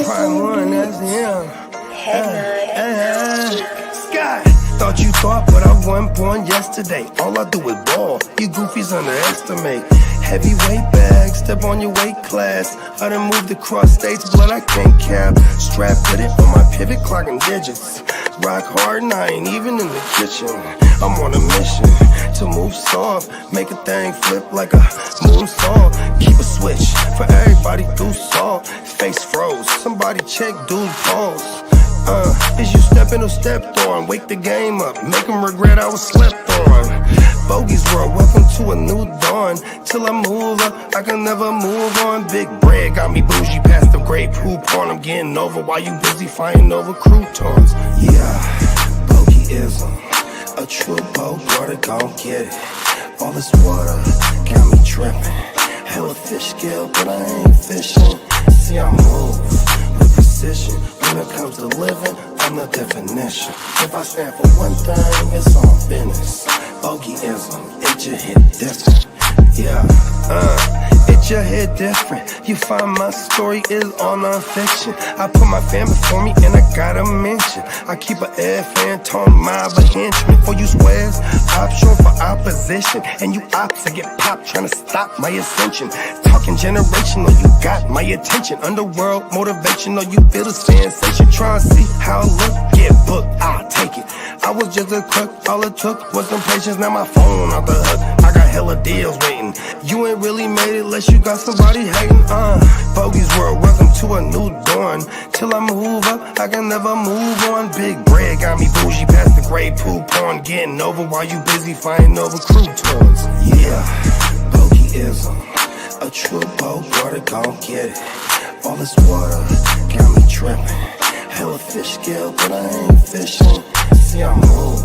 Prime one, that's him. Sky, thought you thought, but I wasn't born yesterday. All I do is ball, you goofies underestimate. Heavyweight bag, step on your weight class. I done moved across states, but I can't cap. Strap put it on my pivot, clocking digits. Rock hard and I ain't even in the kitchen. I'm on a mission to move soft, make a thing flip like a moonsault. Keep a switch for everybody through salt. Face froze, somebody check dude pulse. Is you stepping or stepped on? Wake the game up, make them regret I was slept on. Bogey's world, welcome to a new dawn. Till I move up, I can never move on. Big bread got me bougie past the great poop on. I'm getting over while you busy fighting over croutons. Yeah, bogeyism, a true boat brother gon' get it. All this water got me tripping. Hella fish scale, but I ain't fishing. See I move with precision. When it comes to living, I'm the definition. If I stand for one thing, it's on business. Bogeyism, it just hit different. Yeah, it just hit different. You find my story is all non-fiction. I put my fam before me and I gotta mention. I keep an air fan, tone mob a henchman. For you squares, option for opposition. And you ops to get popped trying to stop my ascension. Talking generational, you got my attention. Underworld motivational, you feel the sensation. Try to see how I look, get booked, I'll take it. I was just a crook, all it took was some patience. Now my phone off the hook, I got hella deals waiting. You ain't really made it unless you got somebody hating. Bogey's world, welcome to a new dawn. Till I move up, I can never move on. Big bread got me bougie past the gray poop on. Getting over while you busy fighting over croutons. Yeah, bogeyism, a true boat brother gon' get it. All this water got me tripping. Hella fish scale, but I ain't fishing. See I move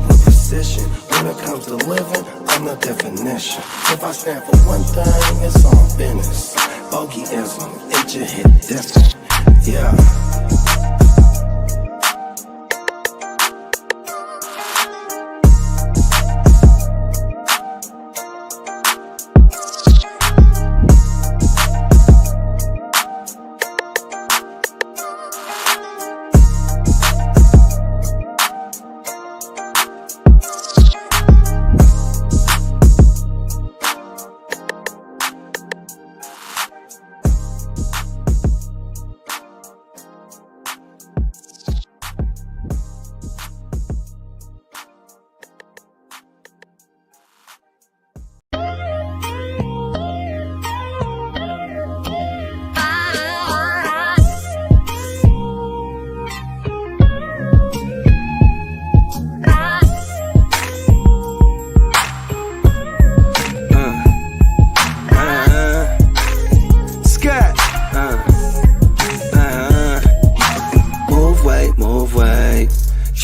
with precision. When it comes to living, I'm the definition. If I stand for one thing, it's on business. Bogeyism, it just hit different. Yeah.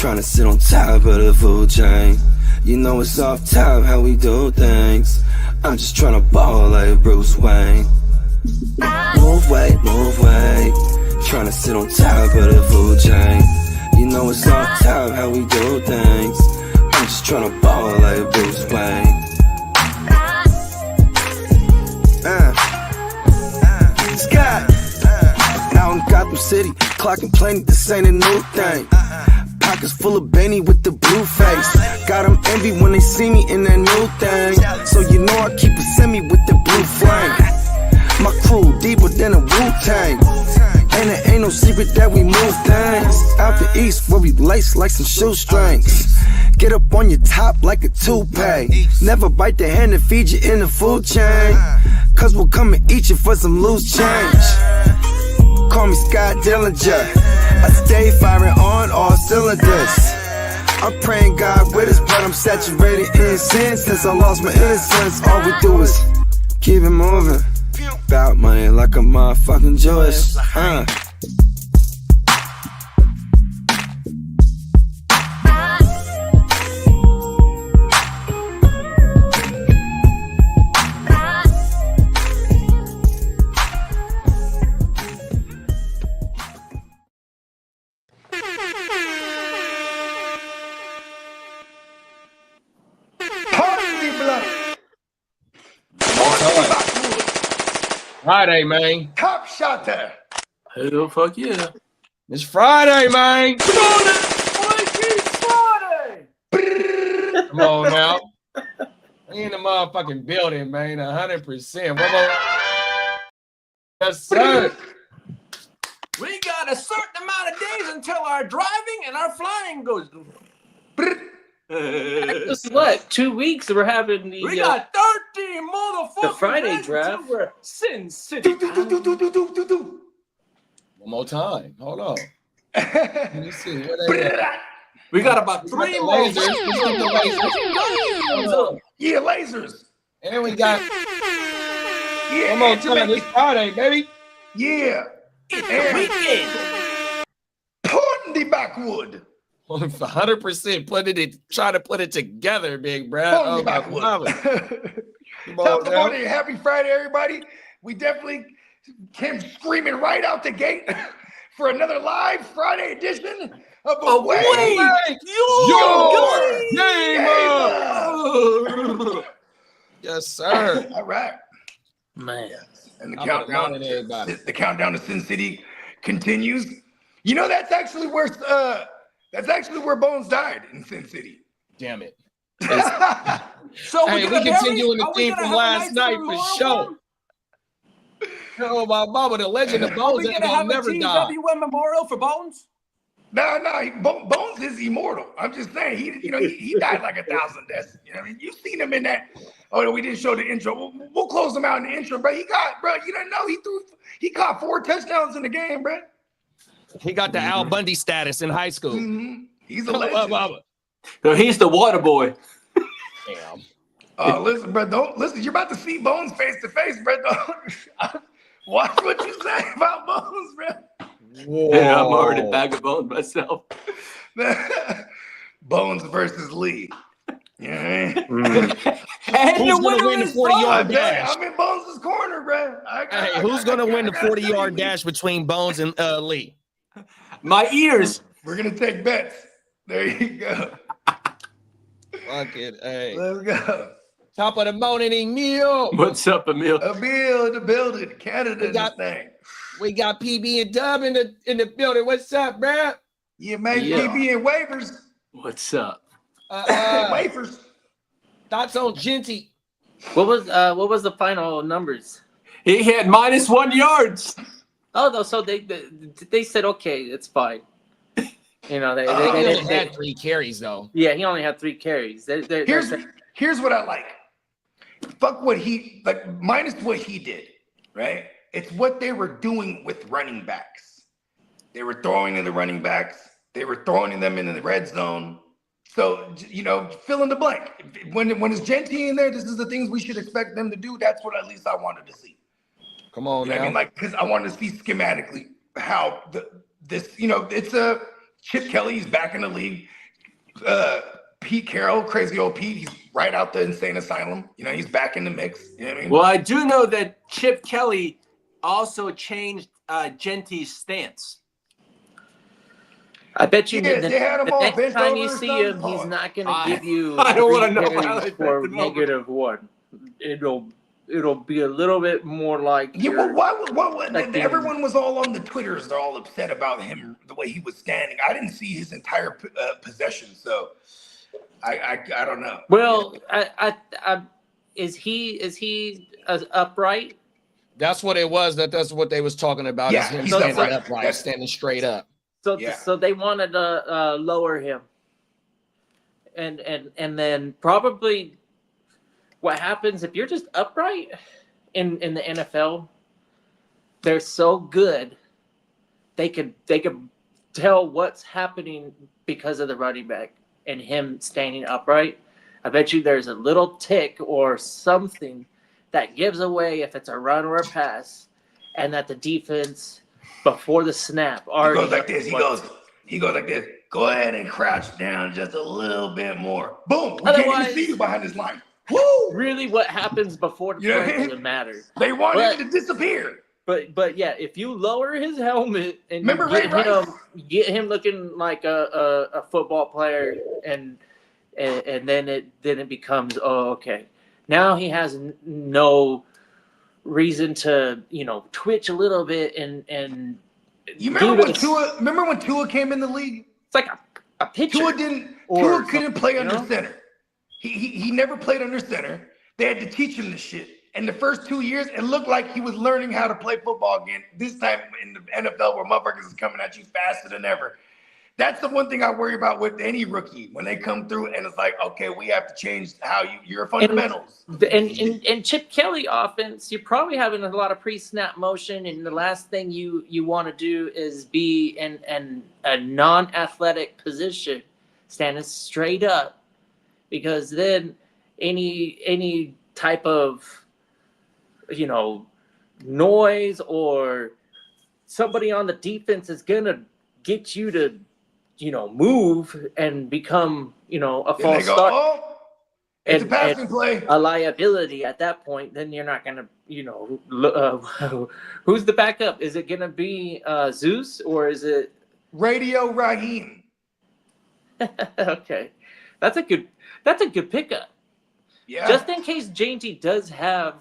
Tryna sit on top of the food chain. You know it's off top how we do things. I'm just tryna ball like Bruce Wayne. Move weight, tryna sit on top of the food chain. You know it's off top how we do things. I'm just tryna ball like Bruce Wayne. Scott, out in Gotham City, clocking plenty, this ain't a new thing. Pockets full of Benny with the blue face. Got them envy when they see me in that new thing. So you know I keep a semi with the blue flame. My crew deeper than a Wu-Tang. And it ain't no secret that we move things. Out the east where we lace like some shoestrings. Get up on your top like a toupee. Never bite the hand that feed you in the food chain. Cause we'll come and eat you for some loose change. Call me Scott Dillinger. I stay firing on all cylinders. I'm praying God with us, but I'm saturated in sin. Since I lost my innocence, all we do is keep it moving. About money like a motherfucking Jewish. Friday, man. Top shotter. Hell, fuck yeah. It's Friday, man. Come on now. We in the motherfucking building, man. 100%. What about? Yes, sir. We got a certain amount of days until our driving and our flying goes. This is what, 2 weeks we're having the We got 13 motherfucking the Friday days draft. until we're Sin City. Do. One more time. Hold on. Let me see. What they got? We got about 3 more. Lasers. We got the lasers. Hold on. Yeah, lasers. And we got Yeah. one more time. It's Friday, baby. Yeah. And Weekend. putting the backwood. 100% try to put it together, big bro. Putting Oh, the my backwood. mama. Come Top on of the now. morning. Happy Friday, everybody. We definitely came screaming right out the gate for another live Friday edition of Away. Hey, Your gamer. Yes, sir. All right. man. And the I'm gonna countdown, remind everybody. the countdown to Sin City continues. You know, that's actually where Bones died, in Sin City. Damn it. So Hey, we continuing the theme from last night for sure. Oh, my mama, the legend of Are Bones we ain't gonna have gonna a never die. TWM memorial for Bones? No, Bones is immortal. I'm just saying, he died like 1,000 deaths. You know what I mean? You've seen him in that. Oh, no, we didn't show the intro. We'll close him out in the intro, bro. You don't know, he caught 4 touchdowns in the game, bro. He got the Al Bundy status in high school. Mm-hmm. He's a Come on, legend. mama. No, he's the water boy. Damn. Listen, bro. You're about to see Bones face to face, bro. Don't watch what you say about Bones, bro. Yeah, I'm already a bag of bones myself. Bones versus Lee. You know what I mean? And Who's the gonna winner win the is 40-yard Bones. dash? I'm in Bones' corner, bro. Hey, who's gonna win the 40-yard dash between Bones and Lee? My ears. We're gonna take bets. There you go. Fuck it. Hey. Let's go. Top of the morning, Emil. What's up, Emil? Emil in the building, Canada in this thing. We got PB and Dub in the building. What's up, bruh? Yeah, man. Yeah. PB and waivers. What's up? Wafers. Thoughts on Genty? What was the final numbers? He had -1 yards. Oh no, so they said okay, it's fine. You know, He they only didn't. had 3 carries though. Yeah, he only had 3 carries. Here's what I like. Fuck what he like minus what he did, right? It's what they were doing with running backs. They were throwing in the running backs. They were throwing them in the red zone. So, fill in the blank. When it's Genty in there, this is the things we should expect them to do. That's what at least I wanted to see. Come on You know now. what I mean? Because I wanted to see schematically how it's a Chip Kelly's back in the league. Pete Carroll, crazy old Pete, he's right out the insane asylum. He's back in the mix. You know what I mean? Well, I do know that Chip Kelly also changed Genty's stance. I bet you Yes, the they had him all next bent time over you or see something. him, he's not going to I- give you I don't 3 wanna know how carries they for bent him over. -1. It'll be a little bit more like Yeah, your- well, why like everyone was all on the Twitters. They're all upset about him, the way he was standing. I didn't see his entire possession, so I don't know. Well, is he upright? That's what it was. That's what they was talking about. Yeah, is him he's standing upright. upright, That's- standing straight up. So Yeah. so they wanted to lower him, and then probably what happens if you're just upright in the NFL? They're so good, they could tell what's happening because of the running back and him standing upright. I bet you there's a little tick or something that gives away if it's a run or a pass, and that the defense before the snap He already goes like this. He goes like this. Go ahead and crouch down just a little bit more. Boom. We can't Otherwise- even see you behind this line. Woo! Really, what happens before the You know what I play mean? doesn't matter. They want But- him to disappear. But yeah, if you lower his helmet and Remember you Ray Rice? get him looking like a football player, and then it becomes, oh, okay, now he has no reason to, twitch a little bit and You remember when this. Tua came in the league? It's like a pitcher. Tua couldn't play under know? center. He never played under center. They had to teach him the shit. And the first 2 years, it looked like he was learning how to play football again. This time in the NFL, where motherfuckers is coming at you faster than ever. That's the one thing I worry about with any rookie when they come through and it's like, okay, we have to change how your fundamentals. And Chip Kelly offense, you're probably having a lot of pre-snap motion, and the last thing you want to do is be in a non-athletic position, standing straight up, because then any type of noise or somebody on the defense is gonna get you to move and become a false start. Oh, it's a passing play. A liability at that point. Then you're not gonna who's the backup? Is it gonna be Zeus or is it Radio Raheem? Okay, that's a good pickup. Yeah. Just in case J&T does have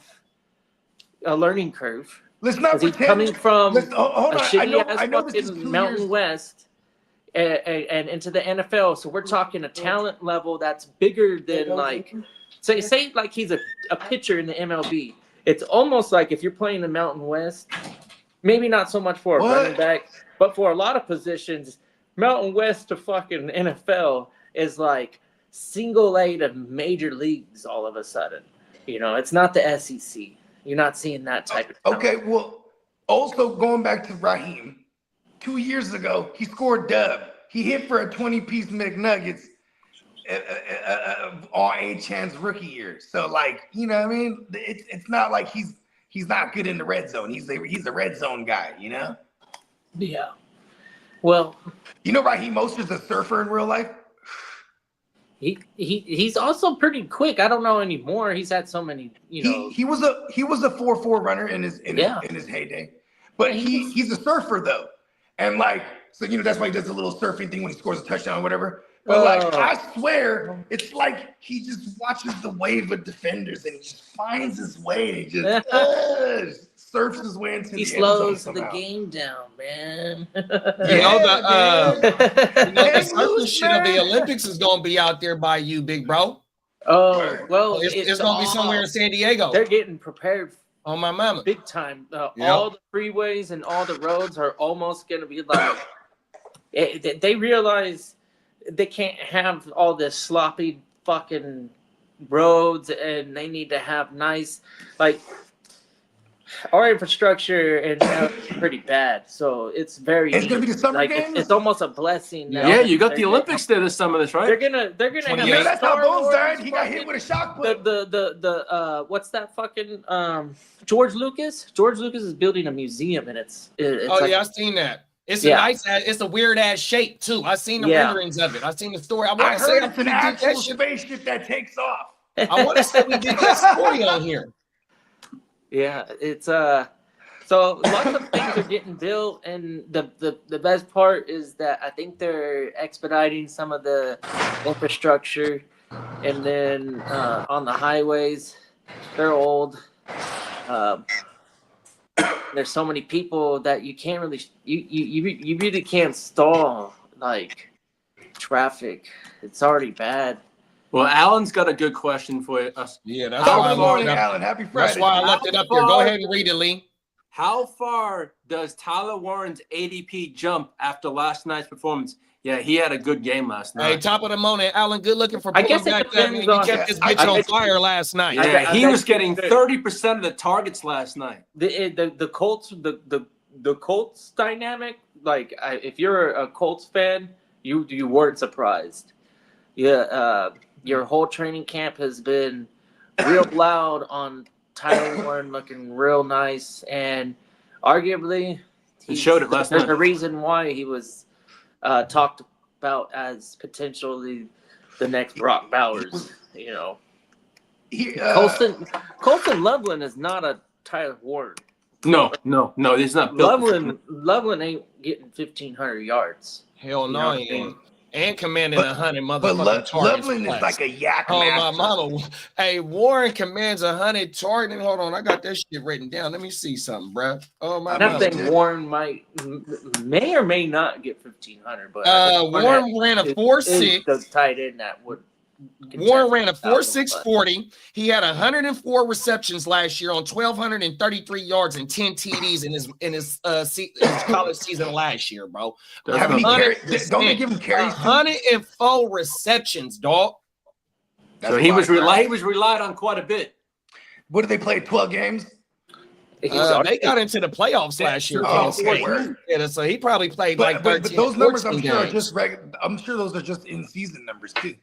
a learning curve. Let's not He's pretend. coming from hold on. a shitty ass I know this is fucking 2 Mountain years. West and into the NFL. So we're talking a talent level that's bigger than like say like he's a pitcher in the MLB. It's almost like if you're playing the Mountain West, maybe not so much for a running back, but for a lot of positions, Mountain West to fucking NFL is like single A to major leagues all of a sudden. It's not the SEC. You're not seeing that type of talent. Okay, well, also going back to Raheem, 2 years ago, he scored dub. He hit for a 20-piece McNuggets on A-Chan's rookie year. So, like, you know what I mean? It's not like he's not good in the red zone. He's a red zone guy, Yeah. Well, Raheem Mostert's a surfer in real life? he's also pretty quick. I don't know anymore. He's had so many, He was a 4.4 runner in his heyday. But he's a surfer though. And like, so that's why he does a little surfing thing when he scores a touchdown or whatever. But I swear, it's like he just watches the wave of defenders and he just finds his way and just surfs his way into he the slows end zone the somehow. game down, man. The surface shit of the Olympics is gonna be out there by you, big bro. Oh, well, It's gonna be somewhere in San Diego. They're getting prepared On my mama. big time. Yep. All the freeways and all the roads are almost going to be like, they realize they can't have all this sloppy fucking roads, and they need to have nice, like, our infrastructure and is pretty bad. So it's very It's gonna be the summer like games? it's almost a blessing. that Yeah, you got the they're- Olympics there this summer, that's They're right. gonna have Yeah, that's how Star Bones Wars died. He got hit fucking- with a shot put. the what's that fucking George Lucas? George Lucas is building a museum, and it's Oh like, yeah, I've seen that. It's Yeah. it's a weird ass shape too. I've seen the Yeah. renderings of it. I've seen the story. I I want to say heard we it's an did actual that shit. spaceship that takes off. I want to say we did that story on here. Yeah, it's so lots of things are getting built, and the best part is that I think they're expediting some of the infrastructure, and then on the highways, they're old. There's so many people that you can't really you really can't stall like traffic. It's already bad. Well, Alan's got a good question for us. Yeah, that's Top why I of the left morning, it up. Alan. Happy Friday. That's why I left it up there. Go ahead and read it, Lee. How far does Tyler Warren's ADP jump after last night's performance? Yeah, he had a good game last Hey, night. top of the morning, Alan. Good looking for I pulling guess it back up. depends He on- kept this I- bitch I- on fire last night. Yeah, he I- was getting 30% of the targets last night. The Colts the Colts dynamic, like if you're a Colts fan, you weren't surprised. Yeah, your whole training camp has been real loud on Tyler Warren looking real nice, and arguably He showed it last there's night. a reason why he was talked about as potentially the next Brock Bowers. Colson Loveland is not a Tyler Warren. No, he's not built. Loveland ain't getting 1,500 yards. Hell no, he ain't. And commanding 100 But motherfucking targets. Loveland plus. is like a yak Oh, my master. mama. Hey, Warren commands 100 targeting. Hold on. I got that shit written down. Let me see something, bro. Oh, my And I mama. think Warren may or may not get 1,500, but Warren ran a 4.6. The tight end that would. Warren ran a 4.6 40. He had 104 receptions last year on 1,233 yards and 10 TDs in his college season last year, bro. How many carries? Don't they give him carries? 104 receptions, dog. That's So he was relied on quite a bit. What did they play? 12 games? They got into the playoffs last year. Oh, okay. Yeah, so he probably played But 13, those numbers, I'm 14 sure, are games. just I'm sure those are just in season numbers too.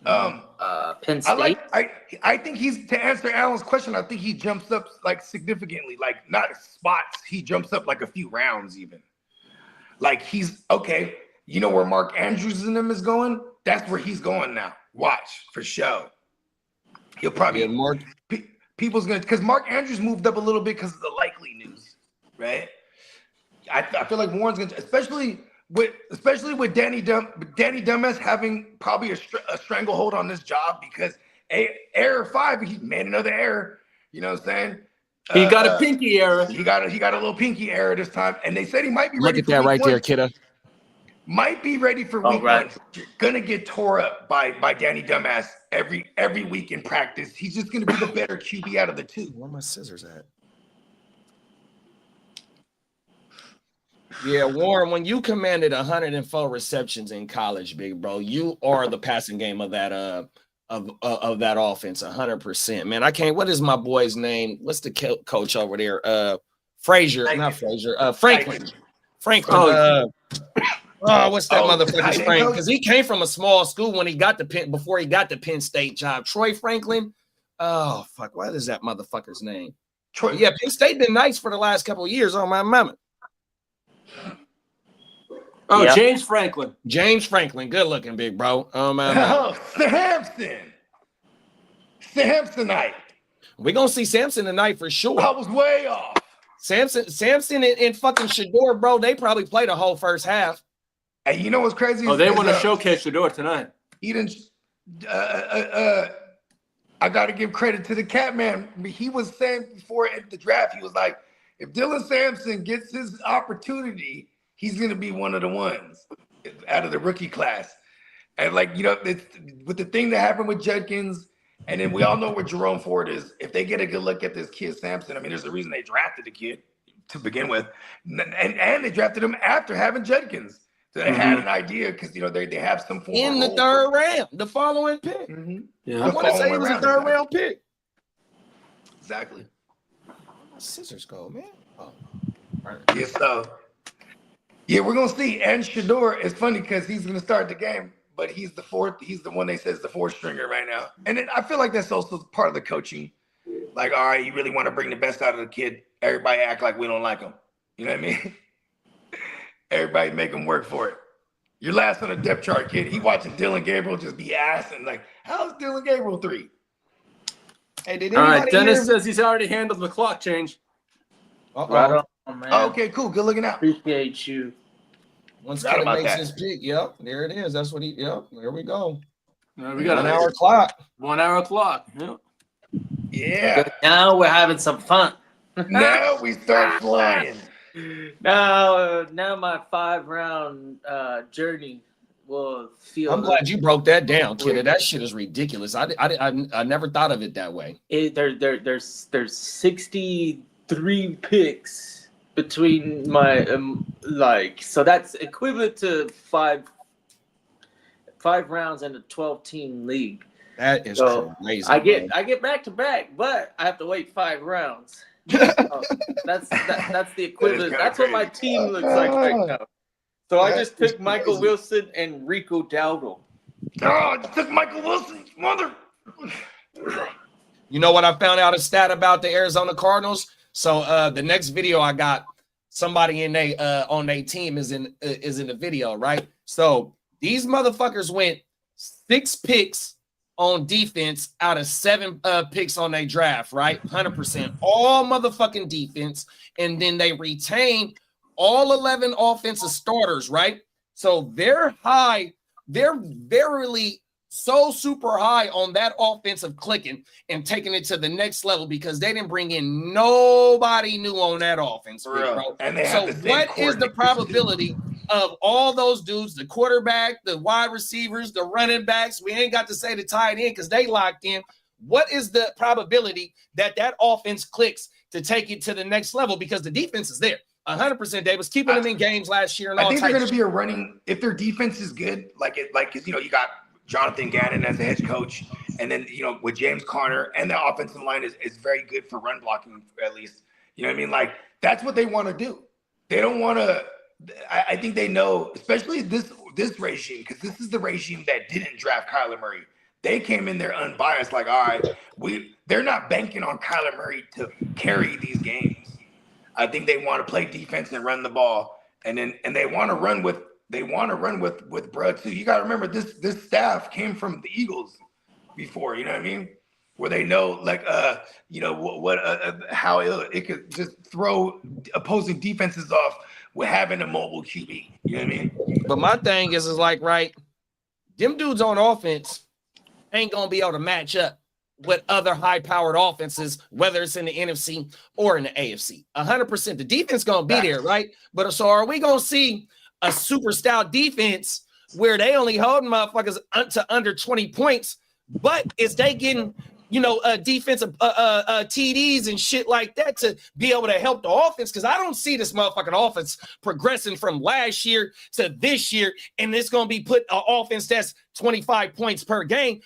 Penn State. I think he's, to answer Alan's question, I think he jumps up like significantly, like not spots. He jumps up like a few rounds even. Like he's okay. You know where Mark Andrews and them is going? That's where he's going now. Watch for show. He'll probably people's gonna, because Mark Andrews moved up a little bit because of the likely news, right? I feel like Warren's gonna, especially with Danny Dumbass having probably a stranglehold on this job because error 5, he made another error. You know what I'm saying? He got a pinky error. He got a little pinky error this time, and they said he might be ready. Look at that right there, kiddo. Might be ready for week 1. You're gonna get tore up by Danny Dumbass every week in practice. He's just gonna be the better QB out of the two. Where are my scissors at? Yeah, Warren, when you commanded 104 receptions in college, big bro, you are the passing game of that of that offense, 100%. Man, I can't. What is my boy's name? What's the coach over there? Frazier, not Frazier. Franklin. What's that motherfucker's name? Because he came from a small school when he got to Penn, before he got the Penn State job. Troy Franklin. Oh fuck, what is that motherfucker's name? Troy. Yeah, Penn State been nice for the last couple of years. On my mama. Oh, yep. James Franklin. James Franklin, good looking, big bro. Oh my. Samsonite. We're gonna see Samson tonight for sure. I was way off. Samson and fucking Shador, bro. They probably played the whole first half. Hey, you know what's crazy? Oh, they want to showcase Shador tonight. He didn't. I got to give credit to the cat man. He was saying before at the draft, he was like, if Dylan Sampson gets his opportunity, he's going to be one of the ones out of the rookie class. And like, you know, it's, with the thing that happened with Judkins, and then we all know where Jerome Ford is. If they get a good look at this kid Sampson, I mean, there's a reason they drafted the kid to begin with. And they drafted him after having Judkins. So they had an idea because, you know, they have some form in the third round, the following pick. Yeah, I want to say it was a third round pick. Exactly. Scissors go, man. Oh. Right. Yeah, so yeah, we're gonna see. And Shador is funny because he's gonna start the game, but he's the fourth. He's the one they says the fourth stringer right now. And then I feel like that's also part of the coaching. Like, all right, you really want to bring the best out of the kid. Everybody act like we don't like him. You know what I mean? Everybody make him work for it. You're last on the depth chart, kid. He watching Dylan Gabriel just be ass and like, how's Dylan Gabriel 3? Hey, did all right, Dennis says he's already handled the clock change. Right on, man. Oh, okay, cool. Good looking out. Appreciate you. Once Kid makes his pick, yep, there it is. That's what he. Yep, there we go. We got 1 hour clock. 1 hour clock. Yep. Yeah. Now we're having some fun. Now we start flying. Now my 5-round journey will feel. I'm glad you broke that down, kid. That shit is ridiculous. I never thought of it that way. There's 63 picks between my so that's equivalent to five rounds in a 12-team league. That is crazy. I get back to back, but I have to wait 5 rounds. That's the equivalent. That's what my team looks like right now. So I just took Michael Wilson and Rico Dowdle. Oh, I just took Michael Wilson's mother. You know what I found out a stat about the Arizona Cardinals? So the next video I got, somebody in on their team is in the video, right? So these motherfuckers went 6 picks on defense out of 7 picks on their draft, right? 100%, all motherfucking defense. And then they retained all 11 offensive starters, right? So they're high. They're verily so super high on that offensive clicking and taking it to the next level because they didn't bring in nobody new on that offense, bro. And they So have the same what is the probability of all those dudes, the quarterback, the wide receivers, the running backs? We ain't got to say the tight end because they locked in. What is the probability that that offense clicks to take it to the next level? Because the defense is there. 100%, Davis, keeping them in games last year. And I think they're going to be a running, if their defense is good, because you got Jonathan Gannon as a head coach, and then, with James Conner, and the offensive line is very good for run blocking, at least. You know what I mean? Like, that's what they want to do. They don't want to, I think they know, especially this regime, because this is the regime that didn't draft Kyler Murray. They came in there unbiased, like, all right, they're not banking on Kyler Murray to carry these games. I think they want to play defense and run the ball, and they want to run with Brud too. You got to remember this staff came from the Eagles before, you know what I mean? Where they know how it could just throw opposing defenses off with having a mobile QB. You know what I mean? But my thing is like, right, them dudes on offense ain't gonna be able to match up with other high-powered offenses, whether it's in the NFC or in the AFC. 100%. The defense going to be there, right? But so are we going to see a super stout defense where they only holding motherfuckers to under 20 points, but is they getting, defensive TDs and shit like that to be able to help the offense? Because I don't see this motherfucking offense progressing from last year to this year, and it's going to be put an offense that's 25 points per game.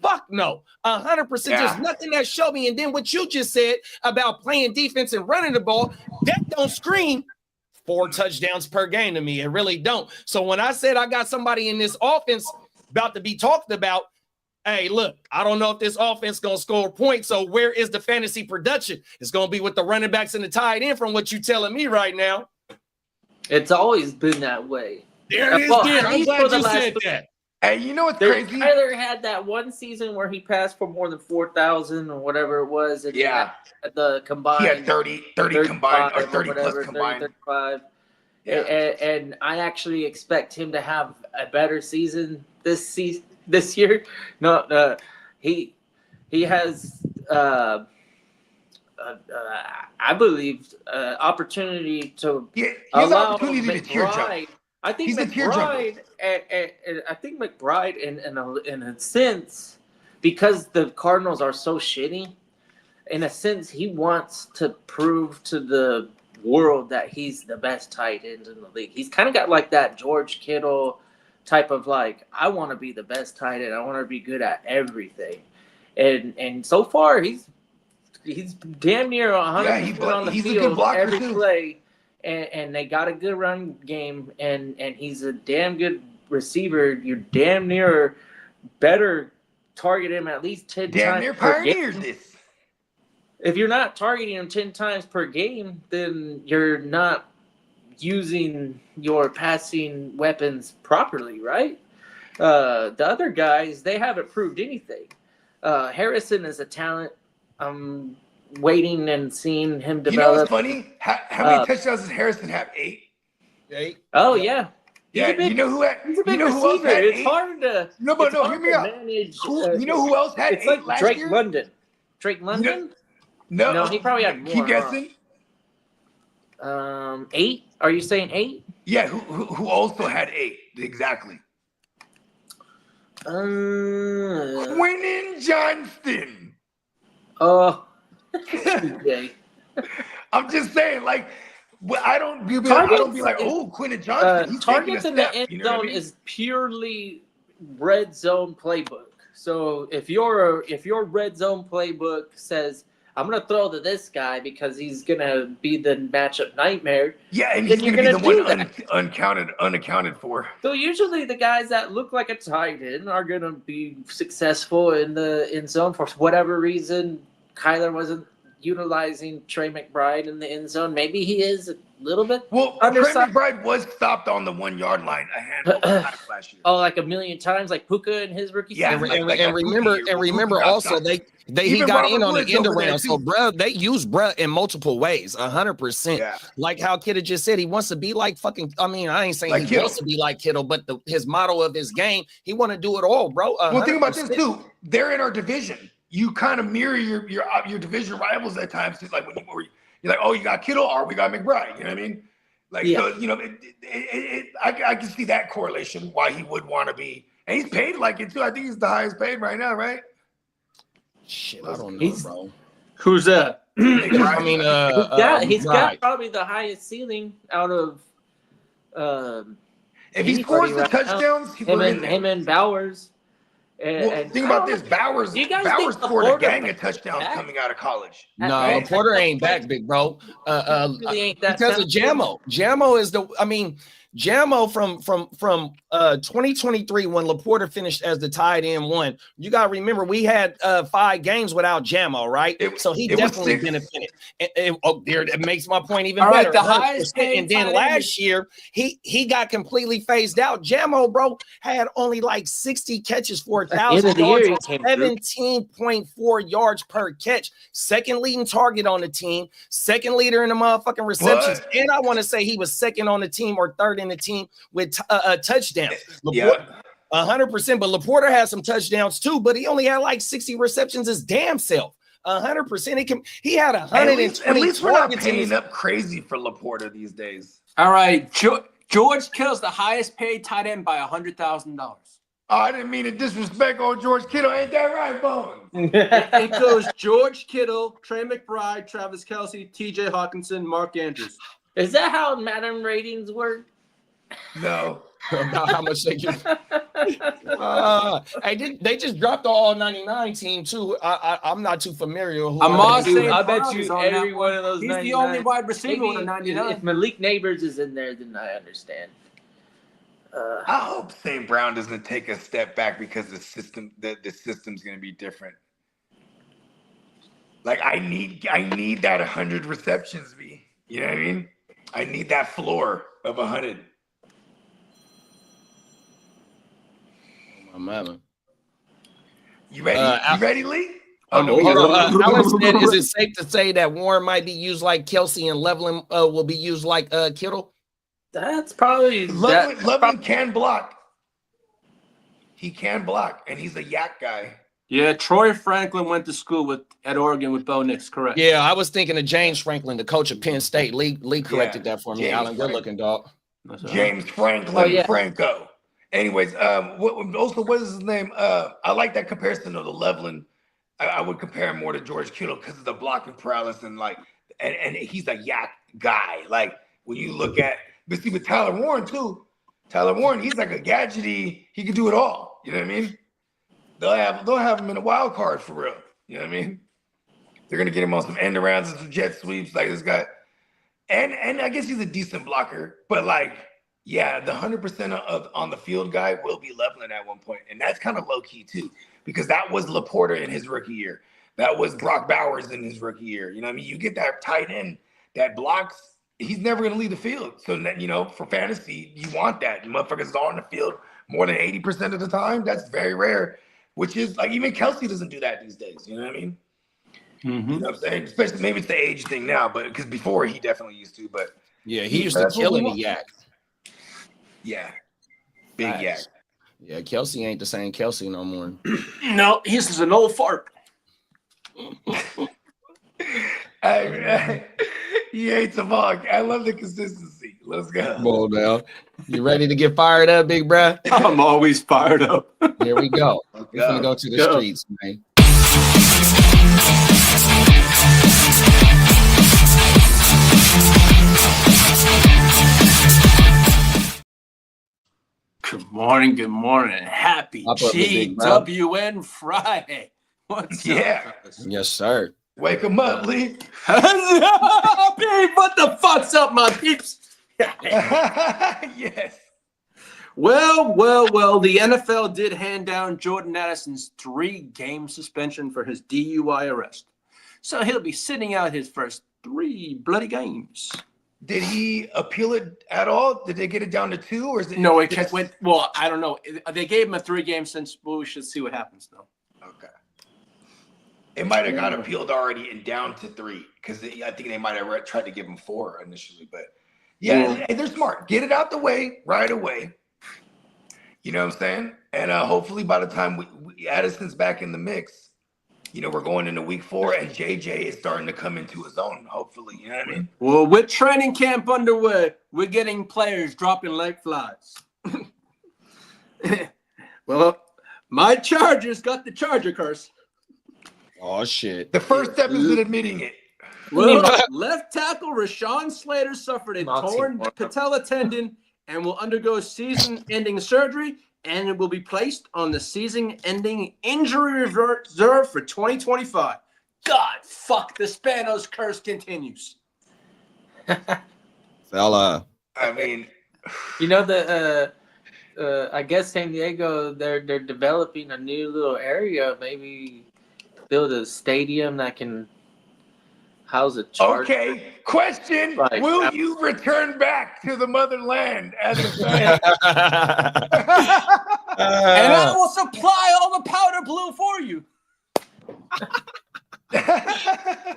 Fuck no. 100%. There's nothing that showed me. And then what you just said about playing defense and running the ball, that don't scream 4 touchdowns per game to me. It really don't. So when I said I got somebody in this offense about to be talked about, hey, look, I don't know if this offense going to score points. So where is the fantasy production? It's going to be with the running backs and the tight end from what you're telling me right now. It's always been that way. There it is. I'm glad you said that. Hey, you know what's crazy? Tyler had that one season where he passed for more than 4,000 or whatever it was. And the combined. He had 30 combined or 30 plus combined. 35. Yeah. And I actually expect him to have a better season this year. No, he has I believe opportunity to allow opportunity to tear jump. I think McBride, in a sense, because the Cardinals are so shitty, in a sense, he wants to prove to the world that he's the best tight end in the league. He's kind of got like that George Kittle type of like, I want to be the best tight end. I want to be good at everything. And so far, he's damn near 100% on the field every play. And they got a good run game, and he's a damn good receiver. You're damn near better target him at least 10 times near per pioneers game. This. If you're not targeting him 10 times per game, then you're not using your passing weapons properly, right? The other guys, they haven't proved anything. Harrison is a talent. Waiting and seeing him develop. You know what's funny? How many touchdowns does Harrison have? 8? 8. Oh yeah. Yeah. You know who else had 8? It's hard to. No, but no. Hear me out. You know who else had 8 like last Drake year? London. Drake London? No, he probably had more. Keep guessing. 8? Are you saying 8? Yeah. Who also had 8? Exactly. Quentin Johnston. Oh. I'm just saying, like, I don't be like, oh, Quentin Johnson. He's targets taking in a step, the end you know zone what I mean? is purely red zone playbook. So if your red zone playbook says, I'm gonna throw to this guy because he's gonna be the matchup nightmare. Yeah, and he's gonna be the one unaccounted for. So usually the guys that look like a tight end are gonna be successful in the end zone for whatever reason. Kyler wasn't utilizing Trey McBride in the end zone. Maybe he is. little bit. Well, Trey undersized. McBride was stopped on the 1 yard line a handful of times last year. Oh, like a million times, like Puka in his rookie Yeah, season. And remember also he Even got Robert in on the Woods end over there, around. So too. bruh, they use bruh in multiple ways, 100%. Yeah. Like how Kittle just said, he wants to be like fucking. I mean, I ain't saying Like he Kittle. wants to be like Kittle, but his motto of his game, he want to do it all, bro. Well, think about this 100%. too. They're in our division. You kind of mirror your division rivals at times. It's like when you're like, oh, you got Kittle or we got McBride. You know what I mean? Like, so, you know, I can see that correlation why he would want to be. And he's paid like it too. I think he's the highest paid right now, right? Shit, I don't know, bro. Who's that? I mean, He's got right. probably the highest ceiling out of If he scores the touchdowns, him and Bowers. And think about this. Bowers scored a gang of touchdowns coming out of college. No, Porter ain't back, big bro. Really ain't that Because of Jammo. Jammo is Jammo from 2023 when Laporta finished as the tight end 1. You got to remember we had 5 games without Jammo, right? So he definitely benefited. It makes my point even better. The highest paid and then last year he got completely phased out. Jammo, bro, had only like 60 catches for 1,000 yards, 17.4 yards per catch. Second leading target on the team, second leader in the motherfucking receptions, and I want to say he was second on the team or third in the team with touchdowns. Yeah, 100%. But Laporta had some touchdowns too, but he only had like 60 receptions his damn self. 100%. He had 120. At least we're not paying up crazy for Laporta these days. All right, George Kittle's the highest paid tight end by $100,000. Oh, I didn't mean to disrespect old George Kittle. Ain't that right, Bones? It goes George Kittle, Trey McBride, Travis Kelce, TJ Hawkinson, Mark Andrews. Is that how Madden ratings work? No. About how much they give. They just dropped the all 99 team too. I'm not too familiar. I bet you every one of those. He's 99, the only wide receiver with a 99. If Malik Neighbors is in there, then I understand. I hope St. Brown doesn't take a step back because the system's going to be different. Like I need that 100 receptions, B. You know what I mean? I need that floor of 100. Man. You ready? You ready, Lee? Hold on. Alex said, is it safe to say that Warren might be used like Kelce and Leveland will be used like Kittle? That's probably Leveland can block. He can block, and he's a yak guy. Yeah, Troy Franklin went to school at Oregon with Bo Nix, correct? Yeah, I was thinking of James Franklin, the coach of Penn State. Lee corrected that for me. James Alan, good looking dog. James Franklin, Franco. Anyways, what is his name? I like that comparison of the Leveland. I would compare him more to George Kittle because of the blocking prowess and he's a yak guy. Like when you look at, but see with Tyler Warren too. Tyler Warren, he's like a gadgety. He can do it all. You know what I mean? They'll have him in a wild card for real. You know what I mean? They're gonna get him on some end arounds and some jet sweeps like this guy. And I guess he's a decent blocker, but like. Yeah, the 100% of on the field guy will be Leveland at one point. And that's kind of low key too, because that was Laporta in his rookie year. That was Brock Bowers in his rookie year. You know what I mean? You get that tight end that blocks, he's never going to leave the field. So, for fantasy, you want that. Motherfuckers are on the field more than 80% of the time. That's very rare, which is like even Kelce doesn't do that these days. You know what I mean? Mm-hmm. You know what I'm saying? Especially maybe it's the age thing now, but because before he definitely used to. But yeah, he used to kill the yak. Yeah. Big yak. Yeah, Kelce ain't the same Kelce no more. No, he's just an old fart. He hates a mug. I love the consistency. Let's go. Come on now. You ready to get fired up, big bruh? I'm always fired up. Here we go. We're going to go to the streets, man. Good morning. Happy GWN Friday. What's up? Yes, sir. Wake him up, Lee. Peep, what the fuck's up, my peeps? Yes. Well, the NFL did hand down Jordan Addison's 3-game suspension for his DUI arrest. So he'll be sitting out his first 3 bloody games. Did he appeal it at all? Did they get it down to 2, or is it? No, it went. Well, I don't know. They gave him a 3-game sentence. But we should see what happens though. Okay. It might have got appealed already and down to 3 because I think they might have tried to give him 4 initially. But yeah, they're smart. Get it out the way right away. You know what I'm saying? And hopefully by the time we Addison's back in the mix, you know, we're going into week 4 and JJ is starting to come into his own. Hopefully, you know what I mean? Well, with training camp underway, we're getting players dropping like flies. Well, my Chargers got the Charger curse. Oh shit. The first step is in admitting it. Well, left tackle Rashawn Slater suffered a torn patella tendon and will undergo season-ending surgery, and it will be placed on the season-ending injury reserve for 2025. God, fuck, the Spanos curse continues. Fella. I mean, You know, I guess San Diego, they're developing a new little area, maybe build a stadium that can house a Charger. okay. Question: Like, will you return back to the motherland as a fan? And I will supply all the powder blue for you. That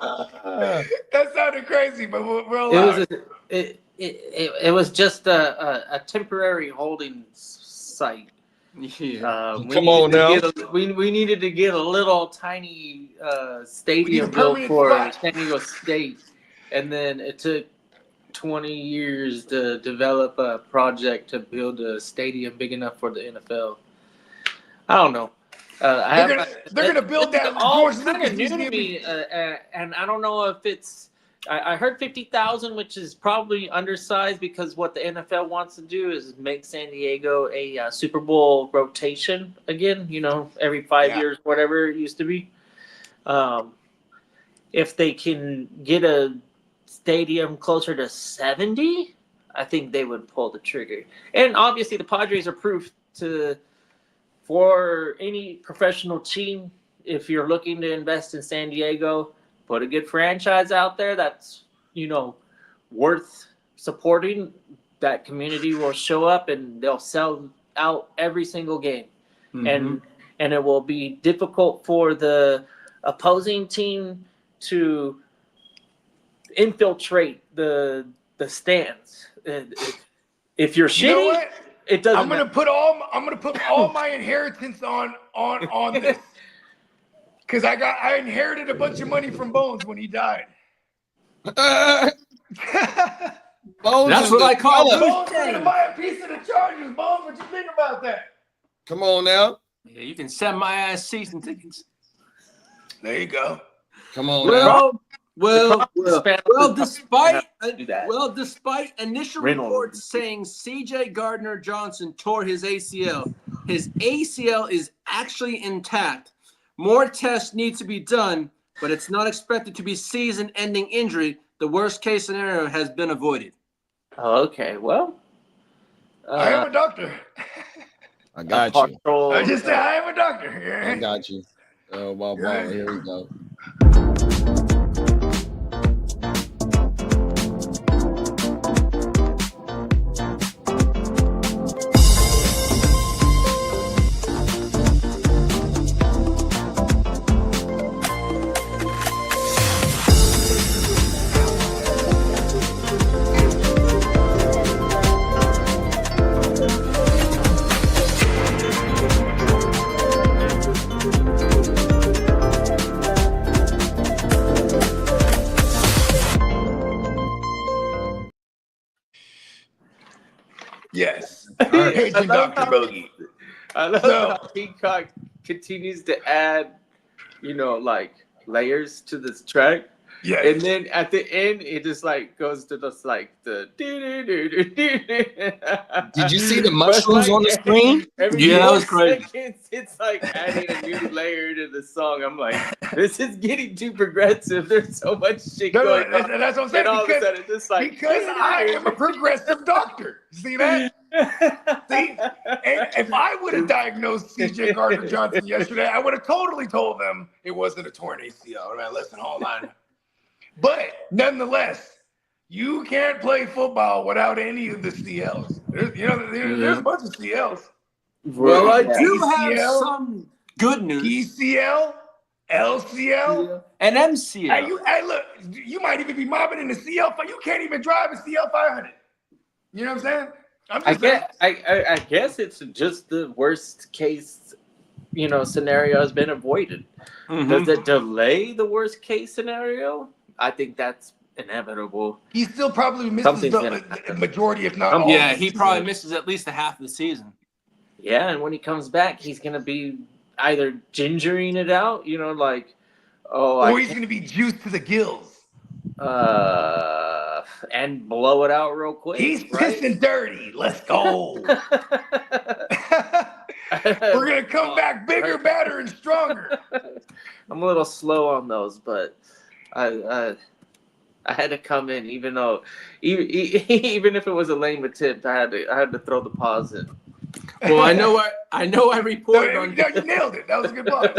sounded crazy, but we'll allow it. It was just a temporary holding site. Yeah. Come on now. We needed to get a little tiny stadium a built permanent for spot. San Diego State, and then it took 20 years to develop a project to build a stadium big enough for the NFL. I don't know. They're gonna build that all George kind of Lucas new to museum. me, and I don't know if it's. I heard 50,000, which is probably undersized because what the NFL wants to do is make San Diego a Super Bowl rotation again. You know, every 5 years, whatever it used to be. If they can get a stadium closer to 70, I think they would pull the trigger. And obviously, the Padres are proof for any professional team. If you're looking to invest in San Diego, put a good franchise out there that's, you know, worth supporting. That community will show up and they'll sell out every single game. Mm-hmm. And it will be difficult for the opposing team to infiltrate the stands. If you're shitty, You know what? it doesn't I'm gonna put all my inheritance on this. Because I inherited a bunch of money from Bones when he died. Bones That's is what the I call fella. it. Bones gonna buy a piece of the Chargers. Bones, what you think about that? Come on now. Yeah, you can send my ass season tickets. There you go. Come on now. Despite initial Reynolds. reports saying C.J. Gardner-Johnson tore his ACL is actually intact. More tests need to be done, but it's not expected to be season-ending injury. The worst-case scenario has been avoided. Oh, okay, well. I am a doctor. I got you. I just said I am a doctor. I got you. Oh, wow, here we go. Yes. Paging Dr. Bogey. I love So- how Peacock continues to add, you know, like layers to this track. Yes. And then at the end, it just like goes to just like the. Did you see the mushrooms on the screen? Yeah, that was crazy. It's like adding a new layer to the song. I'm like, this is getting too progressive. There's so much shit No, going on. that's what I'm saying. And all of a Because, sudden, it's just like. because I am a progressive doctor. See that? See? And if I would have diagnosed CJ Gardner-Johnson yesterday, I would have totally told them it wasn't a torn ACL. Man, listen, hold on. But nonetheless, You can't play football without any of the CLs. There's a bunch of CLs. Well, I do have PCL, some good news. PCL, LCL, and MCL. Hey, look, you might even be mobbing in the CL. You can't even drive a CL 500. You know what I'm saying? I guess it's just the worst case, scenario has been avoided. Does it delay the worst case scenario? I think that's inevitable. He still probably misses the majority, if not all. Yeah, he probably misses at least a half of the season. Yeah, and when he comes back, he's going to be either gingering it out, or he's going to be juiced to the gills. And blow it out real quick. He's pissing dirty. Let's go. We're going to come back bigger, better, and stronger. I'm a little slow on those, but I had to come in, even if it was a lame attempt, I had to throw the pause in. Well, I know I reported on. No, you nailed it. That was a good one.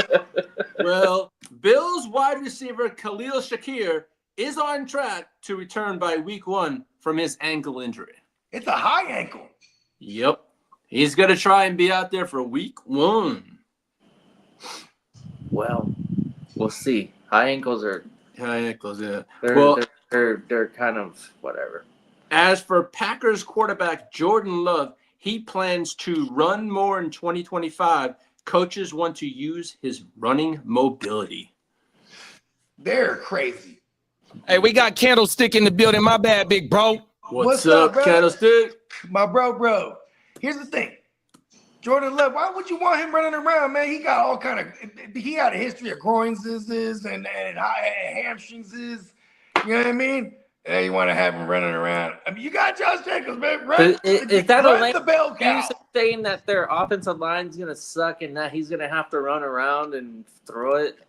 Well, Bills wide receiver Khalil Shakir is on track to return by week 1 from his ankle injury. It's a high ankle. Yep. He's going to try and be out there for week 1. Well, we'll see. High ankles, yeah. They're kind of whatever. As for Packers quarterback Jordan Love, he plans to run more in 2025. Coaches want to use his running mobility. They're crazy. Hey, we got Candlestick in the building. My bad, big bro. What's up, bro? Candlestick? My bro. Here's the thing. Jordan Love, why would you want him running around, man? He got all kind of – he had a history of groins and hamstrings. You know what I mean? And you want to have him running around. I mean, you got Josh Jacobs, man. Is that run the bell cow. Saying that their offensive line's going to suck and that he's going to have to run around and throw it?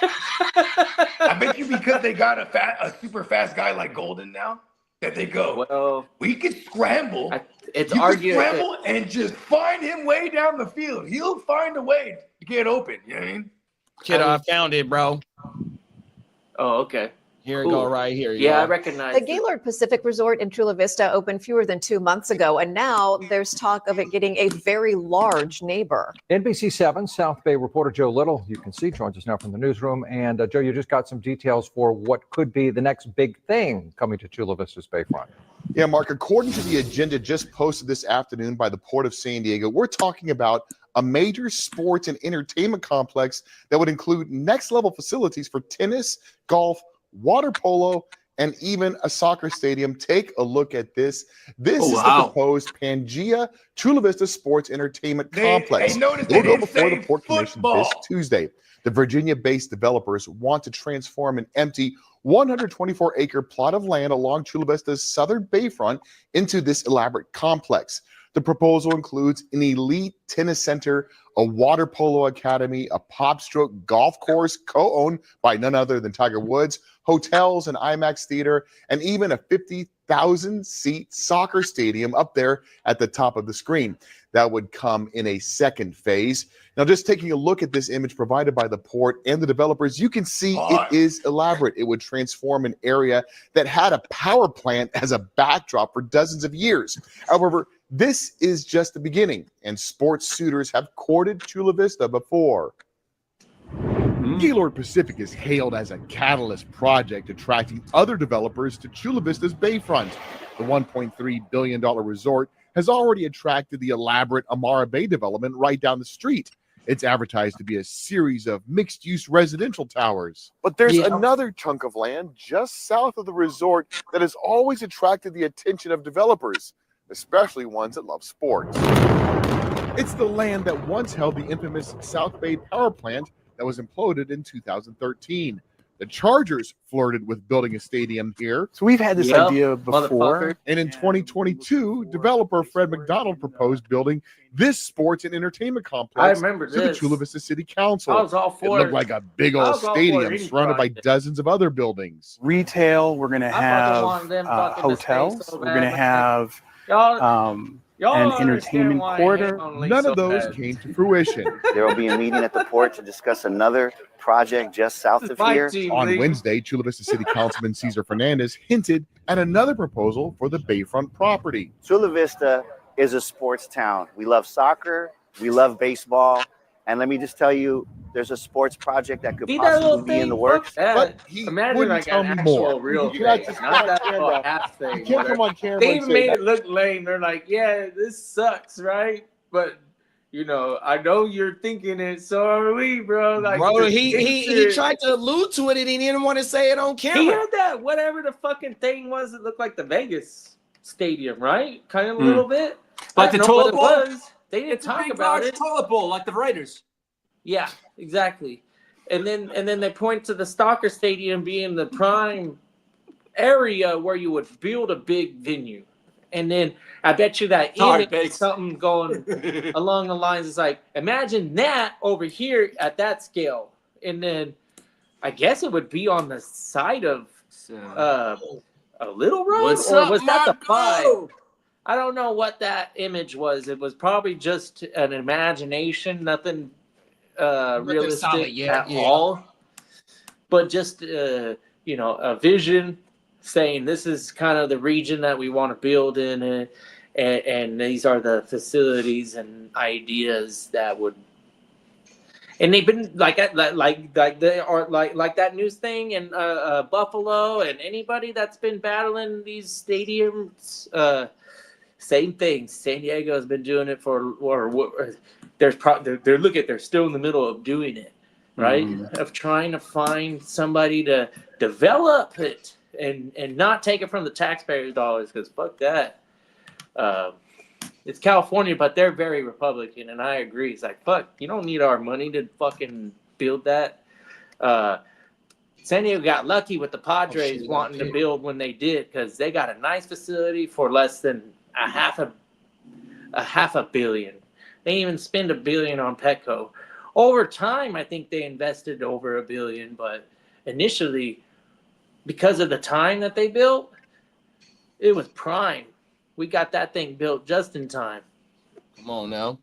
I bet you because they got a super fast guy like Golden now that they go, well, we could scramble. Scramble and just find him way down the field. He'll find a way to get open. You know what I mean? Kiddo, I found it, bro. Oh, okay. Here we go, right here. Yeah, I recognize the Gaylord Pacific Resort in Chula Vista opened fewer than 2 months ago, and now there's talk of it getting a very large neighbor. NBC7 South Bay reporter Joe Little, you can see, joins us now from the newsroom. And Joe, you just got some details for what could be the next big thing coming to Chula Vista's Bayfront. Yeah, Mark, according to the agenda just posted this afternoon by the Port of San Diego, we're talking about a major sports and entertainment complex that would include next-level facilities for tennis, golf, water polo, and even a soccer stadium. Take a look at this. This is the proposed Pangea Chula Vista Sports Entertainment Complex. It will go before the Port Commission this Tuesday. The Virginia-based developers want to transform an empty 124-acre plot of land along Chula Vista's southern bayfront into this elaborate complex. The proposal includes an elite tennis center, a water polo academy, a pop stroke golf course co-owned by none other than Tiger Woods, hotels, an IMAX theater, and even a 50,000-seat soccer stadium up there at the top of the screen. That would come in a second phase. Now, just taking a look at this image provided by the port and the developers, you can see it is elaborate. It would transform an area that had a power plant as a backdrop for dozens of years. However, this is just the beginning, and sports suitors have courted Chula Vista before. Gaylord Pacific is hailed as a catalyst project attracting other developers to Chula Vista's bayfront. The $1.3 billion resort has already attracted the elaborate Amara Bay development right down the street. It's advertised to be a series of mixed-use residential towers. But there's another chunk of land just south of the resort that has always attracted the attention of developers, especially ones that love sports. It's the land that once held the infamous South Bay power plant that was imploded in 2013. The Chargers flirted with building a stadium here. So we've had this idea before. And in 2022, developer Fred McDonald proposed building this sports and entertainment complex to the Chula Vista City Council. I was all for it. Looked like a big old stadium surrounded by dozens of other buildings. Retail, we're going to have hotels, we're going to have Y'all and don't understand entertainment why I corridor. hate on Lee None so of those bad. came to fruition. There will be a meeting at the port to discuss another project just south This is of my here. team, On Lee. Wednesday, Chula Vista City Councilman Cesar Fernandez hinted at another proposal for the Bayfront property. Chula Vista is a sports town. We love soccer, we love baseball, and let me just tell you, there's a sports project that could See that little possibly be in the thing? works. Fuck that. But he Imagine wouldn't like tell an me actual more. real You cannot thing, just not that come on little camera. half thing. You can't come whatever. on camera They and even say made that. it look lame. They're like, yeah, this sucks, right? But you know, I know you're thinking it. So are we, bro. Like, Bro, just he picture it. tried to allude to it and he didn't want to say it on He camera. had that whatever the fucking thing was. It looked like the Vegas stadium, right? Kind of a little bit. Like I the don't know what toilet bowl? it was. They didn't It's a talk big about large it. toilet bowl like the Raiders. Yeah, exactly. And then they point to the Stalker Stadium being the prime area where you would build a big venue. And then I bet you that Sorry, image Bates. is something going along the lines is like, imagine that over here at that scale. And then I guess it would be on the side of a little road, What's or up, was that the Marco? 5? I don't know what that image was. It was probably just an imagination, nothing realistic solid, yeah, at yeah. all. But just you know, a vision saying this is kind of the region that we want to build in, and these are the facilities and ideas that would. And they've been like they are like that news thing in Buffalo, and anybody that's been battling these stadiums. Same thing. San Diego has been doing it for, or they're still in the middle of doing it, right? Of trying to find somebody to develop it and not take it from the taxpayers' dollars, because fuck that. It's California, but they're very Republican, and I agree. It's like, fuck, you don't need our money to fucking build that. San Diego got lucky with the Padres wanting to build when they did, because they got a nice facility for less than a half a billion. They didn't even spend $1 billion on Petco. Over time, I think they invested over $1 billion, but initially, because of the time that they built, it was prime. We got that thing built just in time. Come on now.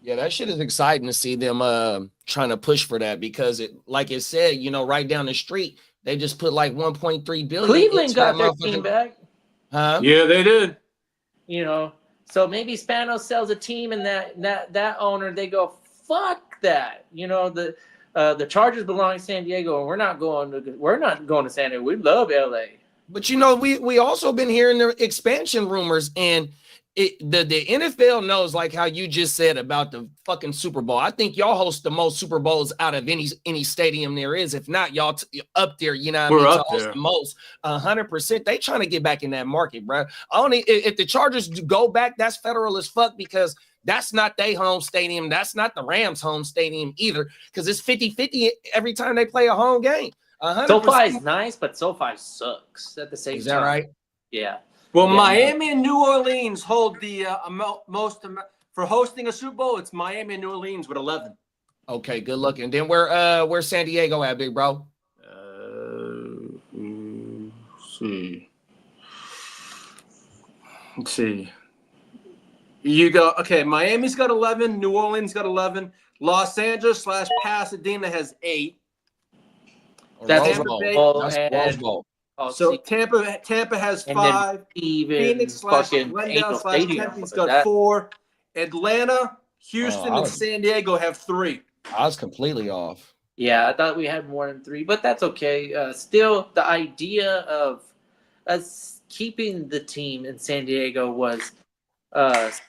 Yeah, that shit is exciting to see them trying to push for that, because it, like it said, you know, right down the street, they just put like 1.3 billion. Cleveland got their team back. Huh? Yeah, they did. You know, so maybe Spanos sells a team, and that owner, they go, fuck that. You know, the Chargers belong in San Diego, and we're not going to San Diego. We love LA. But you know, we also been hearing the expansion rumors, and the NFL knows, like how you just said about the fucking Super Bowl. I think y'all host the most Super Bowls out of any stadium there is. If not, y'all up there. You know what I mean? To host the most, 100%. They trying to get back in that market, bro. Only if the Chargers go back, that's federal as fuck, because that's not their home stadium. That's not the Rams' home stadium either, because it's 50-50 every time they play a home game. 100%. SoFi is nice, but SoFi sucks at the same time. Is that right? Yeah. Well, Yeah, Miami and New Orleans hold the most for hosting a Super Bowl. It's Miami and New Orleans with 11. Okay, good looking. Then where's San Diego at, big bro? Let's see. You go, okay, Miami's got 11, New Orleans got 11, Los Angeles / Pasadena has 8. That's Rose Tampa Bowl. Bay That's and- Rose Bowl. Oh, So see, Tampa has and then 5, even Phoenix / fucking Glendale Angel / Stadium Tempe's with got that. 4, Atlanta, Houston, I and was- San Diego have 3. I was completely off. Yeah, I thought we had more than 3, but that's okay. Still, the idea of us keeping the team in San Diego was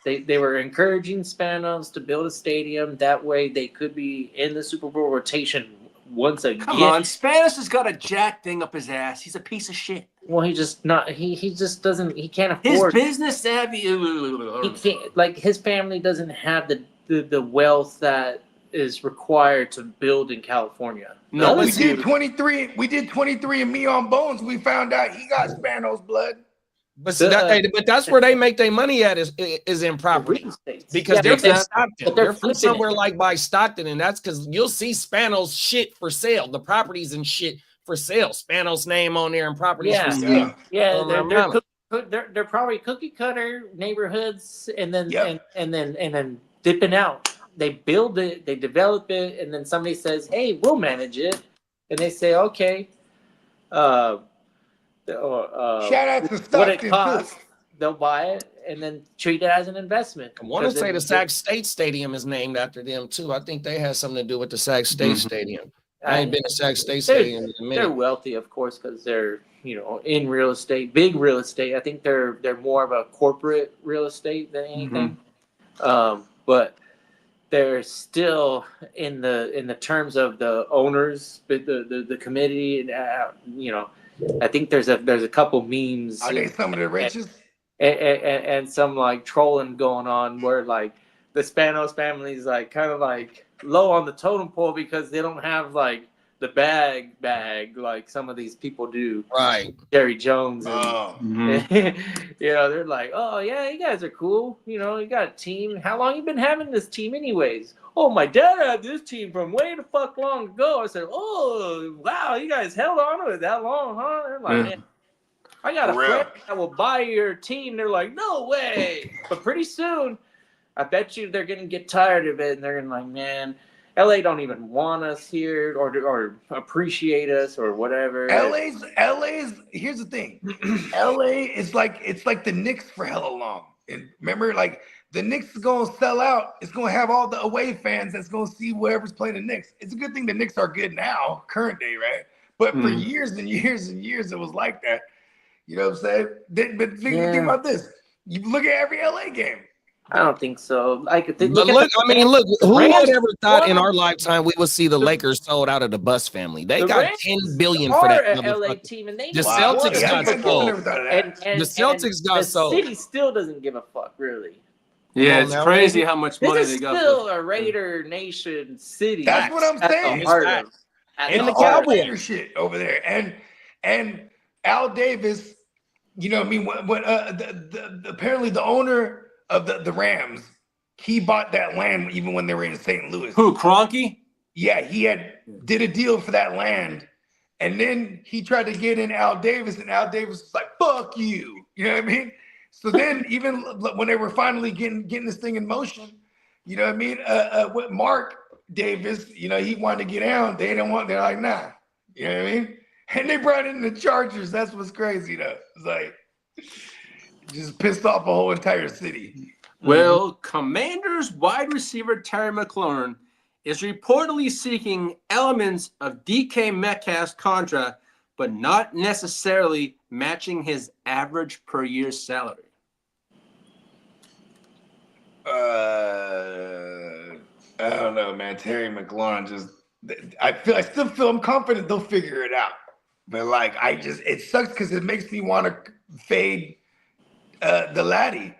they were encouraging Spanos to build a stadium. That way they could be in the Super Bowl rotation once again. Come on, Spanos has got a jack thing up his ass. He's a piece of shit. Well, he just doesn't, he can't His afford. business savvy. He can't, like, his family doesn't have the wealth that is required to build in California. No, we did 23 and me on Bones. We found out he got Spanos blood. But see, but that's where they make their money at is in property, because Yeah, they're but they're- from Stockton. but they're They're from flipping somewhere it. like by Stockton, and that's because you'll see Spanos shit for sale. The properties and shit for sale. Spanos name on there and properties Yeah. for sale. Yeah, Oh, they're my mama. they're probably cookie cutter neighborhoods, and then Yep. and then dipping out. They build it, they develop it, and then somebody says, "Hey, we'll manage it," and they say, "Okay." Shout out to what it Stockton, costs, too. they'll buy it and then treat it as an investment. I want to say the Sac State Stadium is named after them too. I think they had something to do with the Sac State Stadium. I ain't been to Sac State Stadium in a minute. They're wealthy, of course, because they're in real estate, big real estate. I think they're more of a corporate real estate than anything. But they're still in the terms of the owners, the committee, and I think there's a couple memes. Are they some of the richest? And some like trolling going on where like the Spanos family is like kind of like low on the totem pole because they don't have like the bag like some of these people do. Right. Jerry Jones. And, they're like, oh yeah, you guys are cool. You got a team. How long you been having this team anyways? Oh, my dad had this team from way the fuck long ago. I said, oh wow, you guys held on to it that long, huh? They're like, man, I got a friend that will buy your team. They're like, no way. But pretty soon, I bet you they're going to get tired of it. And they're going to like, man, LA don't even want us here or appreciate us or whatever. LA's, here's the thing. LA is it's like the Knicks for hella long. And remember, like the Knicks is going to sell out. It's going to have all the away fans that's going to see whoever's playing the Knicks. It's a good thing the Knicks are good now, current day, right? But for years and years and years, it was like that. You know what I'm saying? But think about this. You look at every LA game. I don't think so. Look, who would ever thought in our lifetime we would see the Lakers sold out of the Bus family? They got $10 billion for that. LA team, and they the Celtics got sold. The Celtics got sold. The city still doesn't give a fuck, really. Yeah, it's crazy how much money they got. This is still a Raider Nation city. That's what I'm saying. And the Cowboy shit over there, and Al Davis. You know what I mean? When apparently the owner of the Rams, he bought that land even when they were in St. Louis. Who, Kroenke? Yeah, he did a deal for that land, and then he tried to get in Al Davis, and Al Davis was like, "Fuck you," you know what I mean? So then, even when they were finally getting this thing in motion, you know what I mean? With Mark Davis, he wanted to get out. They didn't want. They're like, nah, you know what I mean? And they brought in the Chargers. That's what's crazy, though. It's like just pissed off a whole entire city. Well, Commanders wide receiver Terry McLaurin is reportedly seeking elements of DK Metcalf's contract, but not necessarily matching his average per year salary. I don't know, man. Terry McLaurin I still feel I'm confident they'll figure it out. But it sucks because it makes me want to fade the laddie.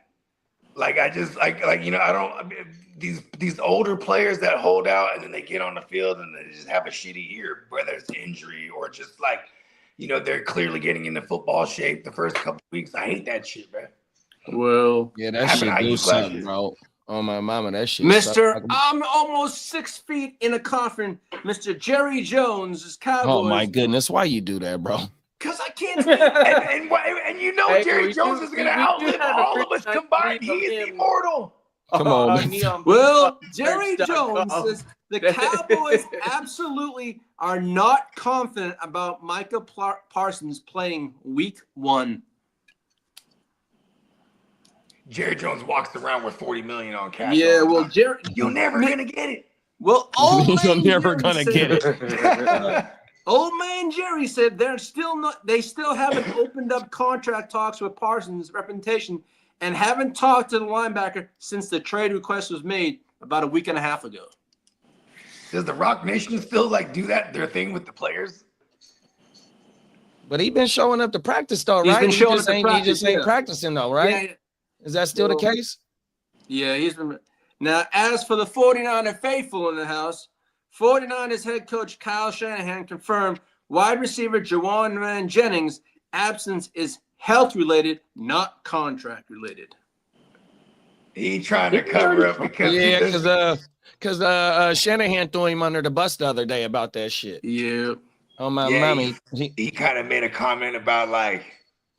These older players that hold out and then they get on the field and they just have a shitty year, whether it's injury or just they're clearly getting into football shape the first couple weeks. I hate that shit, man. Well, yeah, that shit do something, bro. Oh my mama, that shit. Mr. I'm almost 6 feet in a coffin. Mr. Jerry Jones is Cowboys. Oh my goodness, why you do that, bro? Because I can't. and Jerry Jones is gonna outlive all of us combined. He is immortal. Come on. Well, Jerry Jones says the Cowboys absolutely are not confident about Micah Parsons playing Week 1. Jerry Jones walks around with $40 million on cash. Yeah, well, Jerry, you're never gonna get it. Well, you're never gonna get it. Old man Jerry said they still haven't opened up contract talks with Parsons' representation and haven't talked to the linebacker since the trade request was made about a week and a half ago. Does the Rock Nation still do their thing with the players? But he been showing up to practice though, right? He just ain't practicing though, right? Yeah. Is that still the case? Yeah, he's been. Now, as for the 49er faithful in the house, 49ers head coach Kyle Shanahan confirmed wide receiver Jawan Jennings' absence is health-related, not contract-related. He trying to cover up because Shanahan threw him under the bus the other day about that shit. Yeah. Oh my mommy. He kind of made a comment about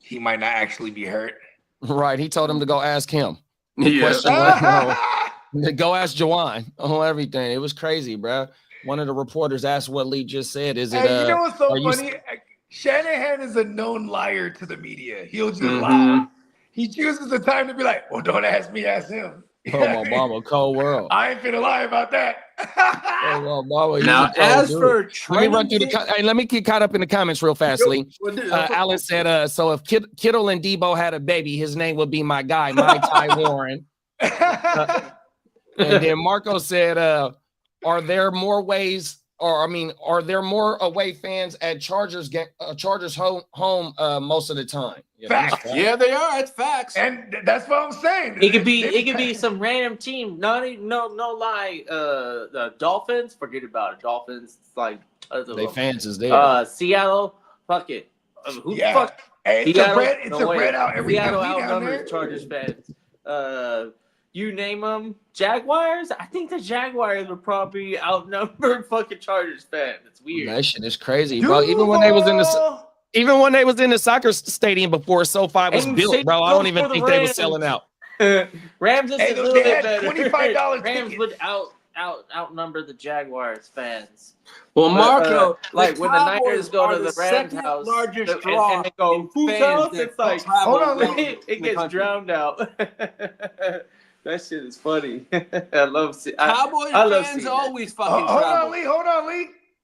he might not actually be hurt. Right. He told him to go ask him. Yeah. Go ask Jawan on everything. It was crazy, bro. One of the reporters asked what Lee just said. Is it? Hey, you know what's so are funny? Shanahan is a known liar to the media. He'll just lie. He chooses the time to be like, "Well, don't ask me, ask him." Oh, my mama, cold world. I ain't finna lie about that. Oh, my mama, Now, as for let me run through hey, let me get caught up in the comments real fast, Lee. Alan said, so if Kittle and Debo had a baby, his name would be my guy, my Ty Warren. And then Marco said, are there more ways, or are there more away fans at Chargers home most of the time? Facts. Yeah, they are. It's facts. And that's what I'm saying. It could be some random team. No lie. The Dolphins, forget about it. Dolphins, like they fans is there. Seattle, fuck it. Who the fuck? Hey, it's a red out every Seattle time we down outnumbers there. Chargers fans. You name them. Jaguars. I think the Jaguars would probably outnumber fucking Chargers fans. It's weird. That shit is crazy, bro. Even when they was in the soccer stadium before SoFi was built, bro, I don't even think they were selling out. Rams is a little bit better. $25 Rams would outnumber the Jaguars fans. Well, Marco, like when the Niners go to the Rams house, largest and they go, whose house? It's like, hold on, it gets drowned out. That shit is funny. I love Cowboys fans always fucking travel.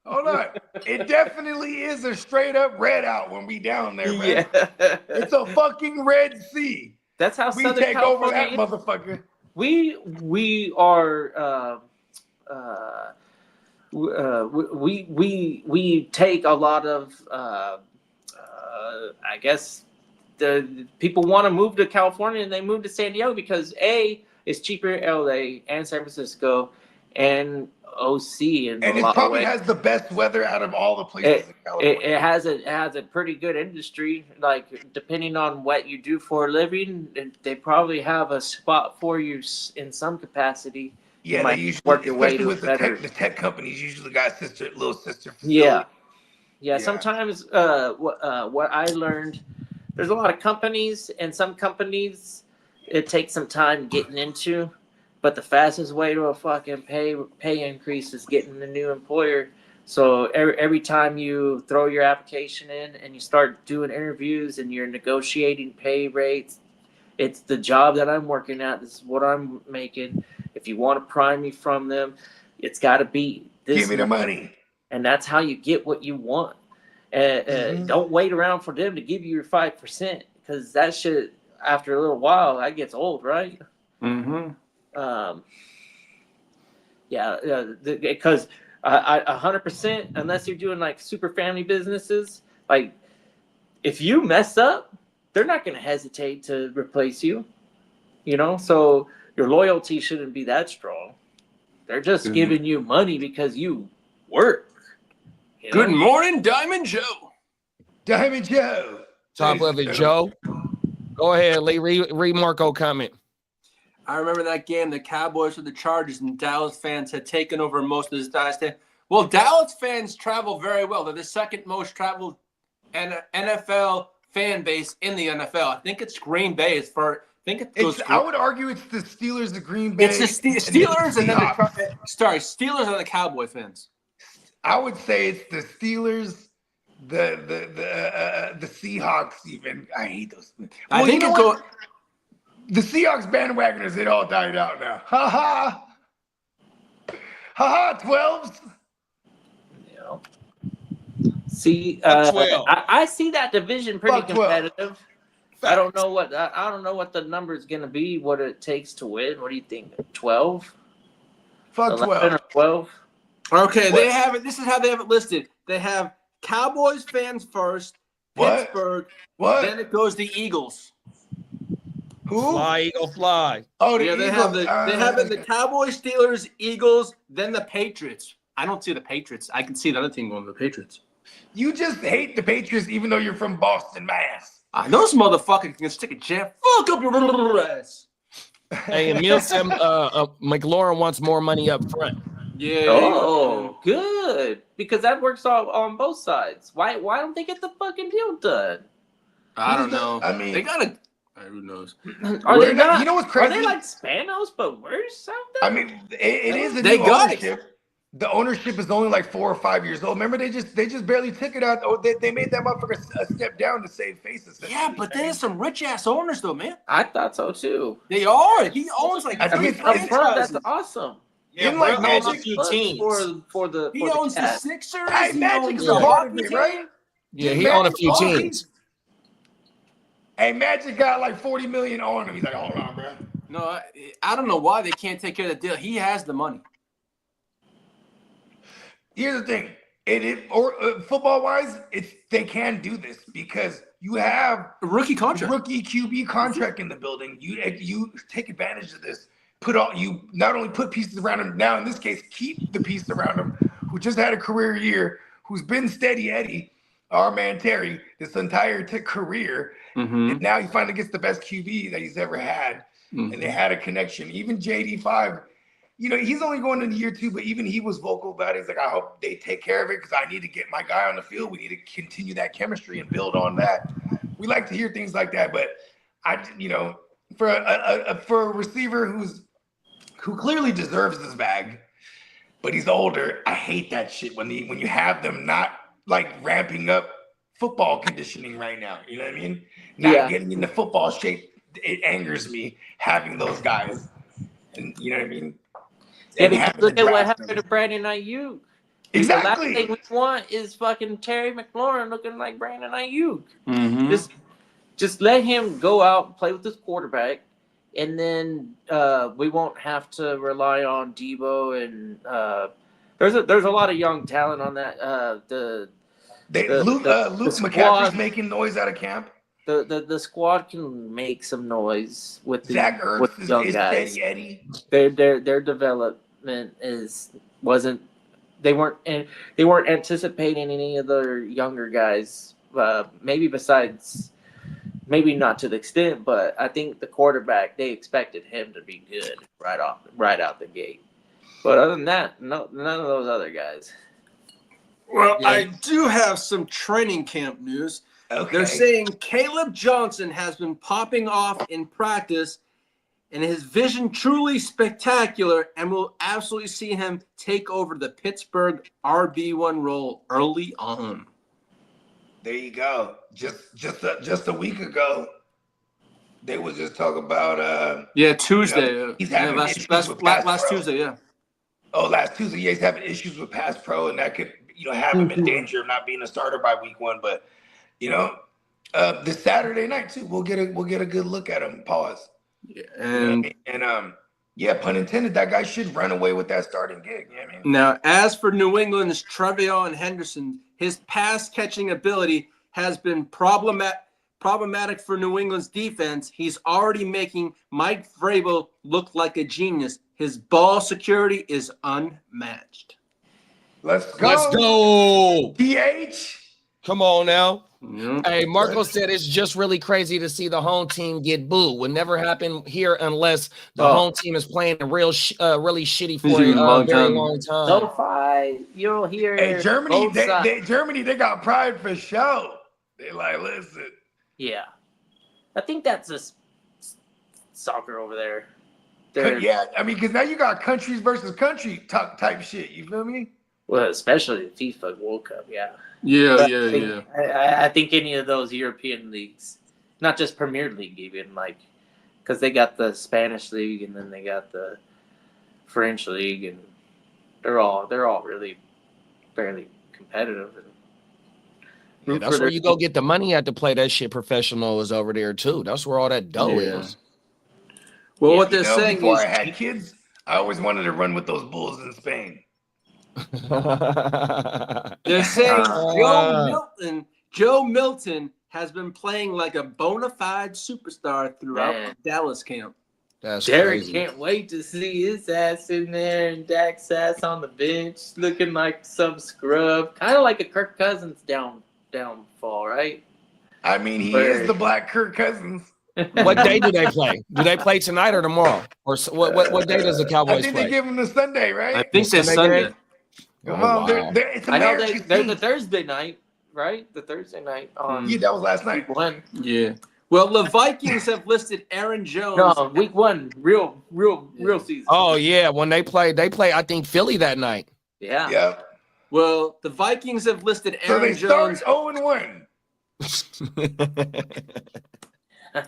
Hold on. It definitely is a straight up red out when we down there, man. Yeah. It's a fucking Red Sea. That's how we Southern take California over that motherfucker. We are we take a lot of I guess the people want to move to California and they move to San Diego because it's cheaper in LA and San Francisco and OC and it probably has the best weather out of all the places in California. It has a pretty good industry. Like depending on what you do for a living, they probably have a spot for you in some capacity. Yeah, they usually work your way to the tech companies usually got little sister. Yeah. Sometimes what I learned, there's a lot of companies, and some companies it takes some time getting into, but the fastest way to a fucking pay increase is getting a new employer. So every time you throw your application in and you start doing interviews and you're negotiating pay rates, it's the job that I'm working at. This is what I'm making. If you want to prime me from them, it's got to be this. Give me the money. And that's how you get what you want. Don't wait around for them to give you your 5% because that shit, after a little while, that gets old, right? Mm-hmm. Because 100%, unless you're doing like super family businesses, like if you mess up, they're not going to hesitate to replace you, so your loyalty shouldn't be that strong. They're just giving you money because you work. Good morning, Diamond Joe. Diamond Joe. Top of it, Joe. Go ahead, Lee. Read Marco comment. I remember that game, the Cowboys with the Chargers, and Dallas fans had taken over most of this dynasty. Well, Dallas fans travel very well. They're the second most traveled NFL fan base in the NFL. I think it's Green Bay. I would argue it's the Steelers, the Green Bay. It's the Steelers and then Steelers and the Cowboy fans. I would say it's the Steelers, the Seahawks. Even I hate those. I think the Seahawks bandwagoners. It all died out now. Ha ha. Ha ha. 12s. See, I see that division pretty competitive. I don't know what the number is going to be. What it takes to win. What do you think? 12? Fuck 12. Or 12. Okay, they have it. This is how they have it listed. They have Cowboys fans first, Pittsburgh. What? Then it goes the Eagles. Who? Fly, Eagle, fly. Oh, they have the Cowboys, Steelers, Eagles, then the Patriots. I don't see the Patriots. I can see the other team going to the Patriots. You just hate the Patriots, even though you're from Boston, Mass. Those motherfuckers can stick a jam. Fuck up your little ass. Hey, Emil said McLaurin wants more money up front. Yeah. Oh, good. Because that works on both sides. Why don't they get the fucking deal done? I don't know. I mean, they gotta. Who knows? Are they not? You know what's crazy? Are they like Spanos but worse out I there? mean, it is a They new got ownership. The ownership is only like 4 or 5 years old. Remember, they just barely took it out. Oh, they made that motherfucker a step down to save faces. Yeah, but there's some rich ass owners though, man. I thought so too. They are. He owns like I three think Up front, franchises. that's awesome. Yeah, Didn't like Brett owns a Magic few teams. For the He for owns the Cats. Sixers. Hey, He Magic's owns a the part of hockey it, team. right? Yeah, he owned a few Magic- teams. Hey, Magic got like 40 million on him. He's like, hold on, bro. No, I don't know why they can't take care of the deal. He has the money. Here's the thing. Football wise, they can do this because you have A rookie contract. rookie QB contract in the building. You take advantage of this. You not only put pieces around him, now in this case, keep the piece around him who just had a career year, who's been steady Eddie, our man Terry, this entire career. Mm-hmm. And now he finally gets the best QB that he's ever had. Mm-hmm. And they had a connection. Even JD5, he's only going into year 2, but even he was vocal about it. He's like, I hope they take care of it because I need to get my guy on the field. We need to continue that chemistry and build on that. We like to hear things like that, but for a receiver who clearly deserves this bag, but he's older, I hate that shit when you have them not like ramping up football conditioning right now. You know what I mean? Not getting into football shape. It angers me having those guys. And you know what I mean? Yeah, because look at what happened to Brandon Ayuk. Exactly. The last thing we want is fucking Terry McLaurin looking like Brandon Ayuk. Mm-hmm. Just let him go out and play with his quarterback, and then we won't have to rely on Debo. And there's a lot of young talent on that. Luke McCaffrey's making noise out of camp. The squad can make some noise with the Zach Ertz with the young is guys. steady Eddie. Their development wasn't. They weren't anticipating any of their younger guys. Maybe not to the extent, but I think the quarterback, they expected him to be good right out the gate. But other than that, none of those other guys. Well, I do have some training camp news. Okay. They're saying Caleb Johnson has been popping off in practice, and his vision truly spectacular, and we'll absolutely see him take over the Pittsburgh RB1 role early on. There you go. Just a week ago, they was just talking about Tuesday. He's having last Tuesday, yeah. Oh, last Tuesday, he's having issues with pass pro, and that could have him in danger of not being a starter by week 1. But this Saturday night too, we'll get a good look at him. Pause. Yeah, and pun intended, that guy should run away with that starting gig. You know what I mean? Now, as for New England's Trevion Henderson, his pass catching ability has been problematic for New England's defense. He's already making Mike Vrabel look like a genius. His ball security is unmatched. Let's go. Let's go. PH. Come on now. Yeah. Hey, Marco said it's just really crazy to see the home team get booed. Would never happen here unless the home team is playing really shitty for a very long time. No fight. You'll hear. Hey, Germany, they got pride for show. They like, listen. Yeah, I think that's just soccer over there. Yeah, I mean, because now you got countries versus country type shit. You feel me? Well, especially the FIFA World Cup. Yeah. Yeah. I think any of those European leagues, not just Premier League, even because they got the Spanish league and then they got the French league, and they're all really fairly competitive. Yeah, that's where you go get the money at to play that shit professional is over there too. That's where all that dough is. Well, what they're saying before is, I had kids, I always wanted to run with those bulls in Spain. They're saying Joe Milton has been playing like a bona fide superstar throughout Dallas camp. That's Derek crazy. can't wait to see his ass in there and Dak's ass on the bench looking like some scrub. Kind of like a Kirk Cousins downfall, right? I mean, he is the black Kirk Cousins. What day do they play? Do they play tonight or tomorrow? Or what day does the Cowboys I think play? they give him the Sunday, right? I think it's Sunday. Well, I know they're the Thursday night. right? The Thursday night on. Yeah, that was last night. Week 1. Yeah. Well, the Vikings have listed Aaron Jones. No, week 1, real season. Oh yeah, when they play, I think Philly that night. Yeah. Yeah. Well, the Vikings have listed So Aaron they start Jones. 0-1.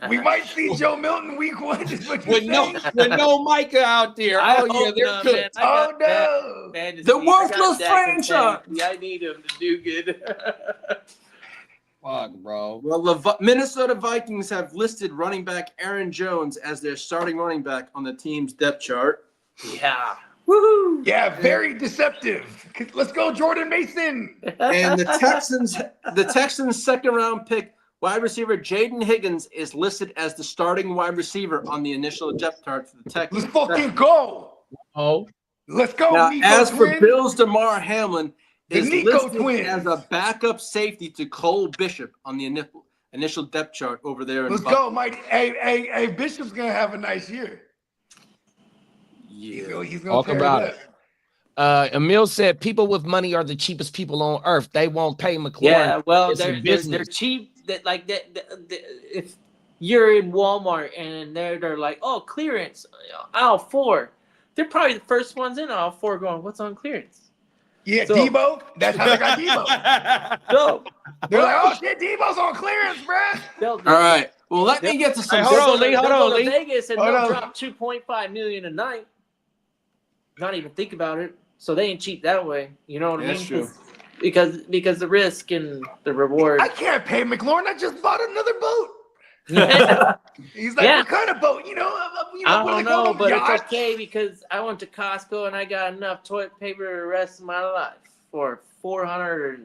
We might see Joe Milton week 1. Is what you're with no Micah out there. I Oh yeah, hope they're not, good. man. Oh no. Fantasy. The worthless I got Dak in franchise. fantasy. I need him to do good. Fuck, bro. Well, the Minnesota Vikings have listed running back Aaron Jones as their starting running back on the team's depth chart. Yeah. Woohoo! Yeah, very deceptive. Let's go, Jordan Mason. And the Texans' second-round pick wide receiver Jaden Higgins is listed as the starting wide receiver on the initial depth chart for the Texans. Let's fucking go. Oh, Let's go, Now, Nico as for twins. Bills' DeMar Hamlin, The is Nico listed twins. as a backup safety to Cole Bishop on the initial depth chart over there. Let's go, Mike. Hey, Bishop's gonna have a nice year. Yeah. He's gonna talk tear about it. it. Emil said people with money are the cheapest people on earth. They won't pay McLaurin. Yeah, well, It's a they're business. cheap. If you're in Walmart and they're like, oh, clearance, aisle 4, they're probably the first ones in aisle 4 going, what's on clearance? Yeah, So- Debo. That's how they got Debo. So They're like, oh shit, Debo's on clearance, bruh. All right. Well, let me get to some. Hey, hold on, Lee. They'll Hold go on, to Lee. Vegas and Hold they'll on. drop $2.5 million a night. Not even think about it. So they ain't cheap that way. You know what I mean? That's true. Because the risk and the reward. I can't pay McLaurin. I just bought another boat. I He's like, Yeah. what kind of boat? You know what do don't they call know, them? but Yachts? it's okay because I went to Costco and I got enough toilet paper the rest of my life for $400.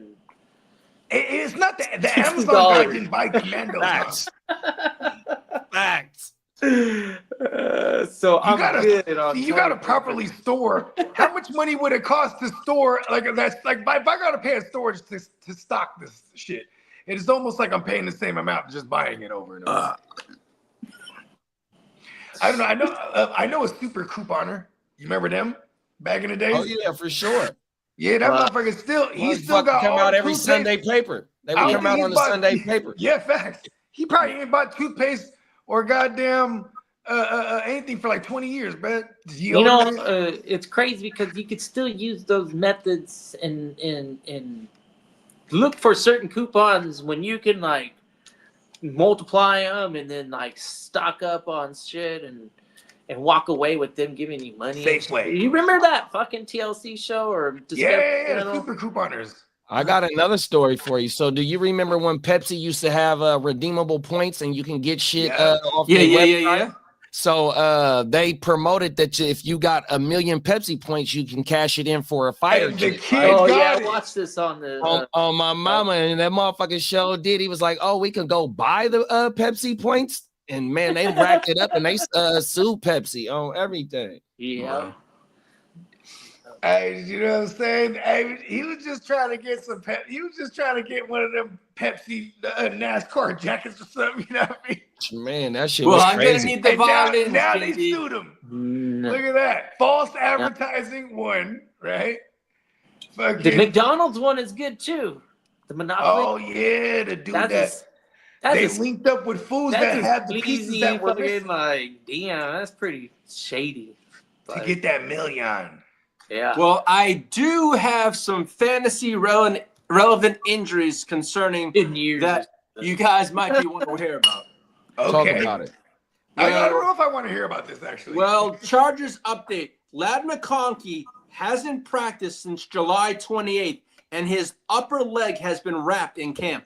It's not the Amazon guy $2. didn't buy Commandos. Facts. Facts. So I'm gotta- good on You got to toilet properly store. How much money would it cost to store? Like that's like if I got to pay a storage to stock this shit, it's almost like I'm paying the same amount just buying it over and over. I don't know. I know a super couponer. You remember them back in the day? Oh yeah, for sure. Yeah, that motherfucker still. He Well, still got come all out the every toothpaste. Sunday paper. They I would don't come out think on he's the Sunday bought- paper. Yeah, facts. He probably ain't bought toothpaste or goddamn anything for like 20 years, man. You know, it's crazy because you could still use those methods and look for certain coupons when you can like multiply them and then like stock up on shit and walk away with them giving you money. Safeway. You remember that fucking TLC show or Discovery Yeah, Channel? super couponers. I got another story for you. So, do you remember when Pepsi used to have redeemable points and you can get shit off their website? So, they promoted that if you got 1 million Pepsi points, you can cash it in for a fighter the jet. kid right? Oh got yeah, it. I watched this on the On my mama, and that motherfucking show did. He was like, "Oh, we can go buy the Pepsi points," and man, they racked it up and they sued Pepsi on everything. yeah. Hey, you know what I'm saying? Hey, he was just trying to get some he was just trying to get one of them Pepsi NASCAR jackets or something, you know what I mean? Man, that shit Well, was I'm gonna crazy. need the And violins, now they JD. sued him. No. Look at that. False advertising one, right? The Fucking, McDonald's one is good too. The Monopoly. oh yeah, the dude that's they a, linked up with fools that's that a had the pieces sleazy that were fucking missing like damn. That's pretty shady. to But, get that million. yeah. Well, I do have some fantasy relevant injuries concerning in years. that you guys might be wanting to hear about. Talk Okay. about it. I don't know if I want to hear about this actually. Well, Chargers update. Lad McConkey hasn't practiced since July 28th, and his upper leg has been wrapped in camp.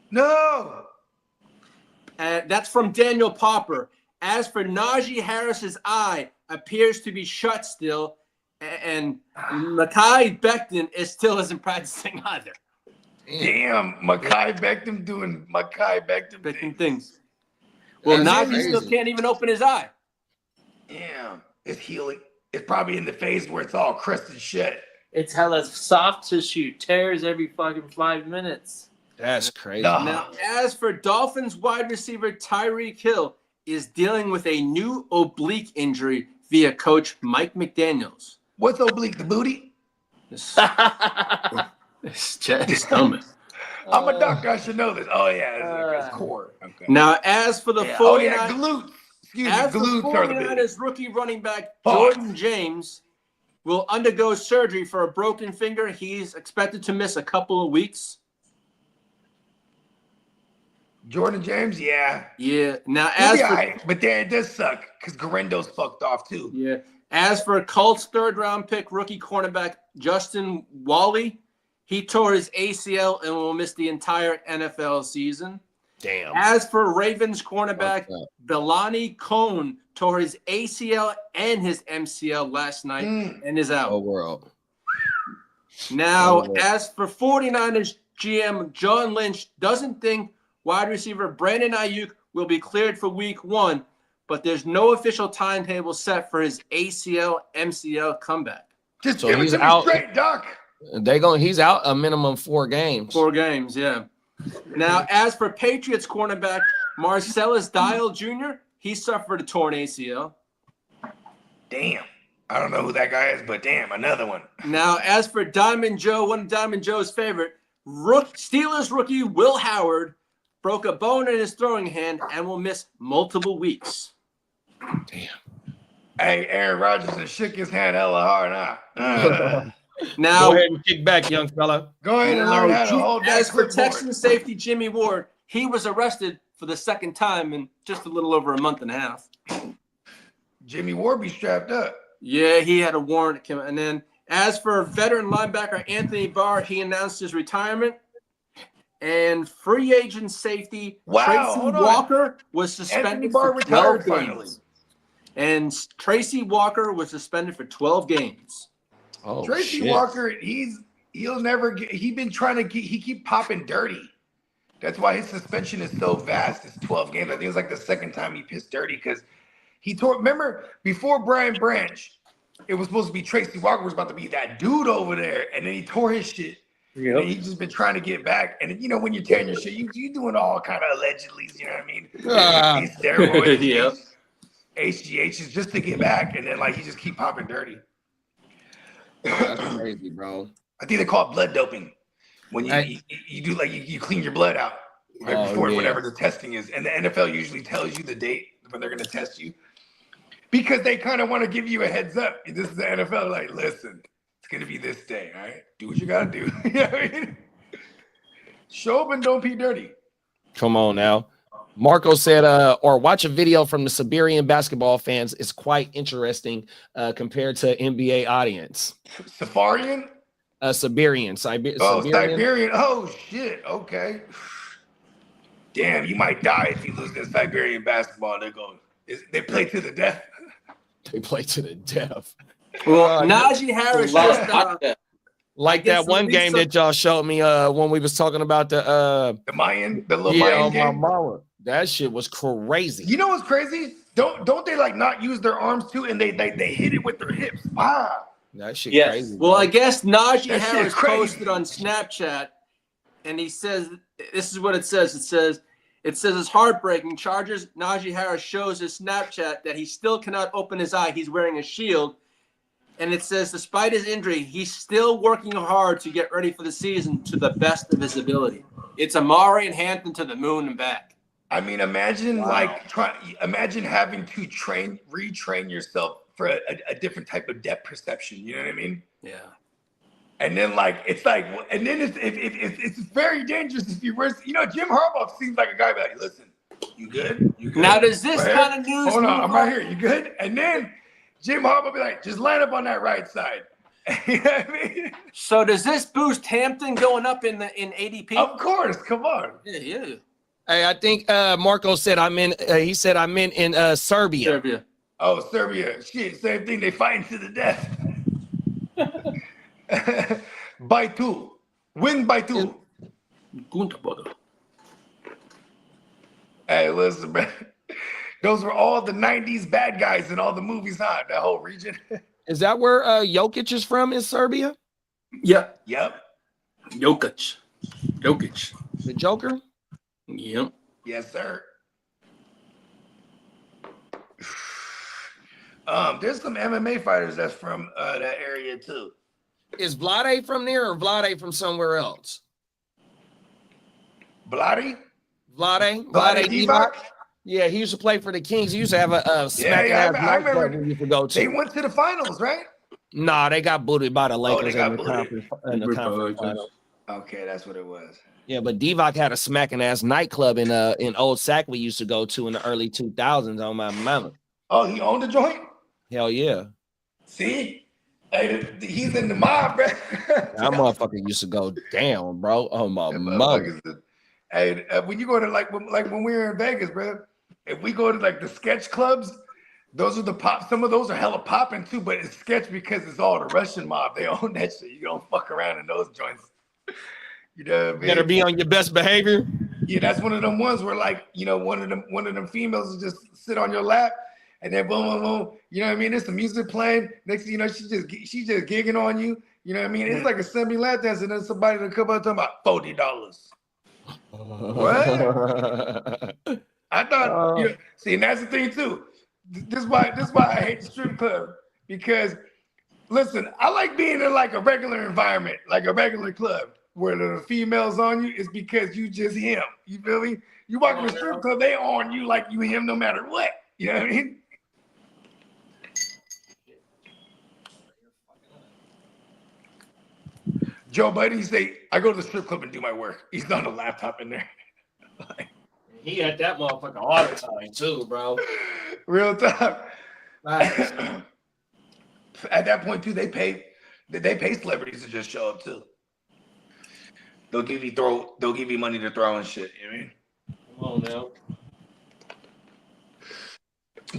no. And that's from Daniel Popper. As for Najee Harris's eye, appears to be shut still, and Mekhi Becton still isn't practicing either. Damn, Mekhi Becton doing Mekhi Becton Becton things. things. Well, That's Najee still crazy. can't even open his eye. Damn, it's healing. It's probably in the phase where it's all crusted shut. It's hella soft tissue, tears every fucking 5 minutes. That's crazy. No. Now, as for Dolphins wide receiver Tyreek Hill is dealing with a new oblique injury via coach Mike McDaniels. What's oblique? The booty? It's chest, stomach. I'm a doctor. I should know this. Oh yeah, it's core. Okay. Now, as for the 49ers, oh yeah, glutes. Excuse me, as the glutes are the big. 49ers rookie running back Jordan James will undergo surgery for a broken finger. He's expected to miss a couple of weeks. Jordan James, yeah. Yeah. Now, as for, but then it does suck because Garendo's fucked off too. Yeah. As for Colts third-round pick rookie cornerback Justin Wally, he tore his ACL and will miss the entire NFL season. Damn. As for Ravens cornerback Delaney Cohn, tore his ACL and his MCL last night and is out. Oh, world. Now, as for 49ers GM John Lynch doesn't think wide receiver Brandon Ayuk will be cleared for week 1, but there's no official timetable set for his ACL MCL comeback. Just give it to me straight, Doc. He's out a minimum 4 games. 4 games, yeah. Now, as for Patriots cornerback Marcellus Dial Jr., he suffered a torn ACL. Damn. I don't know who that guy is, but damn, another one. Now, as for Diamond Joe, one of Diamond Joe's favorite, Steelers rookie Will Howard broke a bone in his throwing hand and will miss multiple weeks. Damn. Hey, Aaron Rodgers shook his hand hella hard, huh? Now, go ahead and kick back, young fella. Go ahead and learn how to hold that As for clipboard. Texan safety Jimmy Ward, he was arrested for the second time in just a little over a month and a half. Jimmy Ward be strapped up. Yeah, he had a warrant. And then as for veteran linebacker Anthony Barr, he announced his retirement. And free agent safety Tracy Walker was suspended for 12 games. And Tracy Walker was suspended for 12 games. Oh, Tracy Walker, he'll never get. He keep popping dirty. That's why his suspension is so vast. It's 12 games. I think it was like the second time he pissed dirty because he tore. Remember before Brian Branch, it was supposed to be Tracy Walker was about to be that dude over there, and then he tore his shit. Yep. And he's just been trying to get back. And you know when you're tearing your shit, you doing all kind of allegedly. You know what I mean? These steroids, yep. HGHs just to get back, and then like he just keep popping dirty. That's crazy, bro. I think they call it blood doping when you do like you clean your blood out right before whatever the testing is, and the NFL usually tells you the date when they're going to test you because they kind of want to give you a heads up. This is the NFL, like listen, it's going to be this day, all right? Do what you got to do. You know what I mean? Show up and don't be dirty. Come on now. Marco said, or watch a video from the Siberian basketball fans. It's quite interesting compared to NBA audience. Safarian? Siberian. Siberian. Oh, shit. Okay. Damn, you might die if you lose this Siberian basketball. They play to the death. They play to the death. Well, Najee Harris just like that one game that y'all showed me when we was talking about the Mayan, the little Mayan game. That shit was crazy. You know what's crazy? Don't they like not use their arms too, and they hit it with their hips? Wow, that shit crazy. Well, I guess Najee Harris posted on Snapchat, and he says this is what it says. It says it's heartbreaking. Chargers Najee Harris shows his Snapchat that he still cannot open his eye. He's wearing a shield. And it says, despite his injury, he's still working hard to get ready for the season to the best of his ability. It's Amari and Hampton to the moon and back. I mean, imagine imagine having to retrain yourself for a different type of depth perception. You know what I mean? Yeah. And then it's very dangerous if you were. You know, Jim Harbaugh seems like a guy like, listen, you good? You good? Now does this kind of news? Hold on, I'm right here. You good? And then Jim Harbaugh be like, just line up on that right side. You know what I mean? So does this boost Hampton going up in ADP? Of course, come on. Yeah. Hey, I think Marco said he said I'm in Serbia. Serbia. Oh, Serbia. Shit, same thing. They fighting to the death. By 2. Win by 2. Hey, listen, man. Those were all the 90s bad guys in all the movies, huh? That whole region. Is that where Jokic is from in Serbia? Yep. Jokic. The Joker? Yep. Yes, sir. There's some MMA fighters that's from that area too. Is Vlade from there or Vlade from somewhere else? Vlade Divac? Yeah, he used to play for the Kings. He used to have a smacking ass I remember. we used to go to. They went to the finals, right? Nah, they got booted by the Lakers they got in the conference finals. Okay, that's what it was. Yeah, but Divac had a smacking ass nightclub in Old Sac we used to go to in the early 2000s on my mama. Oh, he owned the joint? Hell yeah. See? Hey, he's in the mob, bro. That motherfucker used to go down, bro. Oh my mother. Hey, when you go to like when we were in Vegas, bro, if we go to like the sketch clubs, those are the pop. Some of those are hella popping too, but it's sketch because it's all the Russian mob. They own that shit. You don't fuck around in those joints. You know what I mean? Better be on your best behavior. Yeah, that's one of them ones where like, you know, one of them females will just sit on your lap and then boom, boom, boom. You know what I mean? There's some music playing. Next thing you know, she just gigging on you. You know what I mean? It's like a semi-lap dance, and then somebody to come up talking about $40. What? I thought, you know, see, and that's the thing too. This is why I hate the strip club, because listen, I like being in like a regular environment, like a regular club where the females on you. Is because you just him. You feel me? You walk in the strip club, they on you like you him no matter what. You know what I mean? Joe Budden say, I go to the strip club and do my work. He's on the laptop in there. He had that motherfucker all the time too, bro. Real talk. At that point too, they pay celebrities to just show up too. They'll give you money to throw and shit. You know what I mean? Come on now.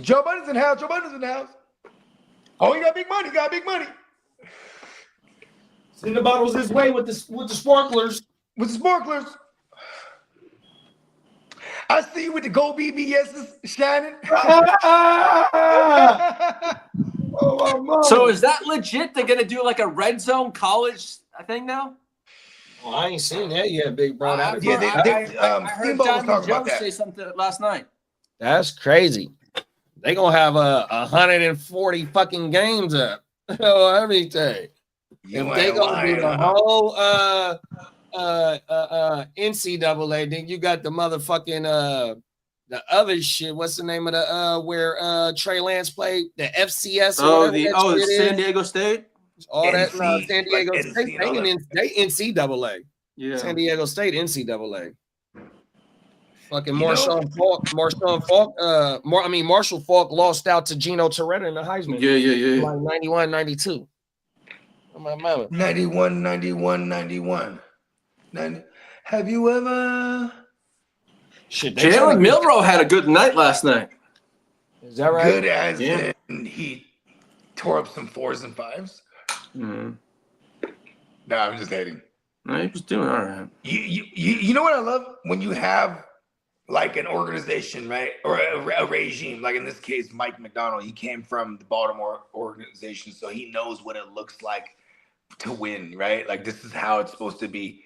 Joe Budden's in the house. Oh, he got big money. Send the bottles this way with the sparklers. I see you with the gold BBSs shining. So is that legit? They're gonna do like a red zone college thing now? Well, I ain't seen that yet, big bro. I heard Diamond Jones say something last night. That's crazy. They gonna have 140 fucking games up. Everything. If they gonna do the whole NCAA, then you got the motherfucking the other shit. What's the name of the where Trey Lance played? The FCS. San Diego State. All that San Diego State. They NCAA. Yeah. San Diego State NCAA. Fucking Marshall Falk lost out to Gino Torretta in the Heisman. Yeah. Like 91, 92. My mama. 91. Have you ever? Shit, Jalen Milroe had a good night last night. Is that right? Good as in he tore up some 4s and 5s. Mm-hmm. No, I'm just hating. No, he was doing all right. You know what I love? When you have like an organization, right? Or a regime, like in this case, Mike McDonald, he came from the Baltimore organization, so he knows what it looks like to win, right? Like this is how it's supposed to be.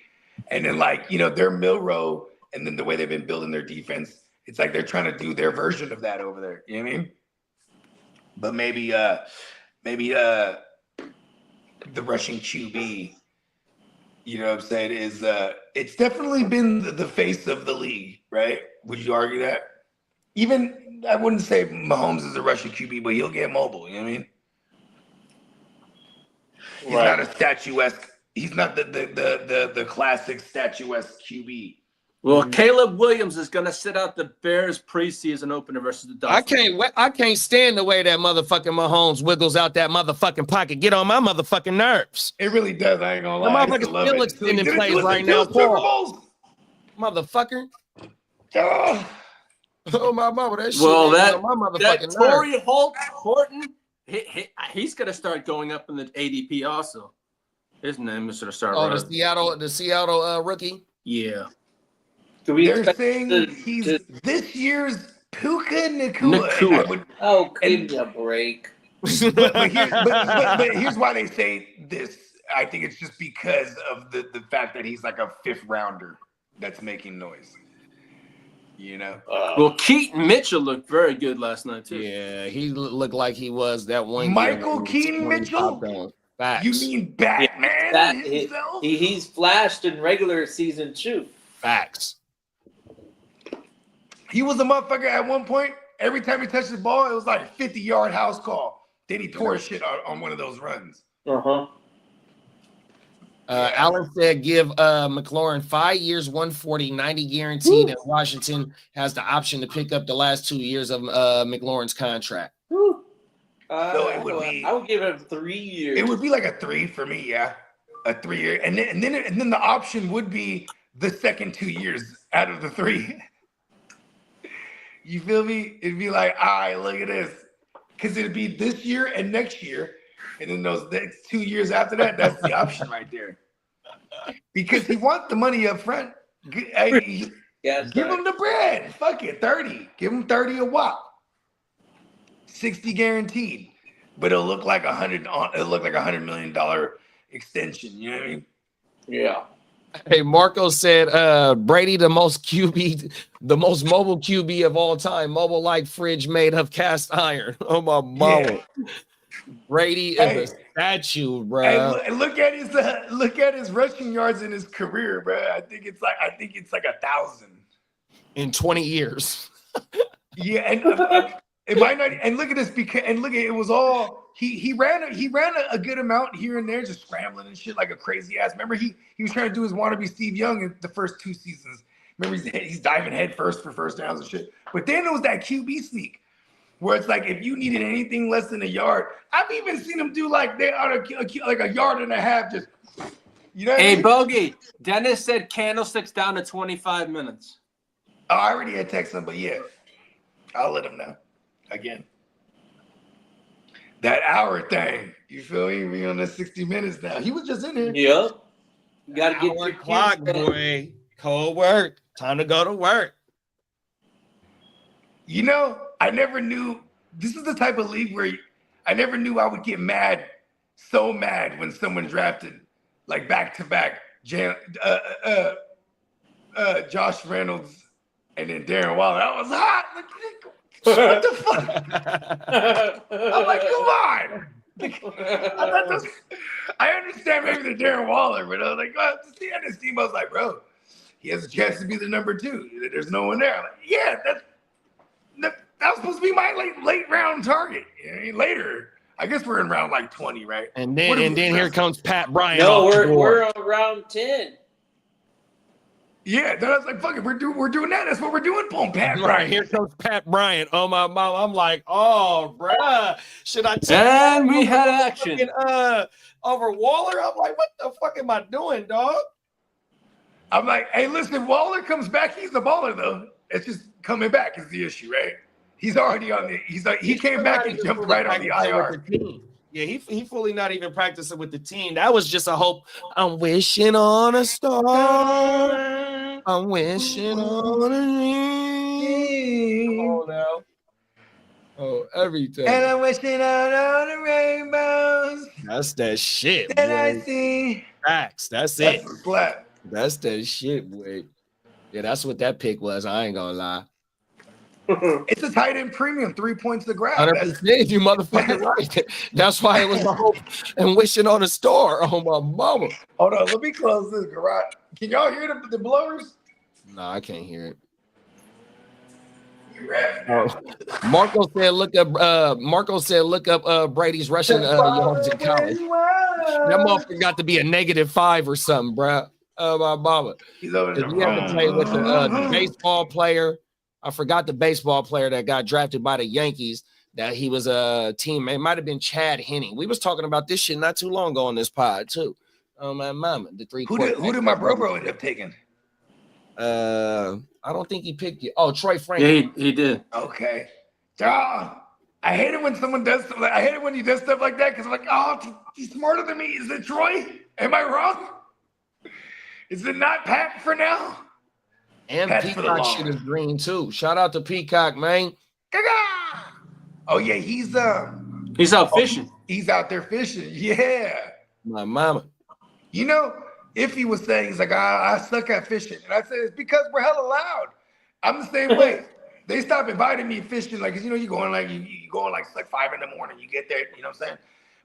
And then like, you know, their Milroe and then the way they've been building their defense, it's like they're trying to do their version of that over there. You know what I mean? But maybe the rushing QB, you know what I'm saying, is it's definitely been the face of the league, right? Would you argue that? Even I wouldn't say Mahomes is a rushing QB, but he'll get mobile, you know what I mean? He's not a statuesque, he's not the classic statuesque QB. Well, Caleb Williams is going to sit out the Bears preseason opener versus the Dolphins. I can't stand the way that motherfucking Mahomes wiggles out that motherfucking pocket. Get on my motherfucking nerves. It really does. I ain't gonna lie. The motherfucker still extending plays right now. Motherfucker. Oh my mama, that shit. Well, that my motherfucking Torrey Horton, he's going to start going up in the ADP also. His name is going to start. Oh, the Seattle rookie. Yeah. They're saying he's this year's Puka Nacua. Give me a break. But here's why they say this. I think it's just because of the fact that he's like a 5th rounder that's making noise. You know? Well, Keaton Mitchell looked very good last night, too. Yeah, he looked like he was that one. Michael Keaton Mitchell? Facts. You mean Batman himself? He's flashed in regular season too. Facts. He was a motherfucker at one point. Every time he touched the ball, it was like a 50-yard house call. Then he tore his shit on one of those runs. Alan said give McLaurin 5 years, 140, 90 guaranteed, and Washington has the option to pick up the last 2 years of McLaurin's contract. So it would be. I would give him 3 years. It would be like a 3 for me, yeah, a 3 year, and then the option would be the second 2 years out of the 3. You feel me? It'd be like, all right, look at this, because it'd be this year and next year, and then those next 2 years after that, that's the option right there. Because he wants the money up front. Give him the bread. Fuck it, 30. Give him 30 a whop. 60 guaranteed, but it'll look like $100 million extension. You know what I mean? Yeah. Hey, Marco said Brady the most mobile QB of all time, mobile like fridge made of cast iron. Oh my mama. Yeah. Brady is a statue, bro. And look at his rushing yards in his career, bro. I think it's like 1,000 in 20 years. Yeah, and it might not. And look at this, it was all he ran a good amount here and there, just scrambling and shit like a crazy ass. Remember he was trying to do his wannabe Steve Young in the first 2 seasons. Remember he's diving head first for first downs and shit. But then it was that QB sneak where it's like if you needed anything less than a yard, I've even seen him do like they are like a yard and a half. Just you know. What hey, I mean? Bogey. Dennis said candlesticks down to 25 minutes. Oh, I already had texted him, but yeah, I'll let him know. Again, that hour thing, you feel me? We on the 60 minutes now. He was just in here. Yep. You got to get your clock, boy. Cold work. Time to go to work. You know, I never knew. This is the type of league where I never knew I would get so mad when someone drafted like back to back Josh Reynolds and then Darren Waller. I was hot. Like, what the fuck? I'm like, come on. I understand maybe the Darren Waller, but I was like, well, the end of this team, I was like, bro, he has a chance to be the number 2. There's no one there. I'm like, yeah, that was supposed to be my late round target. You know, later, I guess we're in round like 20, right? And then here comes Pat Bryant. No, we're on round 10. Yeah, then I was like, fuck it, we're doing that. That's what we're doing, Pat Bryant. Right, here comes Pat Bryant. Oh, my mom. I'm like, oh, bruh. Should I take And we had action. Over Waller? I'm like, what the fuck am I doing, dog? I'm like, hey, listen, Waller comes back. He's the baller, though. It's just coming back is the issue, right? He's already on the. He came back and jumped right on the IR. Yeah, he fully not even practicing with the team. That was just a hope. I'm wishing on a star. I'm wishing on a ring. Come on now. Oh, everything. And I'm wishing on all the rainbows. That's that shit, that boy. I see. Facts. That's it. That's a slap. That's that shit, boy. Yeah, that's what that pick was. I ain't gonna lie. It's a tight end premium, 3 points to grab. 100%, you motherfucker right. That's why it was a hope and wishing on a star. Oh my mama. Hold on, let me close this garage. Can y'all hear the blowers? No, I can't hear it. You ready? Marco said look up Brady's rushing yards in college. That motherfucker got to be a -5 or something, bro. Oh my mama. He's over there. We had to play with the baseball player. I forgot the baseball player that got drafted by the Yankees, that he was a teammate. It might have been Chad Henne. We was talking about this shit not too long ago on this pod, too. Oh, my mama. Who did my bro end up taking? I don't think he picked you. Oh, Troy Franklin. Yeah, he did. Okay. I hate it when someone does stuff. I hate it when he does stuff like that because I'm like, oh, he's smarter than me. Is it Troy? Am I wrong? Is it not Pat for now? And Pat's Peacock shit is green too. Shout out to Peacock, man. Oh yeah, he's out fishing. He's out there fishing. Yeah. My mama. You know, if he was saying he's like, I suck at fishing, and I said it's because we're hella loud. I'm the same way. They stopped inviting me fishing, like, cause you know you going like 5 in the morning. You get there, you know what I'm saying?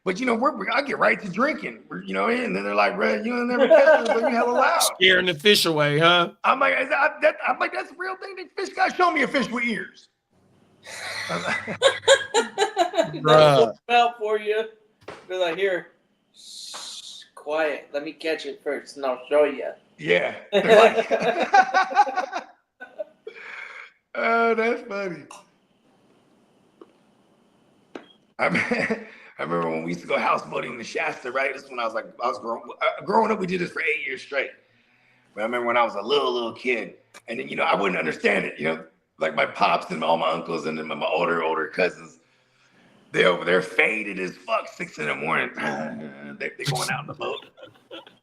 But I get right to drinking, and then they're like, "Red, you never catch us, but you hella loud." Scaring the fish away, huh? I'm like, that's a real thing. The fish guy, show me a fish with ears. Bruh. Out for you. Be like, here, shh, quiet. Let me catch it first, and I'll show you. Yeah. Like, oh, that's funny. I remember when we used to go houseboating in Shasta, right? This is when I was growing up. We did this for 8 years straight. But I remember when I was a little kid, and then I wouldn't understand it. Like my pops and all my uncles and then my older cousins, they over there faded as fuck, 6 in the morning. They going out in the boat.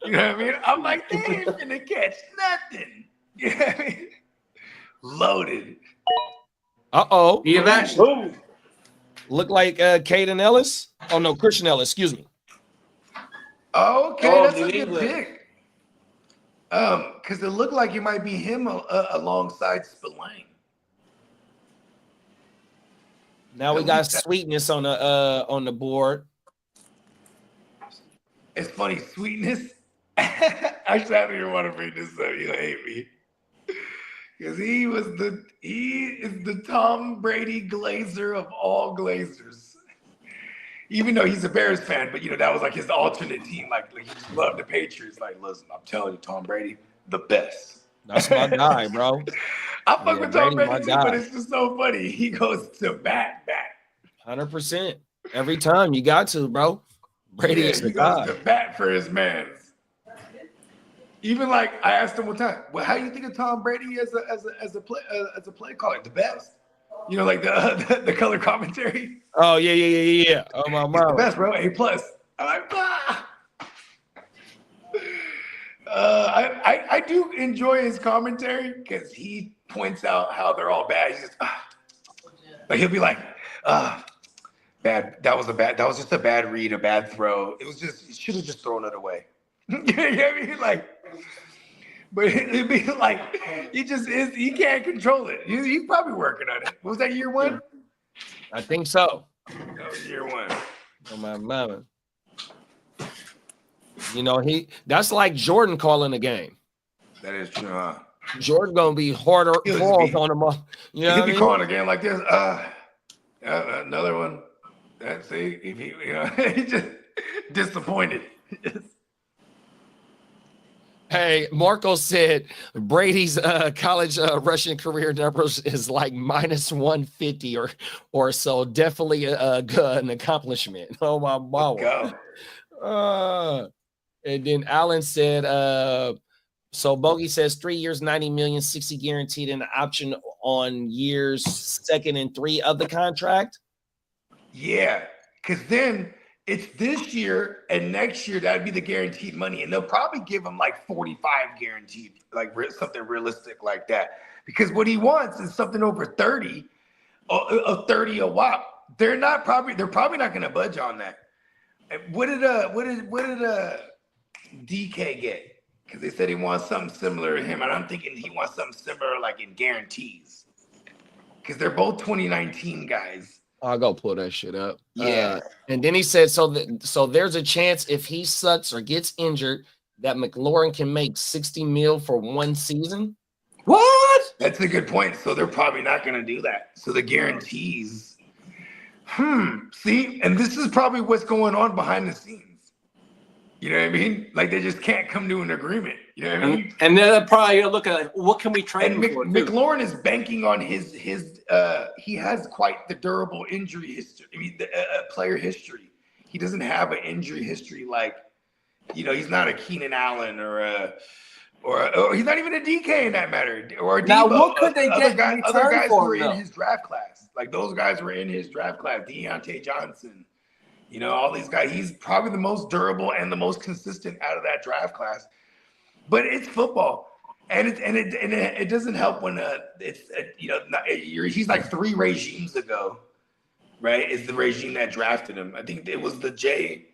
You know what I mean? I'm like, they ain't finna catch nothing. You know what I mean? Loaded. Uh-oh. He eventually. Look like Caden Ellis. Oh, no, Christian Ellis. Excuse me. Okay, that's a good pick. Because it looked like it might be him alongside Spillane. Now we got Sweetness on the board. It's funny, Sweetness. Actually, I don't even want to bring this up. You'll hate me. Because he is the Tom Brady Glazer of all Glazers. Even though he's a Bears fan, but that was like his alternate team. Like he just loved the Patriots. Like, listen, I'm telling you, Tom Brady, the best. That's my guy, bro. I fuck with Tom Brady too, but it's just so funny. He goes to bat. 100%. Every time you got to, bro. Brady is the guy. He goes to bat for his man. Even like I asked him one time, well, how do you think of Tom Brady as a play caller? The best, like the color commentary. Oh yeah. Oh my mom. The best, bro. A+. I'm like, I do enjoy his commentary because he points out how they're all bad. He's just, like he'll be like, bad. That was just a bad read, a bad throw. It was just, you should have just thrown it away. You know what I mean? Like, but it'd be like, he just is, he can't control it. He's probably working on it. What was that, year one? I think so. That was year one. Oh my mama. That's like Jordan calling the game. That is true, huh? Jordan gonna be harder balls on him. He'll be calling a game like this. Another one. That's he's just disappointed. Hey, Marco said Brady's college rushing career numbers is like minus 150 or so. Definitely an accomplishment. Oh my mama. And then Allen said, so Bogey says 3 years, 90 million, 60 guaranteed, and an option on years 2 and 3 of the contract. Yeah, because then it's this year and next year that'd be the guaranteed money, and they'll probably give him like 45 guaranteed, like something realistic like that. Because what he wants is something over 30, a 30 a wop. They're probably not going to budge on that. What did DK get? Because they said he wants something similar to him, and I'm thinking he wants something similar, like in guarantees. Because they're both 2019 guys. I'll go pull that shit up. Yeah. And then he said, so there's a chance if he sucks or gets injured that McLaurin can make 60 mil for one season. What? That's a good point. So they're probably not going to do that. So the guarantees. See, and this is probably what's going on behind the scenes. You know what I mean? Like they just can't come to an agreement. You know what I mean? And they're probably going to look at what can we trade him for? McLaurin is banking on his he has quite the durable injury history. I mean, player history. He doesn't have an injury history like, he's not a Keenan Allen or he's not even a DK in that matter. Or a now, Debo. what could they get? Other guys who were in his draft class. Like those guys were in his draft class. Deontay Johnson. All these guys. He's probably the most durable and the most consistent out of that draft class. But it's football, and it doesn't help when he's like 3 regimes ago, right? Is the regime that drafted him? I think it was the Jay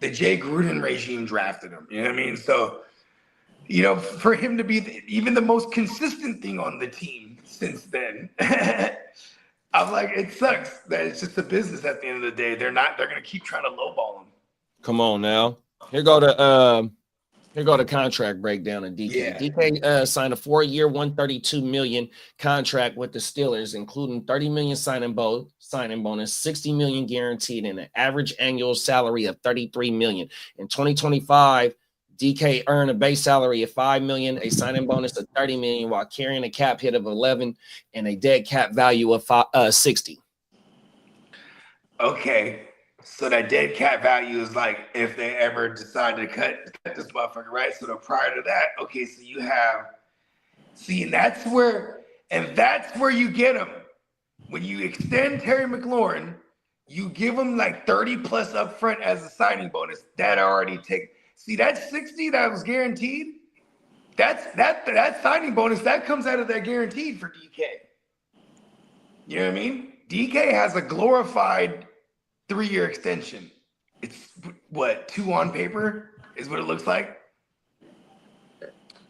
Gruden regime drafted him. You know what I mean? So, for him to be even the most consistent thing on the team since then, I'm like, it sucks that it's just a business at the end of the day. They're gonna keep trying to lowball him. Come on now. Here go the contract breakdown of DK. Yeah. DK signed a 4-year, $132 million contract with the Steelers, including $30 million signing bonus, $60 million guaranteed, and an average annual salary of $33 million. In 2025, DK earned a base salary of $5 million, a signing bonus of $30 million, while carrying a cap hit of $11 and a dead cap value of $60. Okay, so that dead cap value is like if they ever decide to cut this motherfucker, right? So prior to that, okay, so you have, and that's where you get them. When you extend Terry McLaurin, you give him like 30 plus upfront as a signing bonus. That already take. See, that 60 that was guaranteed, that signing bonus, that comes out of that guaranteed for DK. You know what I mean? DK has a glorified 3-year extension. It's what, 2 on paper is what it looks like.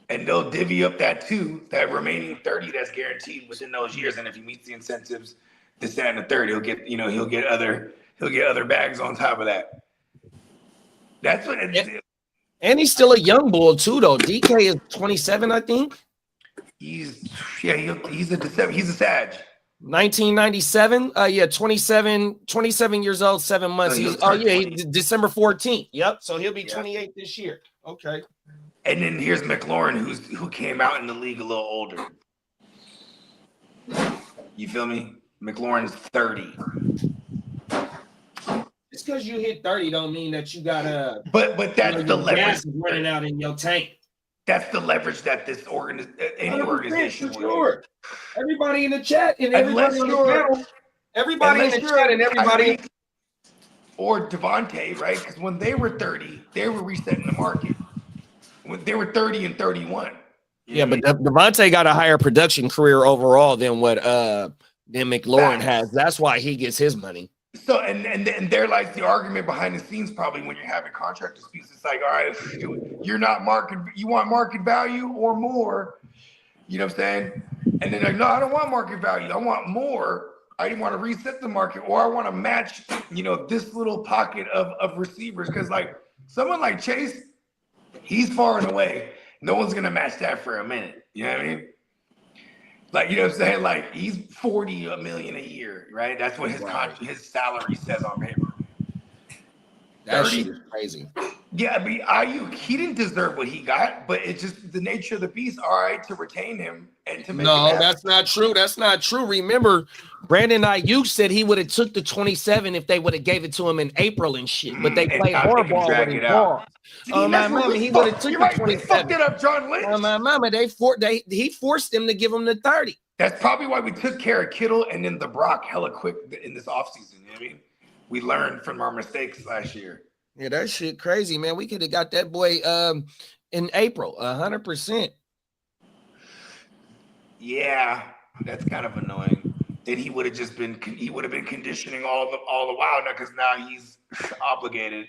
And they'll divvy up that remaining 30 that's guaranteed within those years. And if he meets the incentives, this, that, and the third, he'll get other bags on top of that. That's what it is. And he's still a young bull too, though. DK is 27, I think. He's a Sag. 1997. 27 years old, 7 months. He's December 14th. Yep. So he'll be 28 this year. Okay. And then here's McLaurin, who came out in the league a little older. You feel me? McLaurin's 30. Just because you hit 30 don't mean that you got But that's the leverage running out in your tank. That's the leverage that this any organization will. Sure. Everybody in the chat and everybody in the panel, everybody in the chat and everybody. Or Devontae, right? Because when they were 30, they were resetting the market. When they were 30 and 31. Yeah, but Devontae got a higher production career overall than what McLaurin has. That's why he gets his money. So and they're like the argument behind the scenes probably when you're having contract disputes. It's like, all right, you're not you want market value or more. You know what I'm saying? And then like, no, I don't want market value. I want more. I didn't want to reset the market, or I want to match, this little pocket of receivers. Because like someone like Chase, he's far and away. No one's gonna match that for a minute. You know what I mean? Like, you know what I'm saying? Like, he's $40 million a year, right? That's what his salary says on paper. That shit is crazy. Yeah, I mean, Ayuk, he didn't deserve what he got, but it's just the nature of the beast, all right, to retain him and to make that's not true. That's not true. Remember, Brandon Ayuk said he would have took the 27 if they would have gave it to him in April and shit, but they played horrible with him. My mama, he would have took the 27. They fucked it up, John Lynch. My mama, he forced them to give him the 30. That's probably why we took care of Kittle and then the Brock hella quick in this offseason. You know what I mean? We learned from our mistakes last year. Yeah, that shit crazy, man. We could have got that boy in April, 100%. Yeah, that's kind of annoying. Then he would have been conditioning all the while now, because now he's obligated.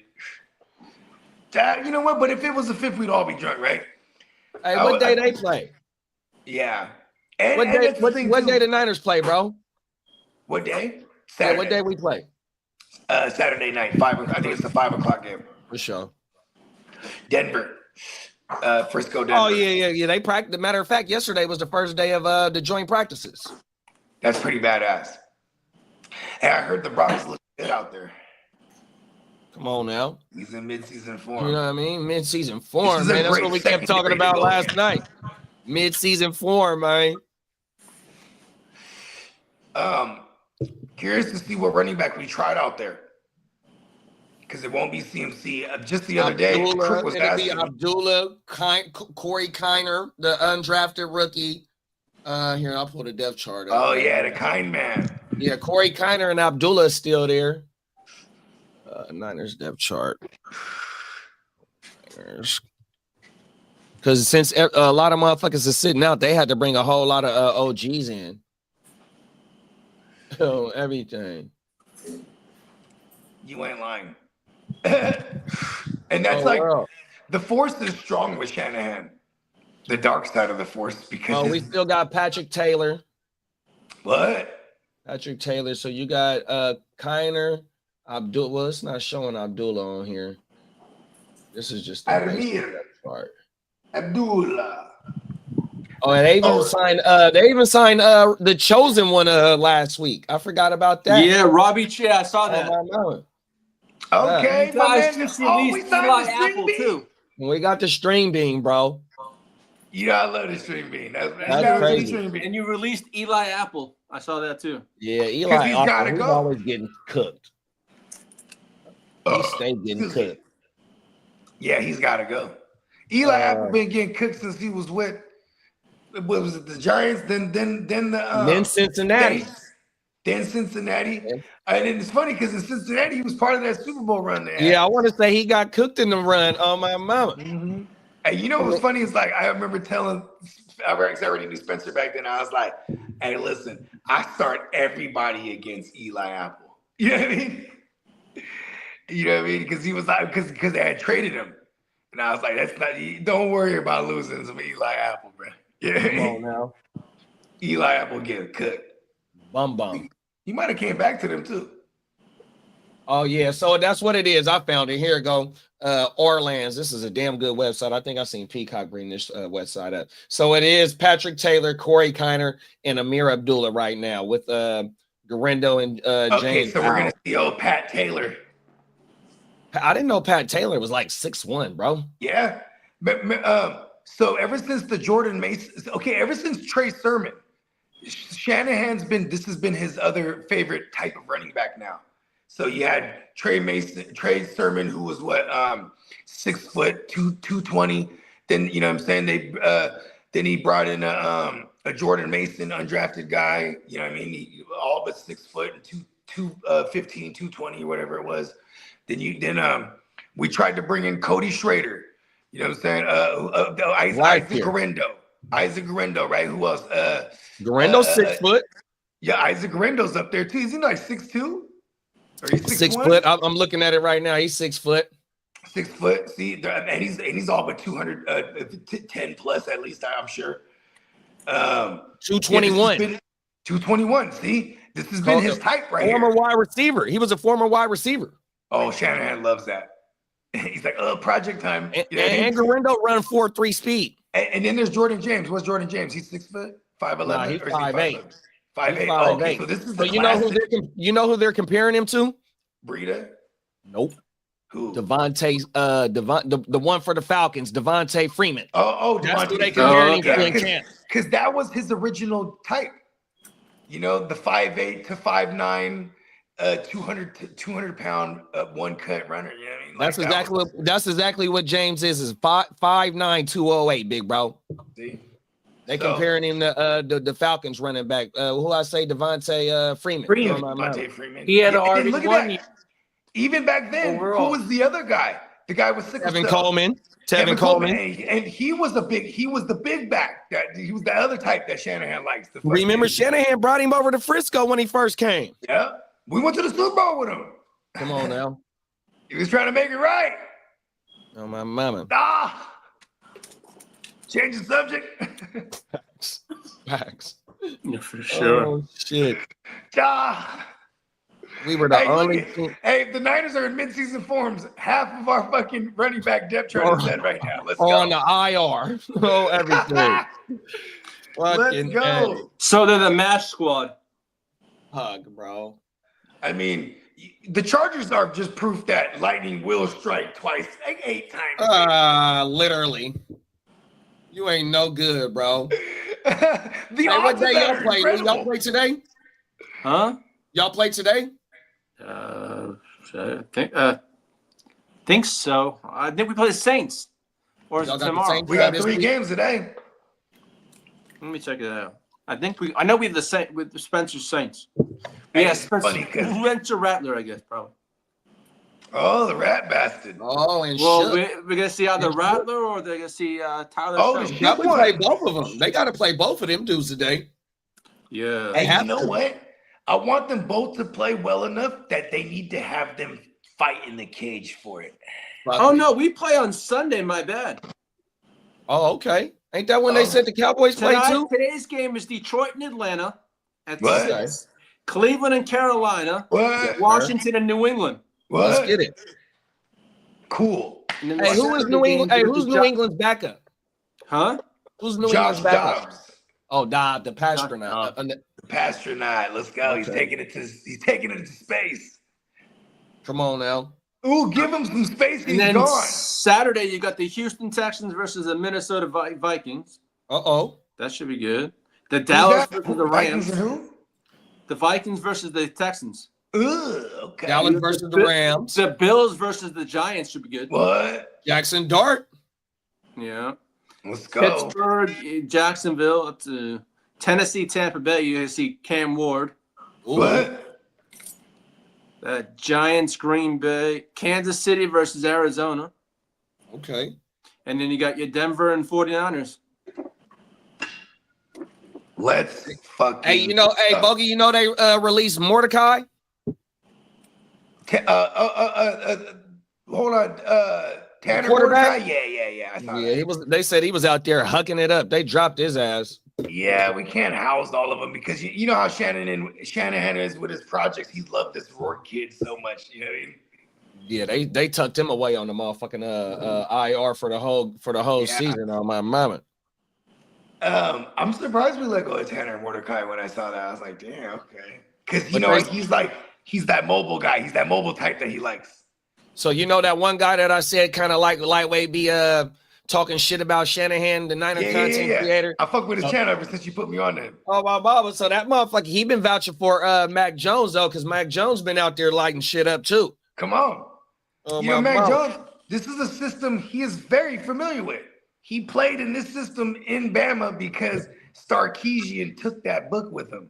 That, you know what? But if it was the 5th, we'd all be drunk, right? Hey, what day they play? Yeah. What day the Niners play, bro? What day? Saturday. Yeah, what day we play? Saturday night, 5. I think it's the 5 o'clock game. For sure. Denver, Frisco, Denver. Oh yeah. They practiced. Matter of fact, yesterday was the first day of the joint practices. That's pretty badass. Hey, I heard the Broncos look good out there. Come on now. He's in mid-season form. You know what I mean? Mid-season form, man. That's what we kept talking about last night. Mid-season form, man. Curious to see what running back we tried out there. Because it won't be CMC. Just the other day, Kirk was asking. It'll be Abdullah, Corey Kiner, the undrafted rookie. Here, I'll pull the depth chart up. Oh, yeah, the kind man. Yeah, Corey Kiner and Abdullah is still there. Niners depth chart. Because since a lot of motherfuckers are sitting out, they had to bring a whole lot of OGs in. Oh, everything. You ain't lying. And that's the force is strong with Shanahan. The dark side of the force, because we still got Patrick Taylor. What? Patrick Taylor. So you got Kiner, Abdul. Well, it's not showing Abdullah on here. This is just the Admir. part. Abdullah. Oh, and they even signed. They even signed the chosen one last week. I forgot about that. Yeah, Robbie Che. I saw that. Okay, you my guys man. just We released signed Eli the string Apple bean. too. We got the string bean, bro. Yeah, I love the string bean. That's crazy. And you released Eli Apple. I saw that too. Yeah, Eli. He's gotta He's go. always getting cooked. He stay getting cooked. Yeah, he's got to go. Eli Apple been getting cooked since he was with. What was it? The Giants. Then Cincinnati. Then Cincinnati. And it's funny because in Cincinnati he was part of that Super Bowl run there. Yeah, I want to say he got cooked in the run on my mama. Mm-hmm. And you know what's funny is like I remember telling I already knew Spencer back then. I was like, "Hey, listen, I start everybody against Eli Apple." You know what I mean? You know what I mean? Because he was like, because they had traded him, and I was like, "That's not. Don't worry about losing to Eli Apple, bro." Yeah. Come on now. Eli Apple getting cooked. Bum. He might have came back to them too. Oh yeah, so that's what it is. I found it. Here it go. Orlands. This is a damn good website. I think I seen Peacock bring this website up. So it is Patrick Taylor, Corey Kiner, and Amir Abdullah right now with Garendo and Okay, James. so we're gonna see old Pat Taylor. I didn't know Pat Taylor was like 6'1", bro. Yeah. So ever since the Jordan Mason, ever since Trey Sermon, this has been his other favorite type of running back now. So you had Trey Sermon, who was 6 foot, 220. Then, you know what I'm saying? Then he brought in a Jordan Mason, undrafted guy, you know what I mean? He, all but 6 foot and 215, 220 or whatever it was. Then we tried to bring in Cody Schrader, you know what I'm saying? Isaac Garendo, right? Who else? Garendo 6 foot. Yeah, Isaac Garendo's up there too. Isn't he like 6'2"? Or he's 6 foot. I'm looking at it right now. He's 6 foot. 6 foot. See, and he's all but 210 plus at least. I'm sure. 221. 221. See, this has been his type right here. Former wide receiver. He was a former wide receiver. Oh, Shanahan loves that. He's like, project time. And Garendo run 4.3 speed. And then there's Jordan James. What's Jordan James? He's 6 foot, 5'11". Nah, he's 5'8". 5'8". Okay, so this is you know who they're comparing him to? Breida? Nope. Who? Devontae, the one for the Falcons, Devontae Freeman. That's who they comparing him to. Because that was his original type. You know, the 5'8" to 5'9", 200 pound one cut runner. You know what I mean? Like that's exactly what James is 5'9", 208, big bro. See? They comparing him to the Falcons running back. Who I say, Devontae Freeman. Devontae Freeman. He had already won. Even back then, who was the other guy? The guy was sick. Tevin Coleman. And he was the big back. He was the other type that Shanahan likes. Remember, Shanahan brought him over to Frisco when he first came. Yeah. We went to the Super Bowl with him. Come on now. He was trying to make it right. Oh, my mama. Change the subject. Facts. Yeah, for sure. Oh, shit. We were the only team. Hey, the Niners are in midseason forms. Half of our fucking running back depth chart is set right now. Let's go. On the IR. Oh, everything. Let's go. So they're the MASH squad. Hug, bro. I mean, the Chargers are just proof that lightning will strike twice, like 8 times. Literally. You ain't no good, bro. What day y'all play? Y'all play today? Huh? Y'all play today? I think so. I think we play the Saints. Or is it tomorrow? We got 3 games today. Let me check it out. I know we have with the Spencer Saints. Yeah, Spencer Rattler, I guess, probably. Oh, the rat bastard. Oh, and we're gonna see either Rattler or they're gonna see Tyler. Oh, they got to play both of them. They got to play both of them dudes today. Yeah. And you know what? I want them both to play well enough that they need to have them fight in the cage for it. Oh no, we play on Sunday. My bad. Oh, okay. Ain't that when they said the Cowboys play too? Today's game is Detroit and Atlanta at 6. Cleveland and Carolina. What? Washington and New England. What? Let's get it. Cool. And then Hey, who is New England? Hey, who's New Jo- England's backup? Huh? Who's New Josh England's backup? Dobbs. Oh, Dobbs, the Pasternak. Pasternak. Let's go. Okay. He's taking it to space. Come on now. Ooh, give him some space. And He's then gone. Saturday, you got the Houston Texans versus the Minnesota Vikings. Uh-oh. That should be good. The Dallas Who's that? versus the Vikings Rams. and who? The Vikings versus the Texans. Ugh, okay. Dallas versus the Rams. The Bills versus the Giants should be good. What? Jackson Dart. Yeah. Let's go. Pittsburgh, Jacksonville, Tennessee, Tampa Bay. You see Cam Ward. Ooh. What? Giants, Green Bay, Kansas City versus Arizona. Okay. And then you got your Denver and 49ers. Let's fucking. Hey, hey, Bogey, they released Mordecai? Hold on. Tanner quarterback? Mordecai? Yeah. I saw Yeah, that. they said he was out there hucking it up. They dropped his ass. Yeah, we can't house all of them because you know how Shanahan is with his projects. He loved this Rourke kid so much. You know what I mean? Yeah, they tucked him away on the motherfucking IR for the whole season on my mama. I'm surprised we let go of Tanner Mordecai when I saw that. I was like, damn, okay. Because he's that mobile guy. He's that mobile type that he likes. So that one guy that I said kind of like lightweight be talking shit about Shanahan, the Niner content creator. I fuck with his channel ever since you put me on there. Oh my Baba. So that motherfucker, he been vouching for Mac Jones though, because Mac Jones been out there lighting shit up too. Come on. Oh, you know, Mac Jones, this is a system he is very familiar with. He played in this system in Bama because Sarkisian took that book with him.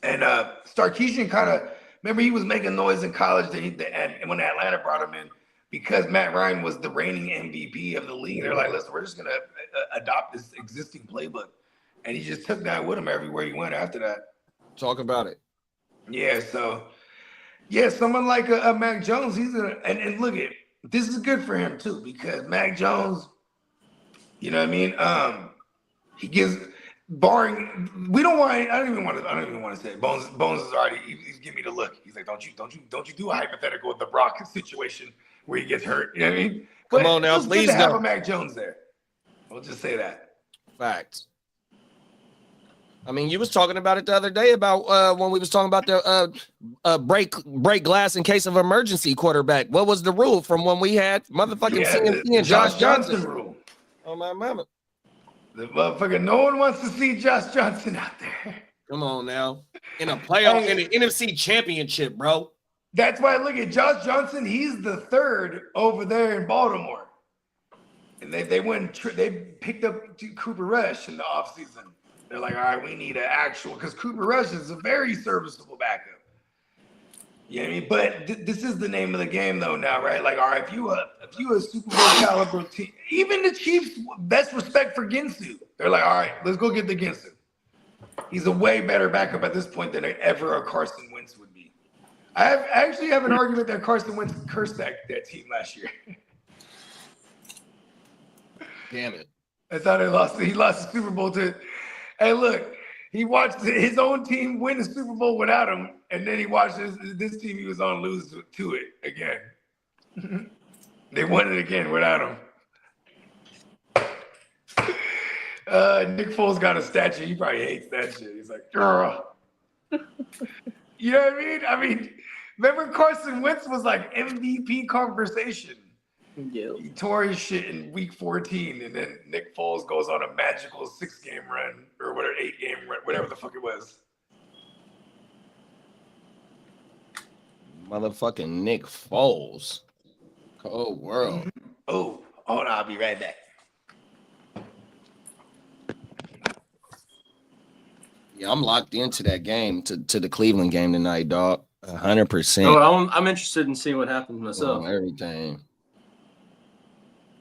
And Sarkisian kind of, remember he was making noise in college and when Atlanta brought him in, because Matt Ryan was the reigning MVP of the league. They're like, listen, we're just going to adopt this existing playbook. And he just took that with him everywhere he went after that. Talk about it. Yeah, so, yeah, someone like a Mac Jones, and look at, this is good for him too, because Mac Jones, you know what I mean? He gives, barring, I don't even want to say it. Bones is already, he's giving me the look. He's like, don't you do a hypothetical with the Brock situation where he gets hurt. You know what I mean? Come on now, please have a don't. Mac Jones there. We'll just say that. Facts. I mean, you was talking about it the other day about when we was talking about the break glass in case of emergency quarterback. What was the rule from when we had motherfucking CMC and Josh Johnson rule? Oh my mama. The motherfucker, no one wants to see Josh Johnson out there. Come on now. In a playoff, in the NFC championship, bro. That's why, look at Josh Johnson. He's the third over there in Baltimore. And they picked up Cooper Rush in the offseason. They're like, all right, we need an actual, because Cooper Rush is a very serviceable backup. You know what I mean? But this is the name of the game, though, now, right? Like, all right, if you a Super Bowl caliber team, even the Chiefs, best respect for Ginsu. They're like, all right, let's go get the Ginsu. He's a way better backup at this point than ever a Carson Wentz would be. I actually have an argument that Carson Wentz cursed that team last year. Damn it. That's how he lost the Super Bowl to. Hey, look, he watched his own team win the Super Bowl without him, and then he watched this team he was on lose to it again. They won it again without him. Nick Foles got a statue. He probably hates that shit. He's like, girl. You know what I mean? Remember Carson Wentz was like MVP conversation. Yeah. He tore his shit in week 14, and then Nick Foles goes on a magical 6-game run, or whatever, 8-game run, whatever the fuck it was. Motherfucking Nick Foles. Cold world. Oh, hold on, I'll be right back. Yeah, I'm locked into that game, to the Cleveland game tonight, dog. 100%. Oh, I'm interested in seeing what happens myself. Everything.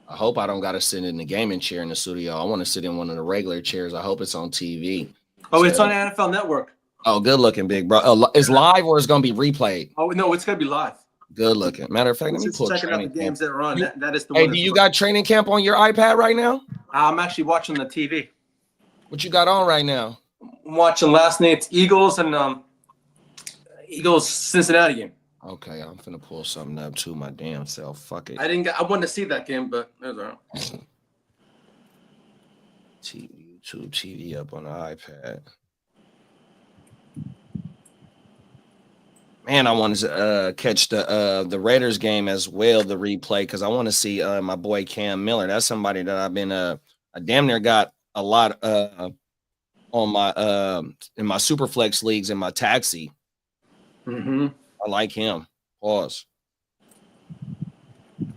I hope I don't got to sit in the gaming chair in the studio. I want to sit in one of the regular chairs. I hope it's on TV. Oh, it's on NFL Network. Oh, good looking, big bro. It's live or it's going to be replayed? Oh, no, it's going to be live. Good looking. Matter of fact, let me pull checking out the training games camp. that are on. That is the Hey, one. do you got training camp on your iPad right now? I'm actually watching the TV. What you got on right now? I'm watching last night's Eagles and Eagles Cincinnati game. Okay, I'm finna pull something up to my damn self. Fuck it. I wanted to see that game, but it was all right. YouTube TV up on the iPad. Man, I wanted to catch the Raiders game as well, the replay, because I want to see my boy Cam Miller. That's somebody that I've been I damn near got a lot on my in my Superflex leagues in my taxi. Mm-hmm. I like him. Pause. Damn,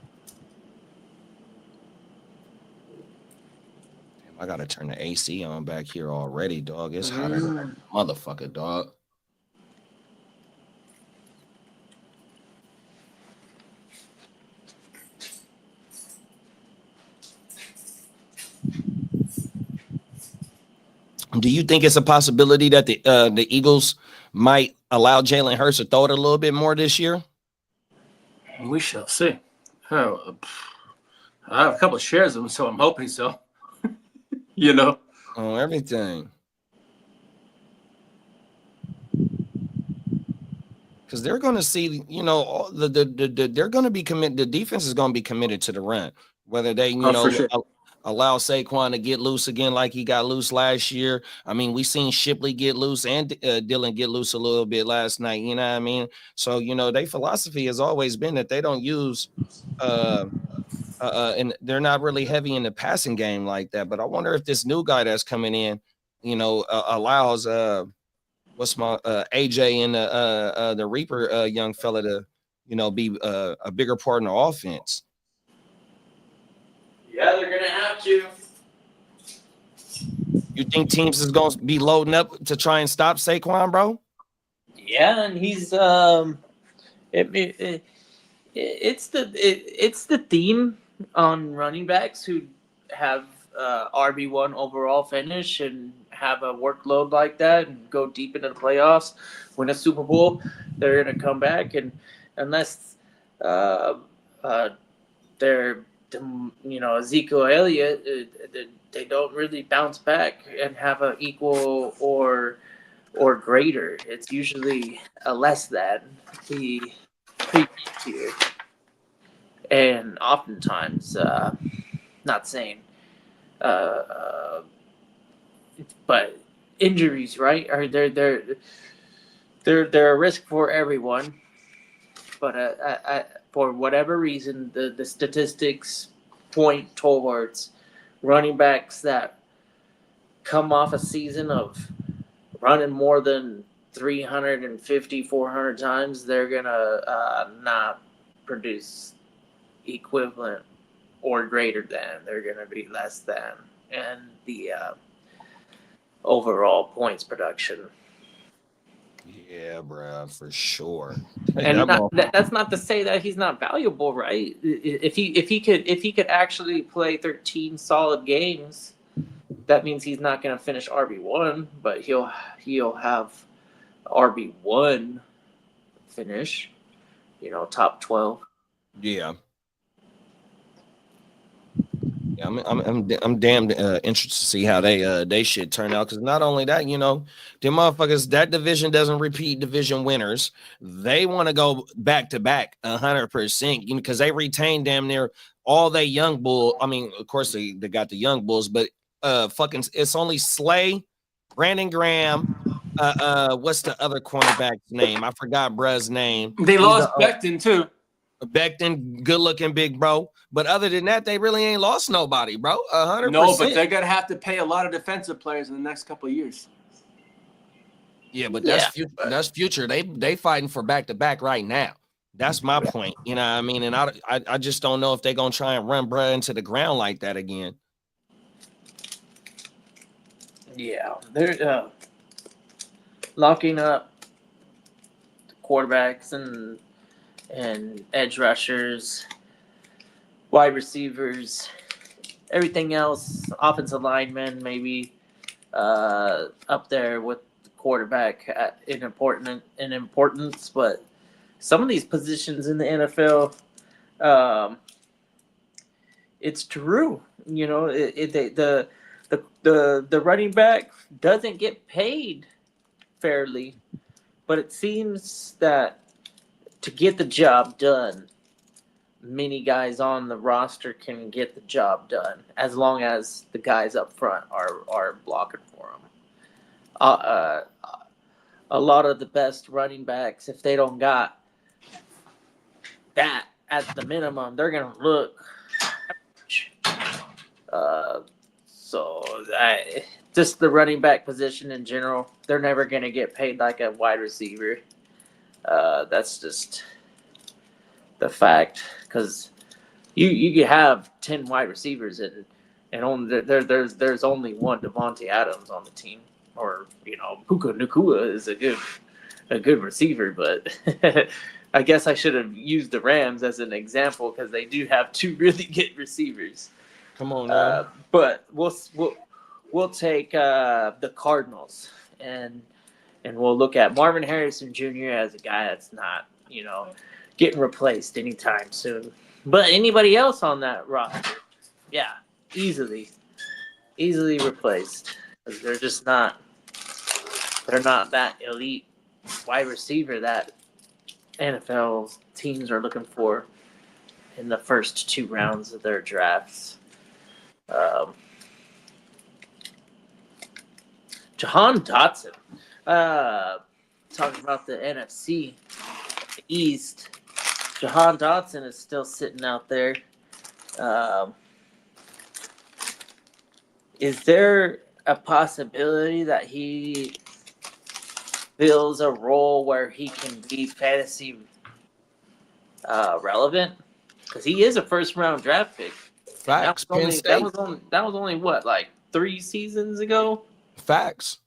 I gotta turn the AC on back here already, dog. It's hotter than a motherfucker, dog. Do you think it's a possibility that the Eagles might allow Jalen Hurts to throw it a little bit more this year? We shall see. Oh, I have a couple of shares of them, so I'm hoping so. You know, on everything, because they're going to see, you know, they're going to be committed. The defense is going to be committed to the run, whether they, allow Saquon to get loose again like he got loose last year. I mean, we seen Shipley get loose and Dylan get loose a little bit last night. You know what I mean? So, you know, their philosophy has always been that they don't use and they're not really heavy in the passing game like that. But I wonder if this new guy that's coming in, you know, allows AJ and the Reaper young fella to, you know, be a bigger part in the offense. Yeah, they're gonna have to. You think teams is gonna be loading up to try and stop Saquon, bro? Yeah, and he's it's the theme on running backs who have RB1 overall finish and have a workload like that and go deep into the playoffs, win a Super Bowl. They're gonna come back, and unless they're, you know, Ezekiel Elliott, they don't really bounce back and have an equal or greater. It's usually a less than the previous year, and oftentimes, not saying, but injuries, right? Are they're a risk for everyone, but for whatever reason, the statistics point towards running backs that come off a season of running more than 350, 400 times, they're going to not produce equivalent or greater than. They're going to be less than. And the overall points production. Yeah, bro, for sure. And that's not to say that he's not valuable, right? If he could actually play 13 solid games, that means he's not going to finish RB1, but he'll have RB1 finish, you know, top 12. Yeah. Yeah, I'm damn interested to see how they shit turn out, because not only that, you know, the motherfuckers, that division doesn't repeat division winners. They want to go back to back 100%, you know, because they retain damn near all they young bull. I mean, of course they got the young bulls, but it's only Slay, Brandon Graham. What's the other cornerback's name? I forgot bruh's name. They lost Becton too. Becton, good looking big bro. But other than that, they really ain't lost nobody, bro. 100%. No, but they're gonna have to pay a lot of defensive players in the next couple of years. Yeah, but that's future. They fighting for back to back right now. That's my point. You know what I mean? And I just don't know if they're gonna try and run bruh into the ground like that again. Yeah, they're locking up quarterbacks and edge rushers, wide receivers, everything else, offensive linemen, maybe up there with the quarterback in importance. But some of these positions in the NFL, it's true. You know, the running back doesn't get paid fairly, but it seems that to get the job done, many guys on the roster can get the job done as long as the guys up front are blocking for them. A lot of the best running backs, if they don't got that at the minimum, they're gonna look. Just the running back position in general, they're never gonna get paid like a wide receiver. That's just the fact, because you could have 10 wide receivers and only there's only one Devontae Adams on the team, or Puka Nacua is a good receiver, but I guess I should have used the Rams as an example because they do have 2 really good receivers. Come on, man. But we'll take the Cardinals and we'll look at Marvin Harrison Jr. as a guy that's not getting replaced anytime soon. But anybody else on that roster, yeah, easily replaced. They're just not. They're not that elite wide receiver that NFL teams are looking for in the first 2 rounds of their drafts. Jahan Dotson, talking about the NFC East. Jahan Dotson is still sitting out there. Is there a possibility that he fills a role where he can be fantasy relevant? Because he is a first-round draft pick. Facts. That was only what, like 3 seasons ago? Facts.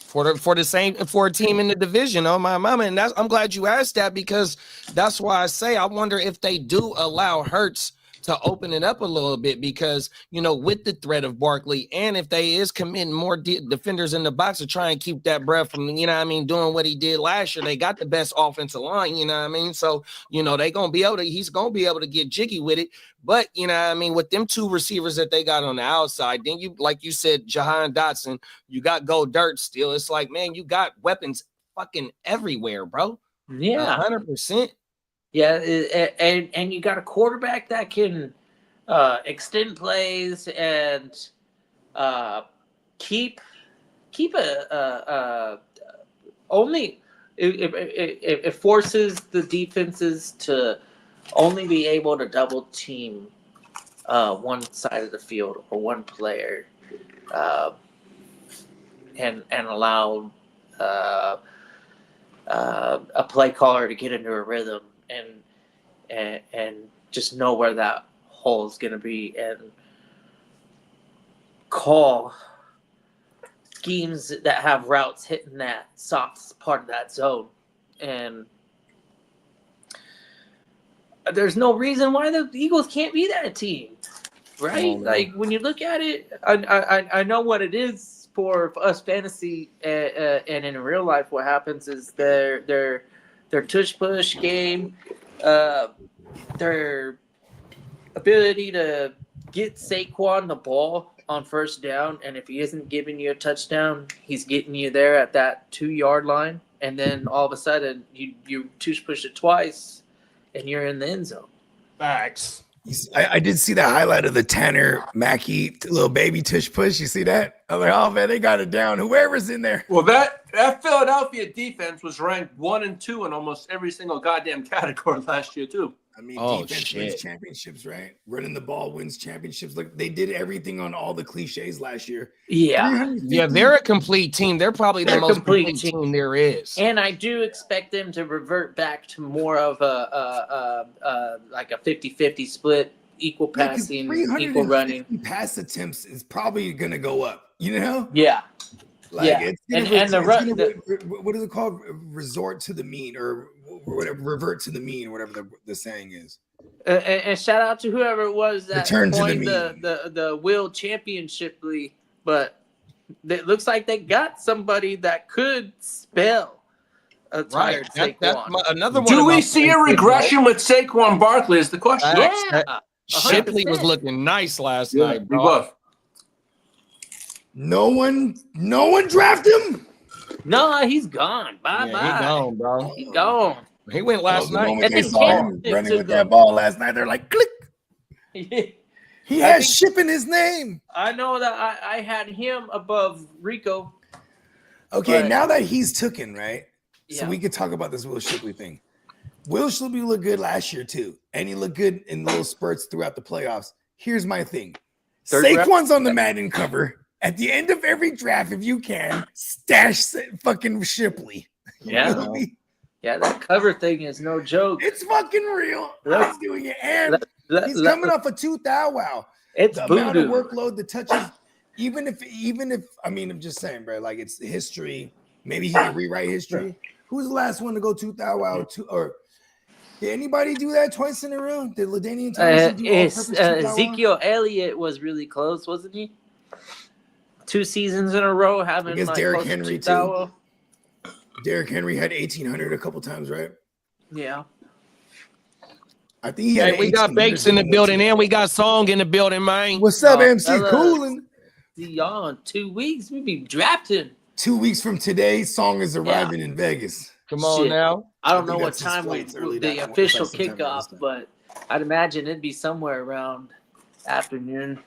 For a team in the division, oh my mama, and I'm glad you asked that, because that's why I say I wonder if they do allow Hurts to open it up a little bit, because with the threat of Barkley, and if they is committing more defenders in the box to try and keep that breath from doing what he did last year. They got the best offensive line, so they gonna be able to, he's gonna be able to get jiggy with it. But with them 2 receivers that they got on the outside, then you, like you said, Jahan Dotson, you got Go Dirt still. It's like, man, you got weapons fucking everywhere, bro. Yeah, 100%. Yeah, and you got a quarterback that can extend plays and keep only it forces the defenses to only be able to double team one side of the field or one player, and allow a play caller to get into a rhythm and just know where that hole is going to be and call schemes that have routes hitting that soft part of that zone. And there's no reason why the Eagles can't be that team, right? Oh, no. Like, when you look at it, I know what it is for us fantasy, and in real life, what happens is their tush push game, their ability to get Saquon the ball on first down, and if he isn't giving you a touchdown, he's getting you there at that 2-yard line, and then all of a sudden you tush push it twice, and you're in the end zone. Facts. I did see the highlight of the Tanner Mackey little baby tush push. You see that? I was like, oh man, they got it down. Whoever's in there. Well, that Philadelphia defense was ranked 1 and 2 in almost every single goddamn category last year too. I mean, defense wins championships, right? Running the ball wins championships. Look, they did everything on all the cliches last year. Yeah. Yeah, they're a complete team. They're probably the most complete team there is. And I do expect them to revert back to more of like a 50-50 split, equal passing, equal running. Pass attempts is probably going to go up, Yeah. Like, yeah. What is it called? Resort to the mean, or whatever, revert to the mean, or whatever the saying is. And shout out to whoever it was that coined the Will Championship League, but it looks like they got somebody that could spell a tired Saquon. Another one. Do we see a regression with Saquon Barkley is the question. Yeah. Shipley was looking nice last night, bro. No one draft him. No, he's gone. Bye. He gone, bro. He gone. He went last The night. moment And they then saw him Kaepernick running took with that him. ball last night, they're like, click. He I has think- ship in his name. I know that I had him above Rico. Okay, But- now that he's taken, right? So Yeah. we could talk about this Will Shipley thing. Will Shipley looked good last year too, and he looked good in little spurts throughout the playoffs. Here's my thing: Third Saquon's on the Madden cover. At the end of every draft, if you can, stash fucking Shipley. You Yeah. know what I mean? Yeah, that cover thing is no joke. It's fucking real. Let- He's doing it, and Let- he's let- coming off a 2 thou wow. It's The amount of voodoo. workload, the touches, even if I mean, I'm just saying, bro, like it's history. Maybe he can rewrite history. Who's the last one to go 2 thou wow? Or did anybody do that twice in a row? Did LaDainian Tomlinson do all-purpose 2 thou wow? Ezekiel Elliott was really close, wasn't he? 2 seasons in a row having Against like Derrick close to Henry, 2 thou too. wow. Derrick Henry had 1,800 a couple times, right? Yeah. I think he had. Hey, we got 1,800 Bakes in the building, and we got Song in the building, man. What's up, MC fellas. Coolin? See y'all in 2 weeks. We be drafting. 2 weeks from today, Song is arriving in Vegas. Come on Shit. now. I don't I know think what that's his time flight's early the that- official sometime around kickoff, this time. but I'd imagine it'd be somewhere around afternoon.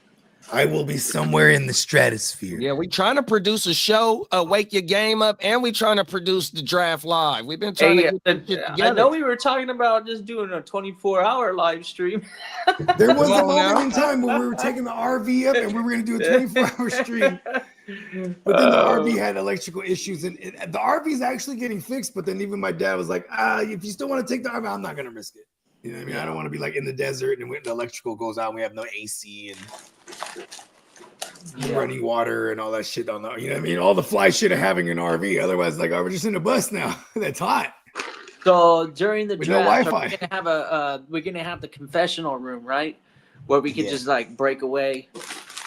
I will be somewhere in the stratosphere. Yeah, we trying to produce a show, wake your game up, and we trying to produce the draft live. We've been trying Hey, to get this shit I together. know we were talking about just doing a 24-hour live stream. There was Come a on moment now. in time when we were taking the RV up and we were going to do a 24-hour stream. But then the RV had electrical issues, and the RV is actually getting fixed. But then even my dad was like, if you still want to take the RV, I'm not going to risk it. You know what I mean? I don't want to be like in the desert and when the electrical goes out, and we have no AC and running water and all that shit on the, you know what I mean? All the fly shit of having an RV. Otherwise, like, oh, we're just in a bus now. That's hot. So during the With no draft, Wi-Fi. we're gonna have the confessional room, right? Where we could Yeah. just like break away.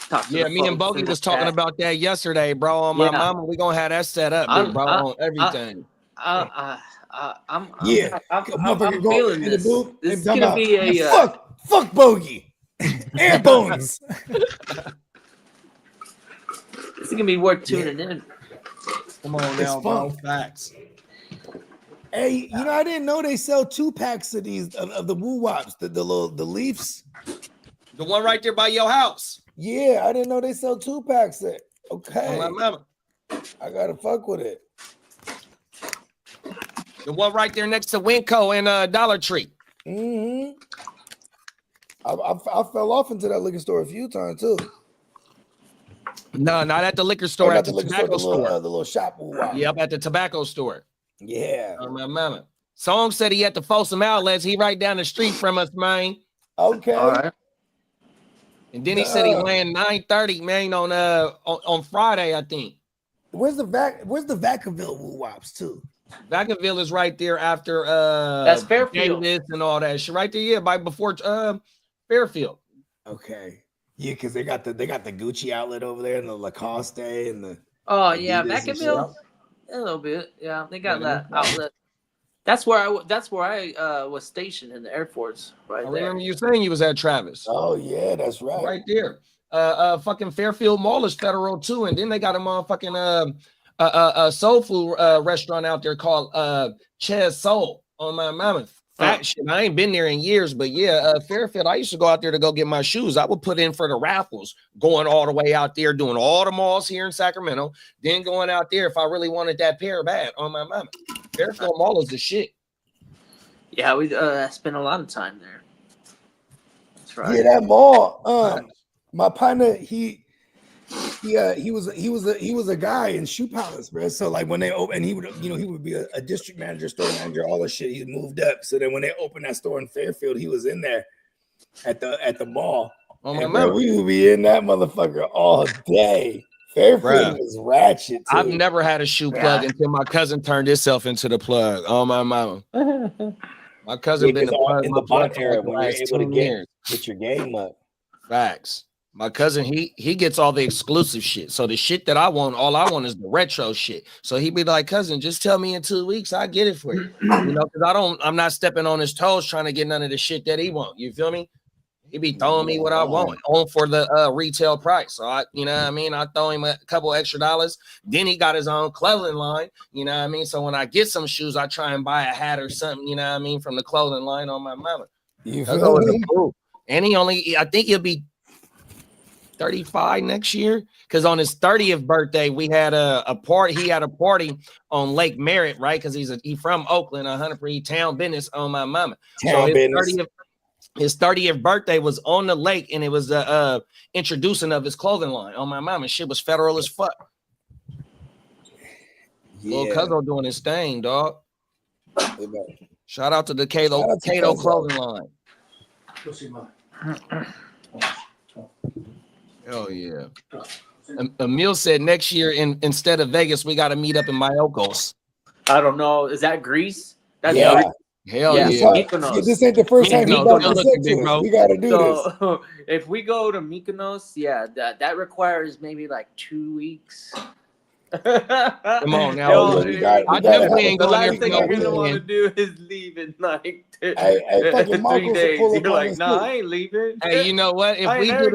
Talk to Yeah, the me and folks Bogey in the was talking chat. about that yesterday, bro. On my Yeah. mama, we gonna have that set up, I'm- big bro, I- on everything. I'm Motherfucker, go feeling in the this. booth This and is dumb gonna out. be a Yeah, fuck Bogey and Bones. this is gonna be worth tuning in. Come on It's now, bro. fun. Facts. Hey, you know, I didn't know they sell 2 packs of these of the woo wops, the leafs. The one right there by your house. Yeah, I didn't know they sell 2 packs. Okay, On my mama. I gotta fuck with it. The one right there next to Winco and Dollar Tree. Mm-hmm. I fell off into that liquor store a few times too. No, not at the liquor Or store, not at the liquor tobacco store. the little shop woo wop. Yep, at the tobacco store. Yeah. On my mama. Song said he had to Folsom Outlets. He right down the street from us, man. Okay. All right. And then he said he land 9:30, man, on Friday, I think. Where's the Vacaville woo wops too? Vacaville is right there after That's Fairfield. Davis and all that shit. Right there, yeah, right before Fairfield. Okay. Yeah, because they got the Gucci outlet over there and the Lacoste and the Oh yeah, Adidas and Vacaville. A little bit. Yeah, they got that outlet. That's where I was stationed in the Air Force, right I there. remember you saying you was at Travis. Oh yeah, that's right. Right there. Fucking Fairfield Mall is federal too, and then they got a motherfucking soul food restaurant out there called Ches Soul on my mama. Fat shit. I ain't been there in years, but yeah, Fairfield. I used to go out there to go get my shoes. I would put in for the raffles, going all the way out there, doing all the malls here in Sacramento, then going out there if I really wanted that pair bad on my mama. Fairfield Mall is the shit. Yeah, we spent a lot of time there. That's right. Yeah, that mall. My partner, he was a guy in Shoe Palace, bro. So like when they open, he would be a district manager, store manager, all the shit. He moved up. So then when they opened that store in Fairfield, he was in there at the mall. On my And, bro, mama. we would be in that motherfucker all day. Fairfield Bruh. was ratchet. Too. I've never had a shoe plug until my cousin turned himself into the plug. Oh my mama. My cousin been the plug in my the bond plug for era like the when you're last able to 10 get years. your game up. Facts. My cousin, he gets all the exclusive shit. So the shit that I want, all I want is the retro shit. So he be like, cousin, just tell me in 2 weeks, I get it for you. You know, because I'm not stepping on his toes trying to get none of the shit that he want. You feel me? He be throwing me what I want on for the retail price. So I throw him a couple extra dollars. Then he got his own clothing line, you know what I mean? So when I get some shoes, I try and buy a hat or something, you know what I mean, from the clothing line on my mama. You feel me? And I think he'll be 35 next year, because on his 30th birthday we had a party. He had a party on Lake Merritt, right? Because he's from Oakland, 100% town business on my mama. His 30th birthday was on the lake, and it was the introducing of his clothing line on my mama. Shit was federal as fuck. Little Cuzzo doing his thing, dog. Shout out to the Cato clothing line. Oh yeah. Emil said next year instead of Vegas, we got to meet up in Myokos. I don't know. Is that Greece? That's Greece. Hell yeah. This ain't the first time you got to We got to do this. If we go to Mykonos, that requires maybe like 2 weeks. Come on now. I definitely ain't going. The last thing I'm gonna want to do is leave in like 3 days. You're like, nah, I ain't leaving. Hey, you know what? If we do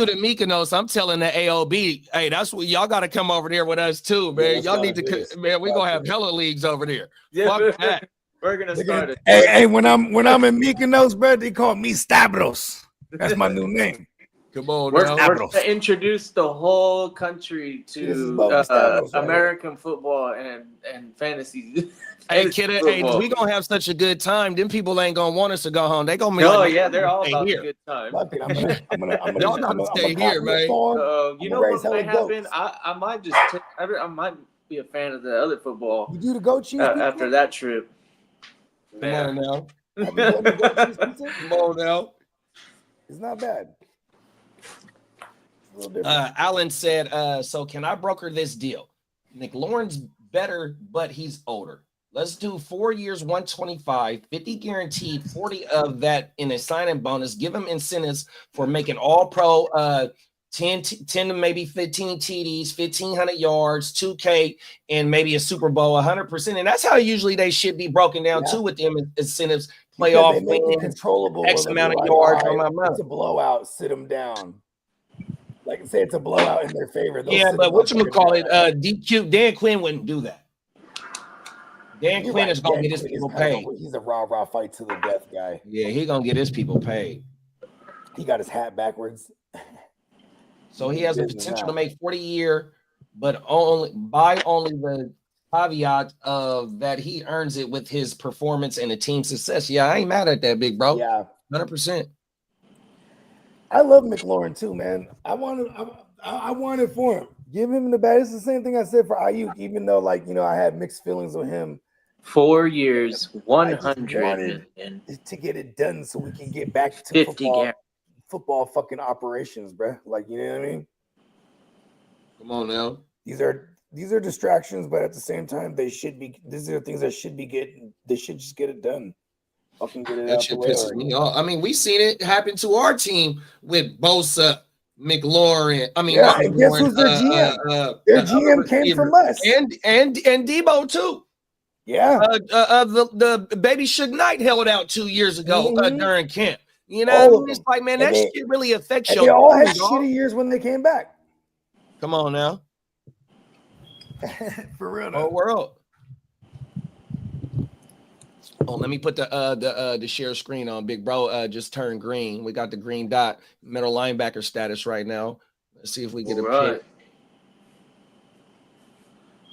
the Mykonos, I'm telling the AOB, hey, that's what y'all got to come over there with us too, man. Y'all need to, man. We gonna have hella leagues over there. Fuck that. We're gonna start it. Hey, when I'm in Mykonos, bro, they call me Stavros. That's my new name. Come on, we're going to introduce the whole country to American football and fantasy. Hey, kid, we gonna have such a good time. Then people ain't gonna want us to go home. They gonna be they're all about a good time. Y'all gotta stay here, man. You know what might happen? I might just I might be a fan of the other football. You do the goat cheese after that trip. Come on now. Come on now. It's not bad. Alan said, so can I broker this deal? McLaurin's better, but he's older. Let's do 4 years, 125, 50 guaranteed, 40 of that in a sign-in bonus. Give him incentives for making all pro 10 to maybe 15 TDs, 1,500 yards, 2K, and maybe a Super Bowl, 100%. And that's how usually they should be broken down too, with them incentives, playoff wins, controllable X amount of yards on my mouth. It's a blowout, sit them down. Like say it's a blowout in their favor. But whatchamacallit, DQ, Dan Quinn wouldn't do that. Dan Quinn is going to get his people paid. He's a rah-rah fight to the death guy. Yeah, he's going to get his people paid. He got his hat backwards. So he has the potential to make 40 a year, but only the caveat of that he earns it with his performance and the team success. Yeah, I ain't mad at that, big bro. Yeah. 100%. I love McLaurin too, man. I want it for him. Give him the bad. It's the same thing I said for Ayuk, even though, like, you know, I had mixed feelings with him. 4 years, 100 to get it done so we can get back to football fucking operations, bro. Like, you know what I mean? Come on now. These are distractions, but at the same time, these are things that should be getting. They should just get it done. Fucking get it that out shit the way. pisses me off. I mean, we seen it happen to our team with Bosa, McLaurin. I mean, and guess who's their GM? Their GM came from us, and Debo too. Yeah. The baby Suge Knight held out 2 years ago during camp. You know, what I mean? It's like, man, that shit really affects your. They all had shitty years when they came back. Come on now. For real, whole world. Oh, let me put the share screen on, big bro. Just turned green. We got the green dot, middle linebacker status right now. Let's see if we get a pick.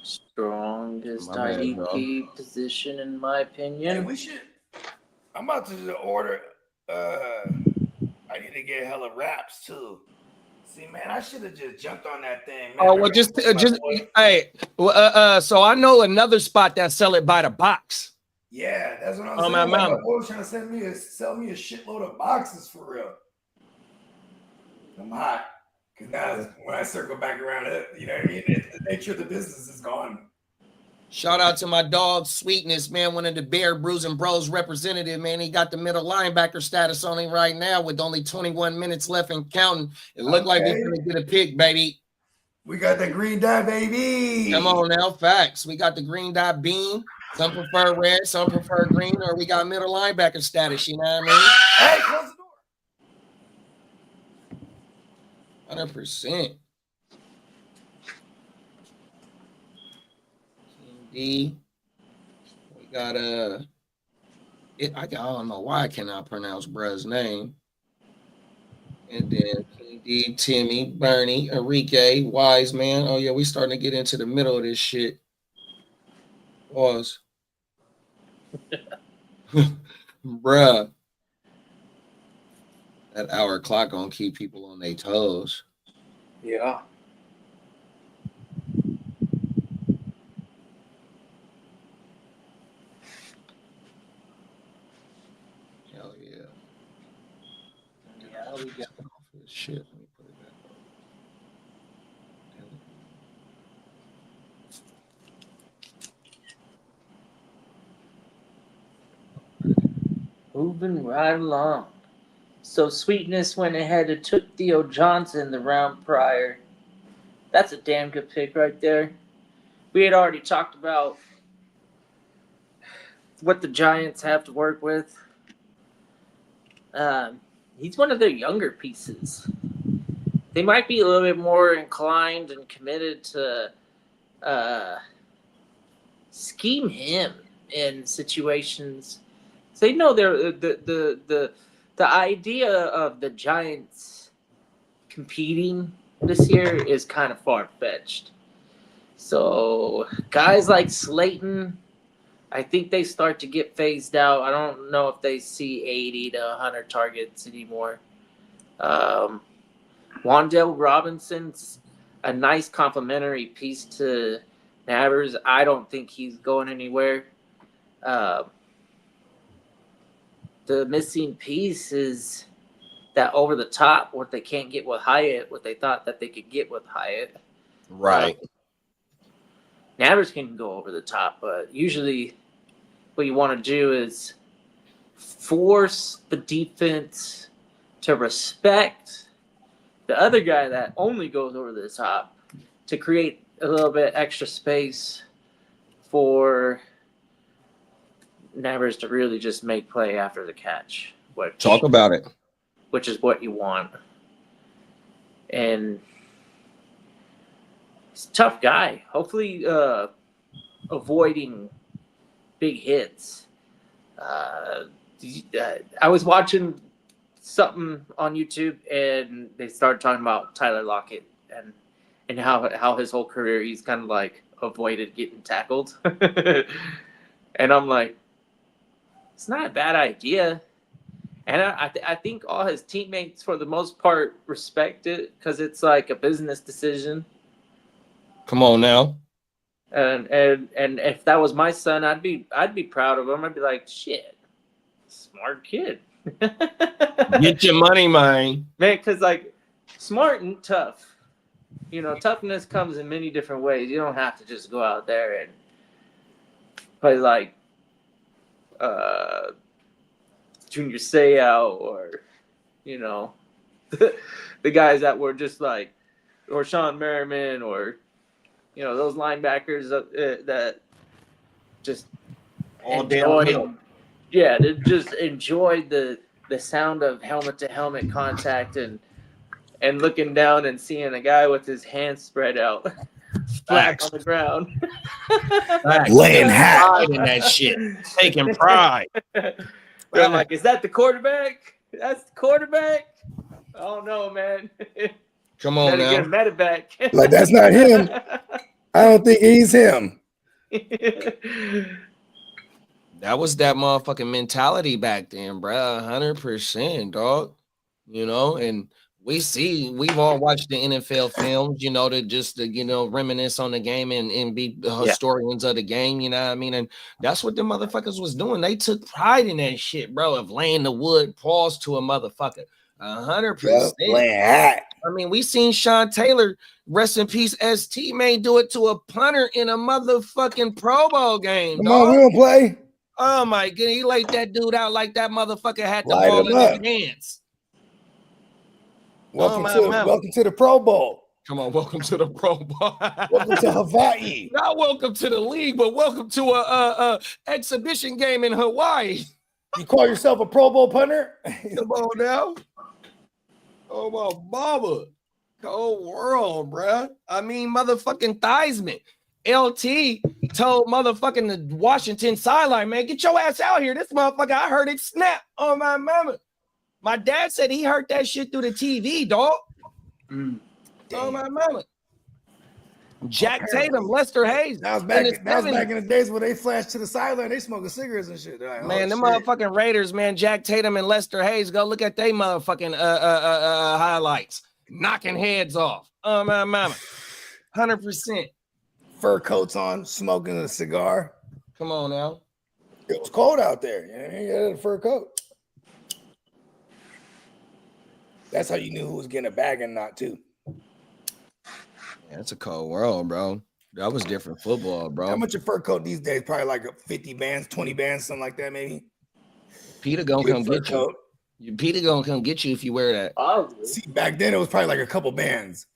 Strongest IDP position, in my opinion. Hey, we should. I'm about to order. I need to get hella wraps too. See, man, I should have just jumped on that thing. Man. Oh well, just hey. So I know another spot that sell it by the box. Yeah, that's what I'm saying. My mama. My boy was trying to sell me a shitload of boxes for real. I'm hot. Because now when I circle back around it, you know what I mean? The nature of the business is gone. Shout out to my dog Sweetness, man. One of the Bear Bruising Bros representative, man. He got the middle linebacker status on him right now with only 21 minutes left and counting. It looked like he's gonna get a pick, baby. We got the green dot, baby. Come on now, facts. We got the green dot beam. Some prefer red, some prefer green, or we got middle linebacker status. You know what I mean? Hey, close the door. 100%. D. We got I don't know why I cannot pronounce bruh's name. And then King D, Timmy, Bernie, Enrique, Wise Man. Oh yeah, we starting to get into the middle of this shit. Pause. Bruh. That hour clock gonna keep people on their toes. Yeah. Hell yeah. How we get off of this shit? Let me put it back up. Moving right along. So Sweetness went ahead and took Theo Johnson the round prior. That's a damn good pick right there. We had already talked about what the Giants have to work with. He's one of their younger pieces. They might be a little bit more inclined and committed to scheme him in situations. So they know the idea of the Giants competing this year is kind of far-fetched. So guys like Slayton, I think they start to get phased out. I don't know if they see 80 to 100 targets anymore. Wan'Dale Robinson's a nice complementary piece to Nabers. I don't think he's going anywhere. The missing piece is that over the top, what they can't get with Hyatt, what they thought that they could get with Hyatt. Right. Nabers can go over the top, but usually what you want to do is force the defense to respect the other guy that only goes over the top to create a little bit extra space for Nabers to really just make play after the catch. Talk about it. Which is what you want. And he's a tough guy. Hopefully avoiding big hits. I was watching something on YouTube and they started talking about Tyler Lockett and how his whole career he's kind of like avoided getting tackled. And I'm like, it's not a bad idea. And I think all his teammates, for the most part, respect it because it's like a business decision. Come on now. And if that was my son, I'd be proud of him. I'd be like, shit, smart kid. Get your money, man. Man, because like smart and tough. You know, toughness comes in many different ways. You don't have to just go out there and play like Junior Seau or, you know, the guys that were just like, or Sean Merriman or, you know, those linebackers that just all downhill. Yeah, they just enjoyed the sound of helmet to helmet contact and looking down and seeing a guy with his hands spread out flat on the ground. Laying hat in that shit. Taking pride. But I'm like, is that the quarterback? That's the quarterback? Oh no, man. Come on now. Get a medevac. Like, that's not him. I don't think he's him. That was that motherfucking mentality back then, bro. 100%, dog. You know, and we've all watched the NFL films, you know, to reminisce on the game and be historians of the game, you know what I mean? And that's what the motherfuckers was doing. They took pride in that shit, bro, of laying the wood paws to a motherfucker. 100%. I mean, we seen Sean Taylor, rest in peace, as teammate, do it to a punter in a motherfucking Pro Bowl game. Come on, we don't play. Oh my god, he laid that dude out like that motherfucker had the ball in his hands. Welcome to the Pro Bowl. Come on, welcome to the Pro Bowl. Welcome to Hawaii. Not welcome to the league, but welcome to a exhibition game in Hawaii. You call yourself a Pro Bowl punter? Come on now. Oh my mama. Cold world, bruh. I mean, motherfucking Theismann. LT told motherfucking the Washington sideline, man, get your ass out here. This motherfucker, I heard it snap on my mama. My dad said he heard that shit through the TV, dog. Oh my mama. Jack Tatum, Lester Hayes. That was back in the days where they flashed to the sideline, they smoking cigarettes and shit. Like, man, them motherfucking Raiders, man, Jack Tatum and Lester Hayes, go look at they motherfucking highlights. Knocking heads off. Oh my mama. 100%. Fur coats on, smoking a cigar. Come on now. It was cold out there. You had a fur coat. That's how you knew who was getting a bag and not too. Yeah, it's a cold world, bro. That was different football, bro. How much a fur coat these days? Probably like 50 bands, 20 bands, something like that, maybe. Peter gonna come get you. Peter gonna come get you if you wear that. Oh, see, back then it was probably like a couple bands.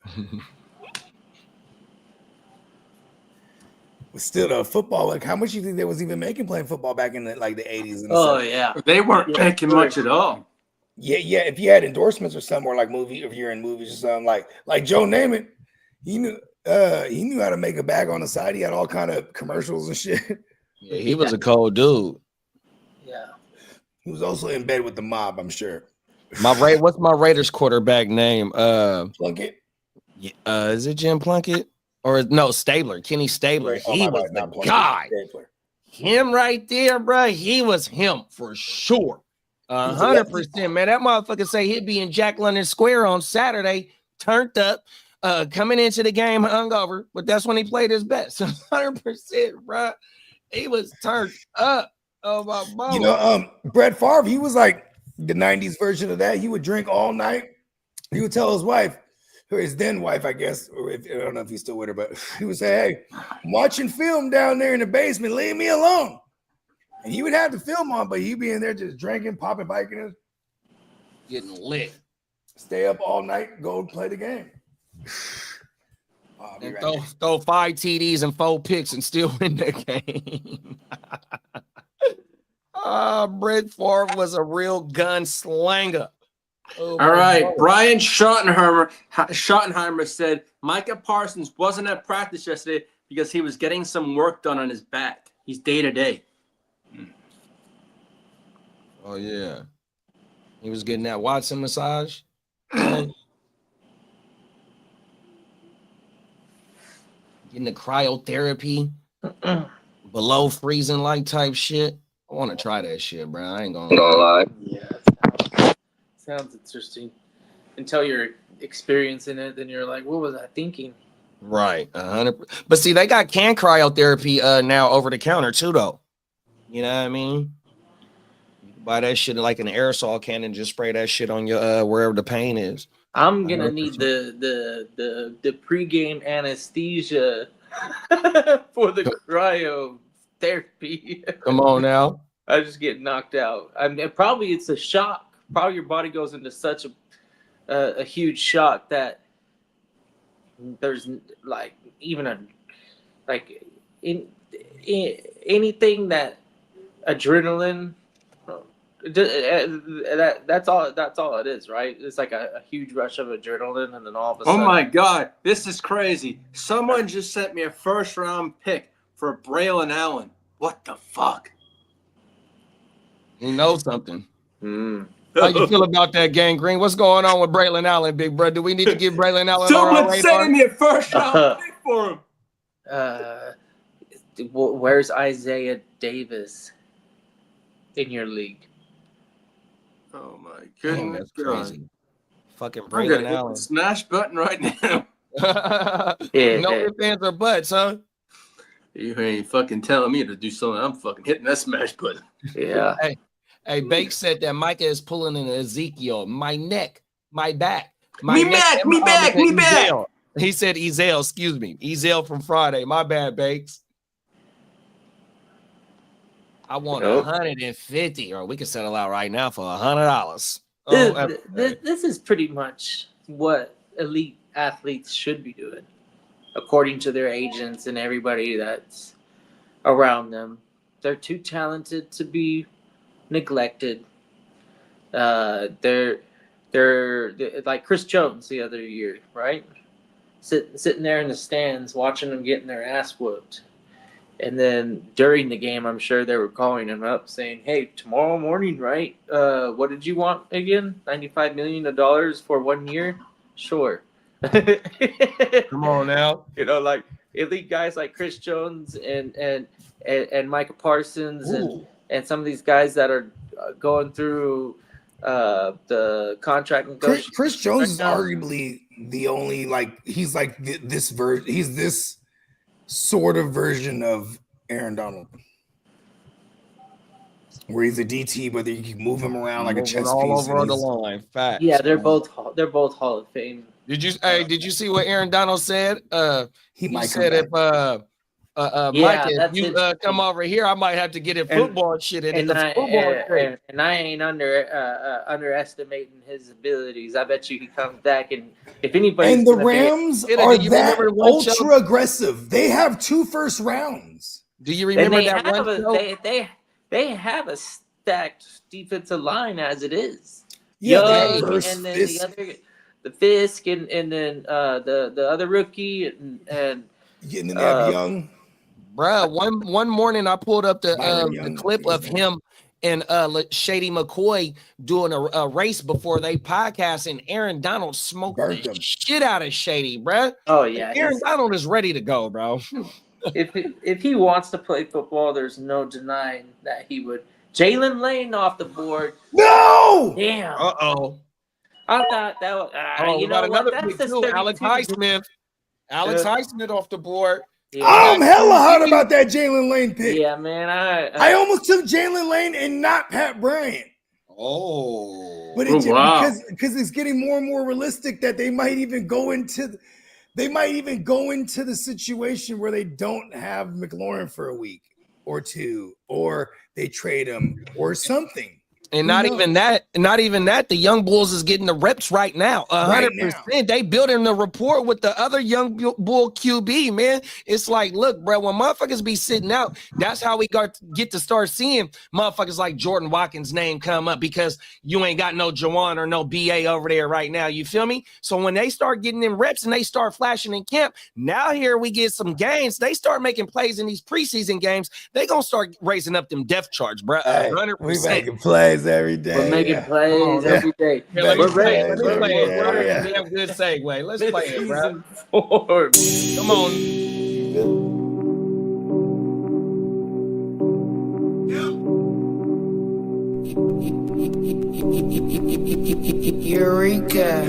But still, the football, like, how much do you think they was even making playing football back in the 80s? And oh, yeah. They weren't making much at all. Yeah. If you had endorsements or something, or like if you're in movies or something, like Joe Namath, he knew how to make a bag on the side. He had all kind of commercials and shit. Yeah, he was a cold dude. Yeah. He was also in bed with the mob, I'm sure. What's my Raiders quarterback name? Plunkett. Is it Jim Plunkett? Or no, Stabler, Kenny Stabler. He was the guy. Him right there, bro. He was him for sure. 100%, man. That motherfucker say he'd be in Jack London Square on Saturday, turned up, coming into the game hungover, but that's when he played his best. 100%, bro. He was turned up. Oh my mama. You know, Brett Favre, he was like the 90s version of that. He would drink all night. He would tell his wife, or his then wife, I guess, or I don't know if he's still with her, but he would say, "Hey, I'm watching film down there in the basement. Leave me alone." And he would have the film on, but he'd be in there just drinking, popping, biking, getting lit. Stay up all night, go play the game. And throw 5 TDs and 4 picks and still win the game. Brett Favre was a real gunslinger. Oh, all right, God. Brian Schottenheimer said Micah Parsons wasn't at practice yesterday because he was getting some work done on his back. He's day to day. Oh yeah, he was getting that Watson massage. Getting the cryotherapy, below freezing light type shit. I want to try that shit, bro. I ain't gonna lie. Yeah. Sounds interesting. Until you're experiencing it, then you're like, what was I thinking? Right, 100%. But see, they got canned cryotherapy now over the counter too, though. You know what I mean? You can buy that shit like an aerosol can and just spray that shit on your wherever the pain is. I'm gonna need the pregame anesthesia for the cryotherapy. Come on now. I just get knocked out. I mean, probably it's a shock. Probably your body goes into such a huge shock that there's like even anything that adrenaline. That's all it is, right? It's like a huge rush of adrenaline, and then all of a sudden. Oh my God, this is crazy! Someone just sent me a first-round pick for Braylon Allen. What the fuck? He knows something. How you feel about that, Gang Green? What's going on with Braylon Allen, big bro? Do we need to give Braylon Allen Someone sending me a first-round pick for him. Where's Isaiah Davis in your league? Oh my goodness, that's crazy. Fucking I'm Braylon gonna hit Allen. the smash button right now. No ifs, ands, or buts, huh? You ain't fucking telling me to do something. I'm fucking hitting that smash button. Yeah. Hey, Bake said that Micah is pulling an Ezekiel. My neck, my back. Me back. He said Ezel, excuse me. Ezel from Friday. My bad, Bakes. I want 150, or we can settle out right now for $100. This is pretty much what elite athletes should be doing, according to their agents and everybody that's around them. They're too talented to be neglected. They're like Chris Jones the other year, right? Sitting there in the stands watching them getting their ass whooped. And then during the game, I'm sure they were calling him up saying, hey, tomorrow morning, right? What did you want again? $95 million for 1 year? Sure. Come on now. You know, like elite guys like Chris Jones and Micah Parsons and some of these guys that are going through the contract negotiations. Chris Jones is arguably the only, like, he's like this version. He's this sort of version of Aaron Donald, where he's a DT, but you can move him around like a chess all piece. over the line. Facts. Yeah, they're both Hall of Fame. Did you see what Aaron Donald said? He said if Mike, if you come over here, I might have to get in football shit. And I ain't underestimating his abilities. I bet you he comes back, and if anybody. And the Rams are that ultra aggressive. They have 2 first rounds. Do you remember that one? They have a stacked defensive line as it is. Yeah, Young, and then the Fisk, and then the other rookie, and then they have Young. Bruh, one morning I pulled up the clip of him and Shady McCoy doing a race before they podcast, and Aaron Donald smoked the shit out of Shady, bruh. Oh yeah, Aaron Donald is ready to go, bro. if he wants to play football, there's no denying that he would. Jalen Lane off the board. No. Damn. Uh-oh. I thought that was. You know another what? pick too. Alex Highsmith. Alex Highsmith off the board. Yeah. I'm hella hot about that Jalen Lane pick. Yeah, man. I almost took Jalen Lane and not Pat Bryant. Oh, but because it's getting more and more realistic that they might even go into the situation where they don't have McLaurin for a week or two, or they trade him or something. And not even that, the young bulls is getting the reps right now. 100%. They building the rapport with the other young bull QB, man. It's like, look, bro, when motherfuckers be sitting out, that's how we get to start seeing motherfuckers like Jordan Watkins' name come up, because you ain't got no Jawan or no BA over there right now. You feel me? So when they start getting them reps and they start flashing in camp, now here we get some games. They start making plays in these preseason games. They gonna start raising up them depth charts, bro. 100%. We making plays every day. We're making plays every day. We're ready. Let's play it. We have a good segue. Let's play it, bro. Come on. Eureka.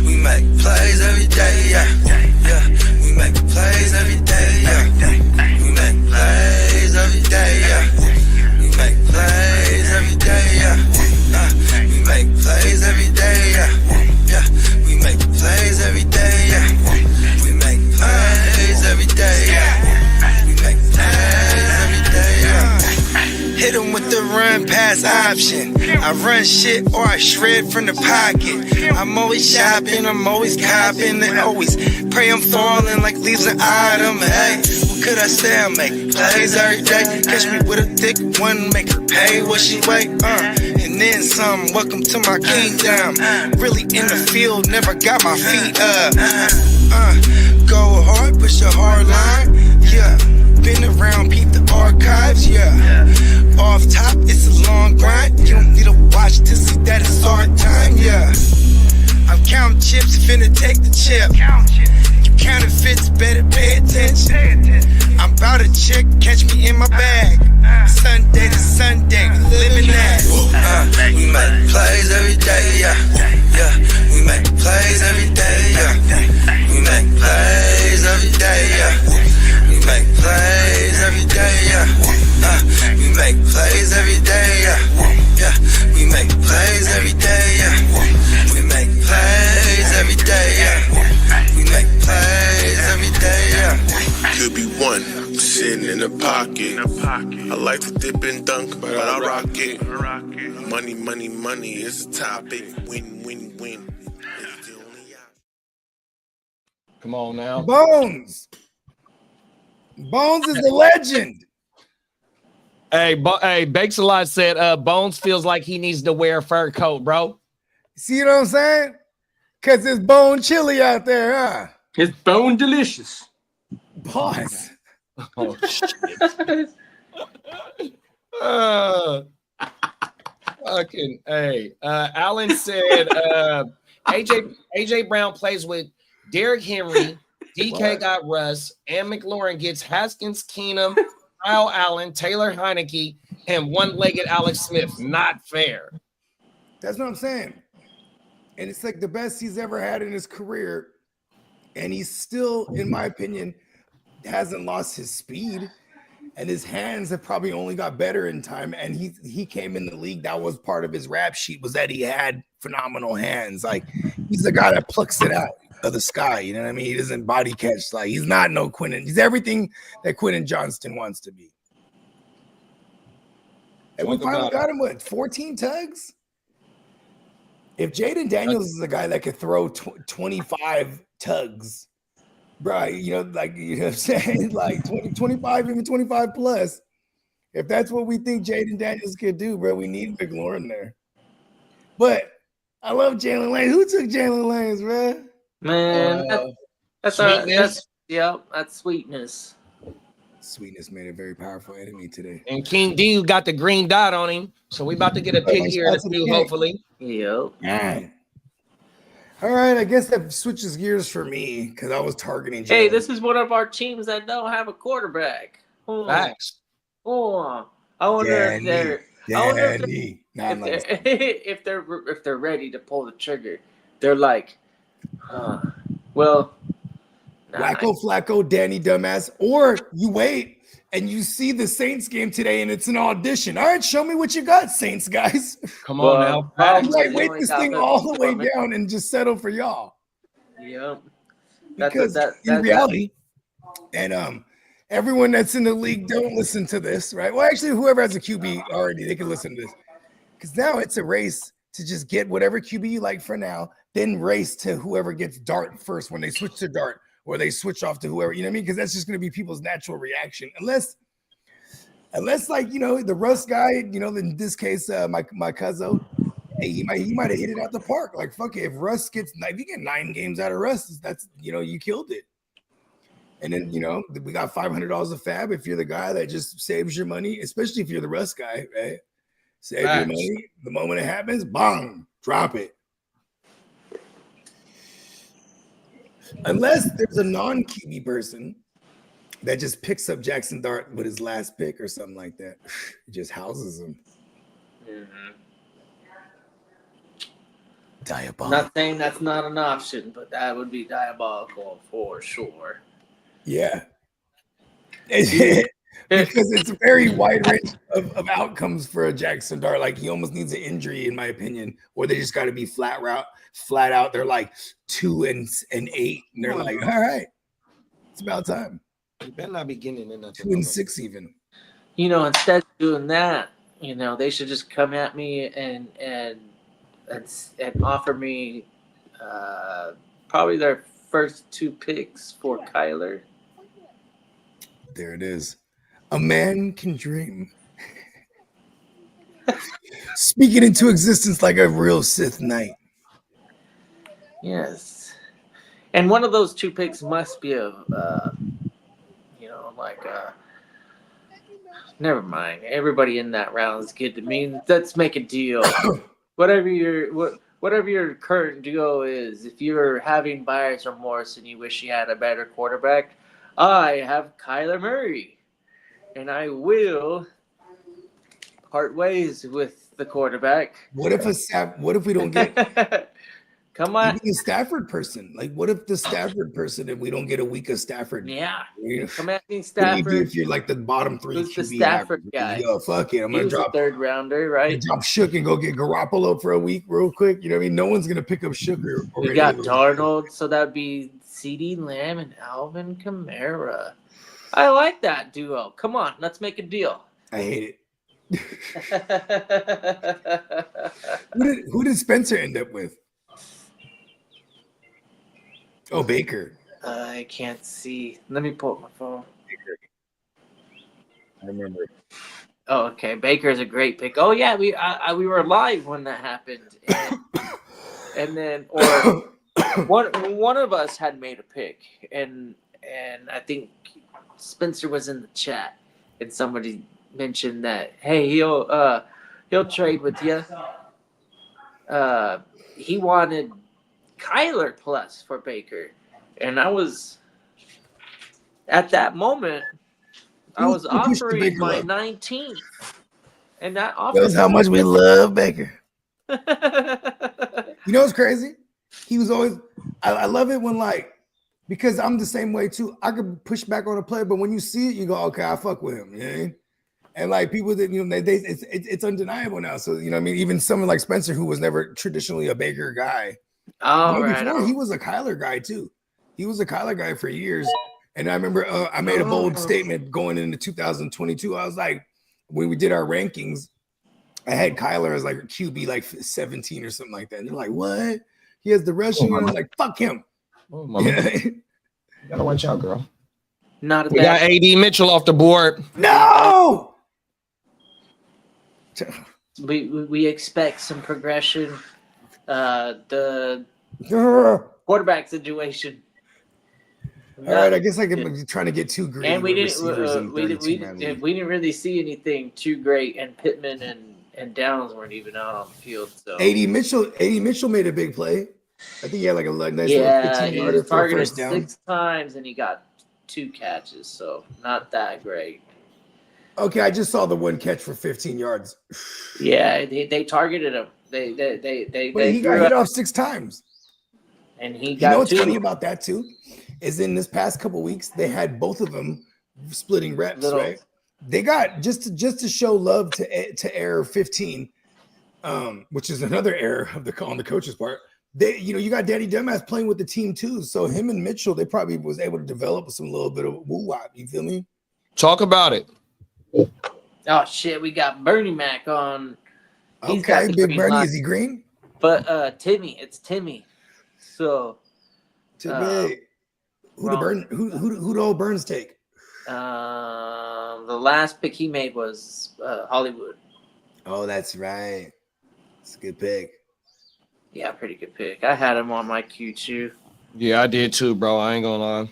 We make plays every day, yeah. We make plays every day, yeah. We make plays every day, yeah. We make plays every day, yeah. We make plays every day, yeah. We make plays every day, yeah. We make plays every day, yeah. We make plays every day, yeah. Hit him with the run pass option. I run shit or I shred from the pocket. I'm always shopping, I'm always copping, and always pray I'm falling like leaves an item. Hey, what could I say? I make plays every day. Catch me with a thick one, make her pay what she weigh. And then some. Welcome to my kingdom. Really in the field, never got my feet up. Go hard, push a hard line. Yeah, been around, peep the archives. Yeah. Off top, it's a long grind. You don't need a watch to see that it's hard time, yeah. I'm counting chips, finna take the chip. You counterfeits, better pay attention. I'm about to check, catch me in my bag. Sunday to Sunday, we living that. We make plays every day, yeah. We make plays every day, yeah. We make plays every day, yeah. We make plays every day, yeah. We make plays every day, yeah. We make plays every day, yeah. We make plays every day, yeah. We make plays every day, yeah. Could be one sitting in the pocket. I like to dip and dunk, but I rock it. Money, money, money is the topic. Win, win, win. Come on now. Bones. Bones is a legend. Hey, Bakes a Lot said Bones feels like he needs to wear a fur coat, bro. See what I'm saying? Because it's bone chilly out there, huh? It's bone delicious. Boss. Oh, shit. Fucking hey. Alan said AJ Brown plays with Derrick Henry, DK got Russ, and McLaurin gets Haskins, Keenum, Kyle Allen, Taylor Heineke, and one-legged Alex Smith. Not fair. That's what I'm saying. And it's like the best he's ever had in his career. And he's still, in my opinion, hasn't lost his speed. And his hands have probably only got better in time. And he came in the league. That was part of his rap sheet, was that he had phenomenal hands. Like, he's the guy that plucks it out of the sky. You know what I mean? He doesn't body catch. Like, he's not no Quentin. He's everything that Quentin Johnston wants to be. And we finally got him, what, 14 tugs? If Jaden Daniels is a guy that could throw 25 tugs, bro, you know what I'm saying? Like 20, 25, even 25 plus. If that's what we think Jaden Daniels could do, bro, we need McLaurin there. But I love Jalen Lane. Who took Jalen Lanes, bro? Man, that's sweetness. Sweetness made a very powerful enemy today. And King D got the green dot on him. So we about to get a pick here in a few, hopefully. Yep. Man. All right, I guess that switches gears for me because I was targeting Jalen. Hey, this is one of our teams that don't have a quarterback. Facts. I wonder if they're ready to pull the trigger. They're like, well, Flacco, Danny Dumbass, or you wait and you see the Saints game today and it's an audition. All right, show me what you got, Saints guys. Come on now. You might wait this thing all the way down and just settle for y'all. Yep. Because in reality, and everyone that's in the league, don't listen to this, right? Well, actually, whoever has a QB already, they can listen to this. Because now it's a race to just get whatever QB you like for now, then race to whoever gets Dart first when they switch to Dart. Or they switch off to whoever, you know what I mean? Because that's just going to be people's natural reaction. Unless like, you know, the Russ guy, you know, in this case, my cousin, hey, he might have hit it out the park. Like, fuck it. If Russ if you get 9 games out of Russ, that's, you know, you killed it. And then, you know, we got $500 of fab if you're the guy that just saves your money, especially if you're the Russ guy, right? Save your money. The moment it happens, bang, drop it. Unless there's a non-QB person that just picks up Jackson Dart with his last pick or something like that. It just houses him. Mm-hmm. Diabolical. Not saying that's not an option, but that would be diabolical for sure. Yeah. Because it's a very wide range of outcomes for a Jackson Dart. Like, he almost needs an injury, in my opinion, or they just got to be flat out. They're like 2 and 8, and they're like, all right, it's about time. You better not be getting in nothing. 2 and 6 even. You know, instead of doing that, you know, they should just come at me and offer me probably their first 2 picks for Kyler. There it is. A man can dream. Speaking into existence like a real Sith Knight. Yes. And one of those 2 picks must be never mind. Everybody in that round is good to me. Let's make a deal. Whatever your current deal is, if you're having buyer's remorse and you wish you had a better quarterback, I have Kyler Murray. And I will part ways with the quarterback. What if we don't get come on a Stafford person? Like, what if the Stafford person, if we don't get a week of Stafford? Yeah. Come at me, Stafford. What do you do Stafford. if you're like the bottom 3 Who's the QB Stafford average? guy? Yo, fuck it. I'm He gonna was a drop 3rd rounder, right? drop Shook and go get Garoppolo for a week real quick. You know what I mean? No one's gonna pick up Shook. We got Darnold, so that'd be CeeDee Lamb and Alvin Kamara. I like that duo. Come on, let's make a deal. I hate it. Who did Spencer end up with? Oh, Baker. I can't see. Let me pull up my phone. I remember it. Oh, okay. Baker's a great pick. Oh yeah, we were live when that happened, and then one of us had made a pick, and I think Spencer was in the chat, and somebody mentioned that, hey, he'll trade with you. He wanted Kyler plus for Baker, and I was at that moment. I was offering my 19th, and that offer. That's how much we love Baker. You know what's crazy? He was always. I love it when because I'm the same way too. I could push back on a player, but when you see it, you go, okay, I fuck with him. You know what I mean? And people that it's undeniable now. So you know what I mean. Even someone like Spencer, who was never traditionally a Baker guy, before he was a Kyler guy too. He was a Kyler guy for years. And I remember I made a bold statement going into 2022. I was like, when we did our rankings, I had Kyler as like QB 17 or something like that. And they're like, what? He has the rushing. And I was like, fuck him. You gotta watch out, girl. Not a we got AD Mitchell off the board. No. We expect some progression. The quarterback situation. All right, I guess I could trying to get too greedy. And we didn't really see anything too great, and Pittman and Downs weren't even out on the field. So AD Mitchell made a big play. I think he had like a nice little 15-yarder for a first down. 6 times, and he got 2 catches, so not that great. Okay, I just saw the one catch for 15 yards. Yeah, they targeted him. He got hit off 6 times, and he got. You know what's 2. funny about that too? Is in this past couple weeks they had both of them splitting reps, right? They got just to show love to error 15, which is another error on the coach's part. You got Daddy Dumbass playing with the team too, so him and Mitchell, they probably was able to develop some little bit of woo-wop. You feel me? Talk about it. Oh shit, we got Bernie Mac on. Okay, Big Bernie, is he green? But Timmy, it's Timmy. So Timmy. Who the old Burns take? The last pick he made was Hollywood. Oh, that's right. It's a good pick. Yeah, pretty good pick. I had him on my Q2. Yeah, I did too, bro. I ain't gonna lie.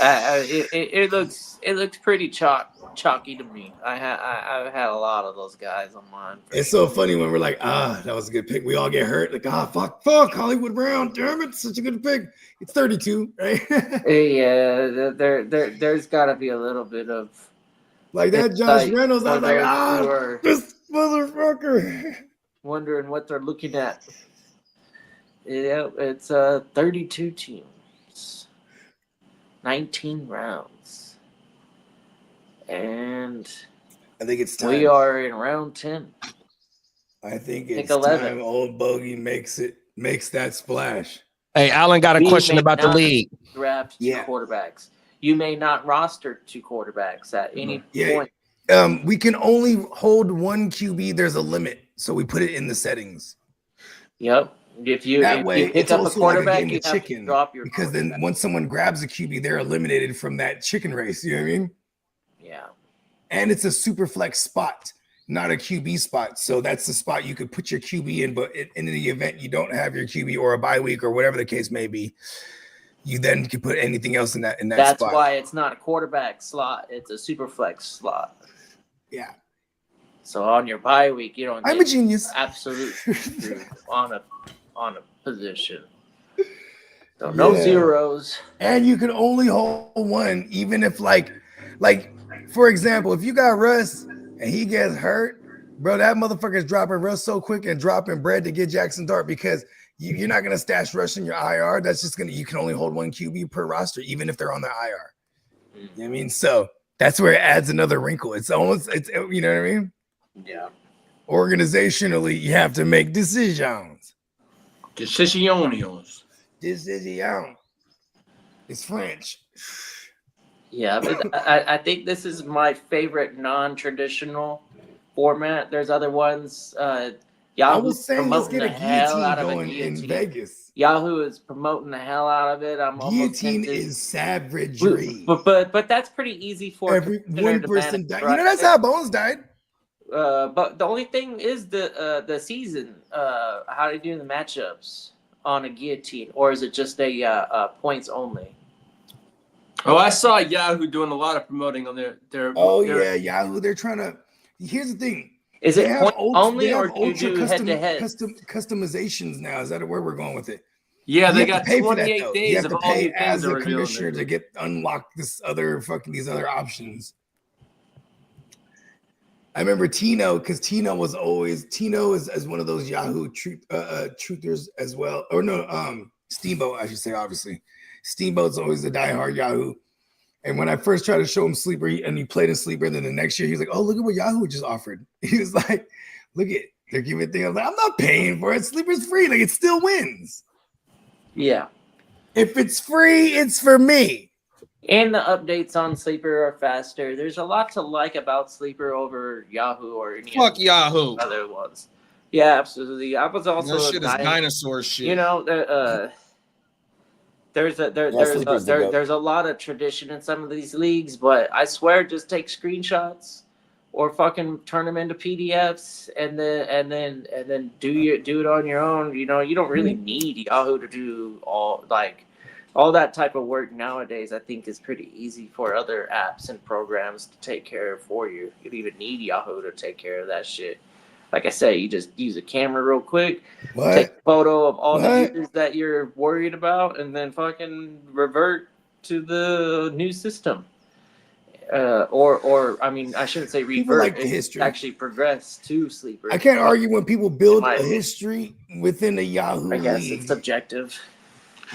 It looks pretty chalky to me. I've had a lot of those guys on mine. It's so funny when we're like, that was a good pick. We all get hurt. Like, fuck, Hollywood Brown. Damn it, such a good pick. It's 32, right? Yeah, there's got to be a little bit of like that. Josh Reynolds. I was like, this motherfucker. Wondering what they're looking at. Yeah, it's 32 teams, 19 rounds, and I think it's time. We are in round 10. I think it's 11. Time old Bogey makes that splash. Hey, Alan got a question about the league. Draft 2 quarterbacks. You may not roster 2 quarterbacks at any point. We can only hold 1 QB. There's a limit, so we put it in the settings. Yep. If you pick up a quarterback, you have to drop your because then once someone grabs a QB, they're eliminated from that chicken race. You know what I mean? Yeah. And it's a super flex spot, not a QB spot. So that's the spot you could put your QB in, but in the event you don't have your QB or a bye week or whatever the case may be, you then can put anything else in that spot. That's why it's not a quarterback slot; it's a super flex slot. Yeah. So on your bye week, you don't. I'm a genius. Absolute on a position. So no zeros. And you can only hold 1, even if like for example, if you got Russ and he gets hurt, bro, that motherfucker's dropping Russ so quick and dropping bread to get Jackson Dart because you're not gonna stash Russ in your IR. That's just you can only hold 1 QB per roster, even if they're on the IR. You know what I mean? So that's where it adds another wrinkle. It's you know what I mean? Yeah. Organizationally, you have to make decisions. Decisions. It's French. Yeah, but I think this is my favorite non-traditional format. There's other ones. Yahoo was saying let's get a guillotine going in Vegas. Yahoo is promoting the hell out of it. Guillotine is savagery. But that's pretty easy for every one person died. You know, that's how Bones died. But the only thing is the season. How do you do the matchups on a guillotine, or is it just a points only? Oh, I saw Yahoo doing a lot of promoting on their yeah, Yahoo. They're trying to. Here's the thing. Is it point only, or do you do head-to-head? Customizations now? Is that where we're going with it? Yeah, they got 28 days you have of to all pay new as things a commissioner to get unlock these other options. I remember Tino, because Tino is as one of those Yahoo truthers as well. Or no, Steamboat, I should say, obviously. Steamboat's always a diehard Yahoo. And when I first tried to show him Sleeper, and he played in Sleeper, and then the next year he was like, "Oh, look at what Yahoo just offered." He was like, "Look at they're giving things." I was like, "I'm not paying for it. Sleeper's free. Like, it still wins." Yeah. If it's free, it's for me. And the updates on Sleeper are faster. There's a lot to like about Sleeper over Yahoo or any Yahoo other ones. Yeah, absolutely. I was also that shit is dinosaur shit. You know, there's a lot of tradition in some of these leagues, but I swear, just take screenshots or fucking turn them into PDFs and then do it on your own. You know, you don't really need Yahoo to do all that type of work nowadays. I think is pretty easy for other apps and programs to take care of for you. You don't even need Yahoo to take care of that shit. Like I say, you just use a camera real quick, take a photo of all the users that you're worried about, and then fucking revert to the new system. Or I mean, I shouldn't say revert. Like the history. Actually progress to Sleeper. I can't argue when people build a history within the Yahoo I guess league. it's subjective.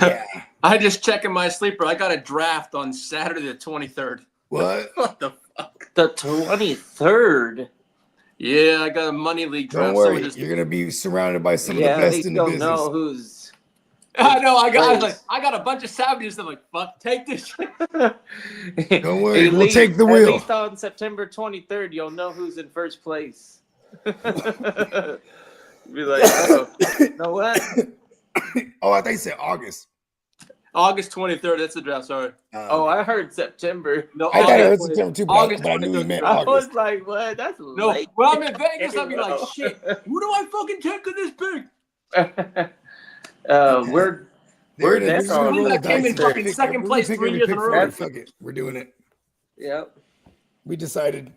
Yeah. I just checking my Sleeper. I got a draft on Saturday the 23rd. What? What the fuck? The 23rd. Yeah, I got a money league draft. Don't worry, you're gonna be surrounded by some of the best in the business. Know who's. I know. I got a bunch of savages. I'm like, fuck, take this. Don't worry, we'll take the wheel. At least on September 23rd, you'll know who's in first place. Be like, oh, you know what? Oh, I think you said August. August 23rd. That's the draft. Sorry. I heard September. No, I thought I heard September too, but I knew you meant August. I was like, what? That's late. Well, I'm in Vegas. I'll be like, shit. Who do I fucking take in this pick? We're there. I came in fucking second place 3 years in a row. Fuck it, we're doing it. Yep. We decided.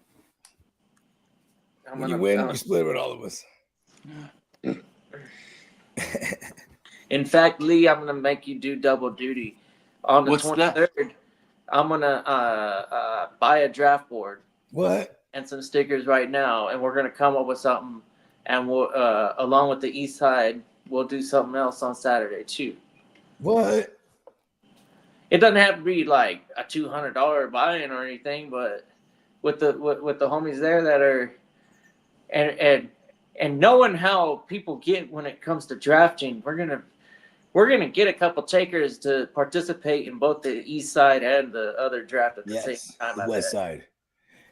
When you win, you split it with all of us. In fact, Lee, I'm gonna make you do double duty on the 23rd. I'm gonna buy a draft board. What? And some stickers right now, and we're gonna come up with something, and we'll along with the East Side, we'll do something else on Saturday too. What? It doesn't have to be like a $200 buy-in or anything, but with the homies there that are and knowing how people get when it comes to drafting, we're gonna get a couple takers to participate in both the East Side and the other draft at the same time. The West Side,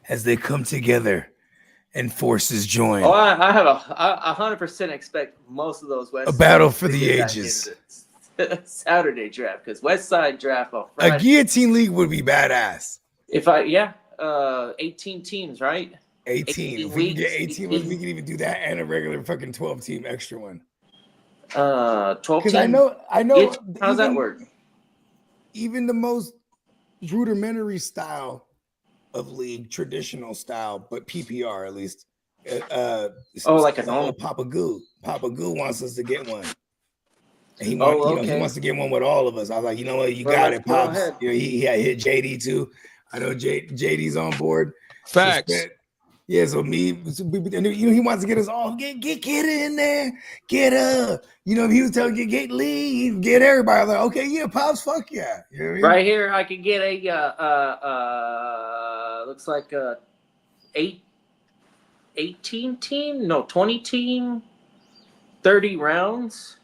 as they come together and forces join. Oh, I have 100% expect most of those West. A battle for the ages. Saturday draft, because West Side draft on Friday. A guillotine league would be badass. If 18 teams, right? 18. If we can get 18, we can even do that and a regular fucking 12-team extra one. 12 Because I know. How's that work? Even the most rudimentary style of league, traditional style, but PPR at least. Like a normal Papa Goo. Papa Goo wants us to get one. And he wants to get one with all of us. I was like, you know what, you got it, Pops. You know, he hit JD too. I know JD's on board. Facts. Yeah, so he wants to get us all. Get in there. Get up. You know, if he was telling you get leave, get everybody. I was like, okay, yeah, Pops, fuck yeah. You know what I mean? Right here, I could get a looks like a 18 team, no 20 team, 30 rounds.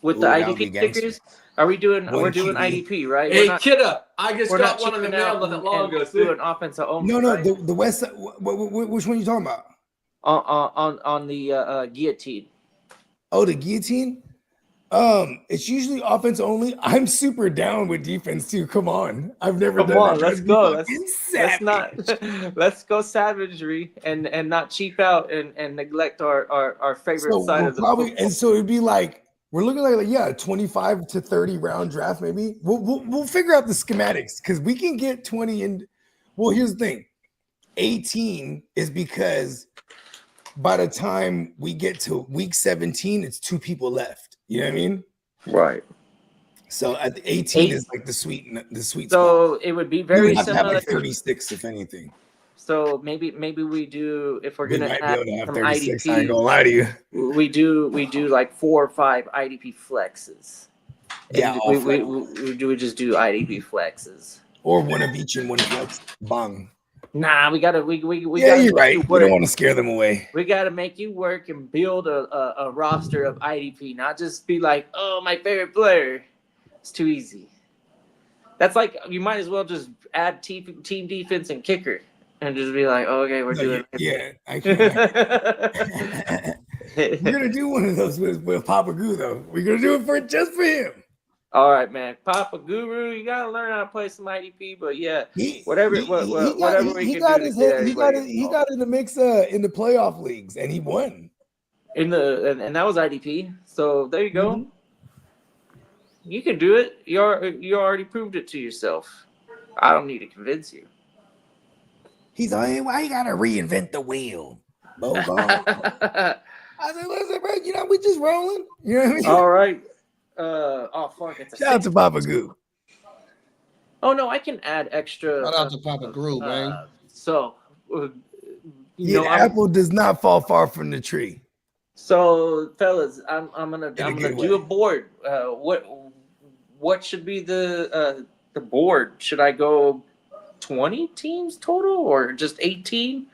With the IDP stickers, are we doing? We're doing IDP, right? Hey, kidda, I just got one in the mail not that long ago. Doing offensive only. No, the West Side. Which one are you talking about? on the guillotine. Oh, the guillotine. It's usually offense only. I'm super down with defense too. Come on, I've never done that. Let's go. Let's go savagery and not cheap out and neglect our favorite side of the probably. And so it'd be like we're looking like 25 to 30 round draft maybe. We'll figure out the schematics because we can get 20 in. Well, here's the thing. 18 is because by the time we get to week 17, it's 2 people left. You know what I mean? Right. So at the 18 is like the sweet so spot. it would be very similar. similar. Have like 36 if anything. So maybe we do if we're gonna have some 36. IDP. I ain't gonna lie to you. We do like 4 or 5 IDP flexes. Yeah, we just do IDP flexes. Or one of each and one flex. Bang. Nah, we gotta you're right. We don't want to scare them away. We gotta make you work and build a roster of IDP, not just be like, oh, my favorite player. It's too easy. That's like you might as well just add team defense and kicker and just be like, oh, okay, we're doing it. Yeah, I can't. We're gonna do one of those with Papa Goo though. We're gonna do it just for him. All right, man. Papa Guru, you gotta learn how to play some IDP, but yeah, whatever we can do. He got in the mix in the playoff leagues, and he won. And that was IDP. So there you go. Mm-hmm. You can do it. You already proved it to yourself. I don't need to convince you. He's like, why you gotta reinvent the wheel? I said, listen, bro, we just rolling. You know what I mean? All right. Oh fuck! Shout out to Papa Goo. Oh no, I can add extra. Shout out to Papa Goo, man. So, apple does not fall far from the tree. So, fellas, I'm gonna do a board. What should be the board? Should I go 20 teams total or just 18?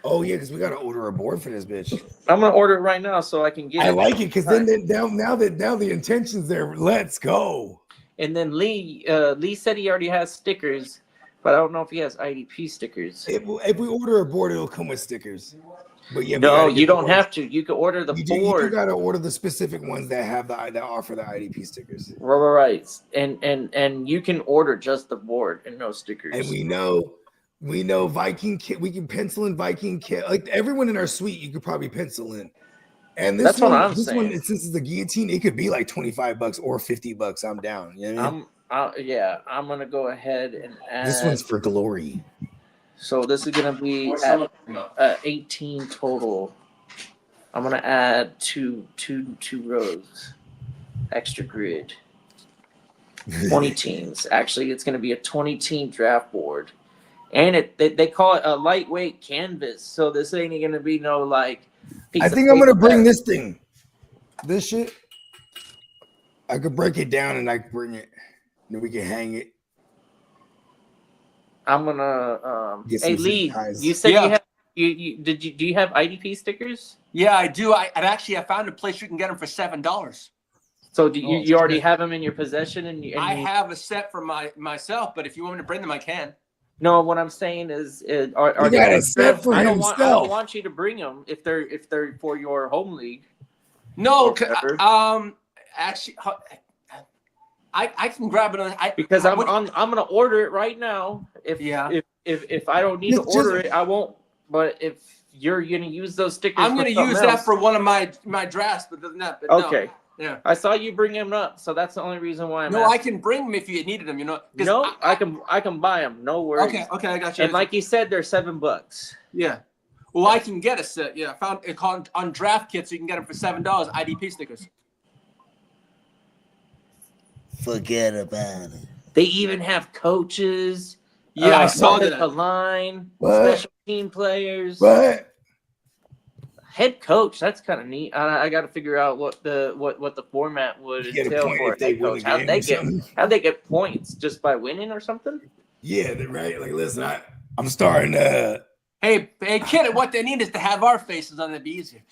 Oh yeah, because we gotta order a board for this bitch. I'm gonna order it right now so I can get it. I like it because then now the intention's there. Let's go. And then Lee said he already has stickers, but I don't know if he has IDP stickers. If we order a board, it'll come with stickers. But yeah, no, you don't have to. You can order the board. You gotta order the specific ones that have that offer the IDP stickers. Right. And you can order just the board and no stickers. And we know Viking kit. We can pencil in Viking kit. Like everyone in our suite, you could probably pencil in. And this one, since it's the guillotine, it could be like $25 or $50. I'm down. You know what I mean? I'm gonna go ahead and add. This one's for glory. So this is gonna be at 18 total. I'm gonna add two rows, extra grid. 20 teams. Actually, it's gonna be a 20-team draft board. And they call it a lightweight canvas, so this ain't gonna be no like. I think I'm gonna bring this thing, this shit. I could break it down and I could bring it, and then we can hang it. I'm gonna. Hey Lee, you said do you have IDP stickers? Yeah, I do. I found a place you can get them for $7. So do you already have them in your possession? I have a set for myself, but if you want me to bring them, I can. No, what I'm saying is, are they a set for himself? I don't want you to bring them if they're for your home league. No, actually, I can grab it because I'm gonna order it right now. If I don't need to order it, I won't. But if you're gonna use those stickers, I'm gonna use that for one of my drafts. But not. Okay. No. Yeah, I saw you bring them up, so that's the only reason why I'm. No, asking. I can bring them if you needed them. No, I can buy them. No worries. Okay, I got you. And like you said, they're $7. Yeah. Well, I can get a set. Yeah, I found it on Draft Kit, so you can get them for $7. IDP stickers. Forget about it. They even have coaches. Yeah, I saw that. The line, special team players. What? Head coach, that's kind of neat. I got to figure out what the format would entail for a head coach. How'd they get points just by winning or something? Yeah, they're right. Like, listen, I'm starting. Hey, kid, what they need is to have our faces on it. Be easier.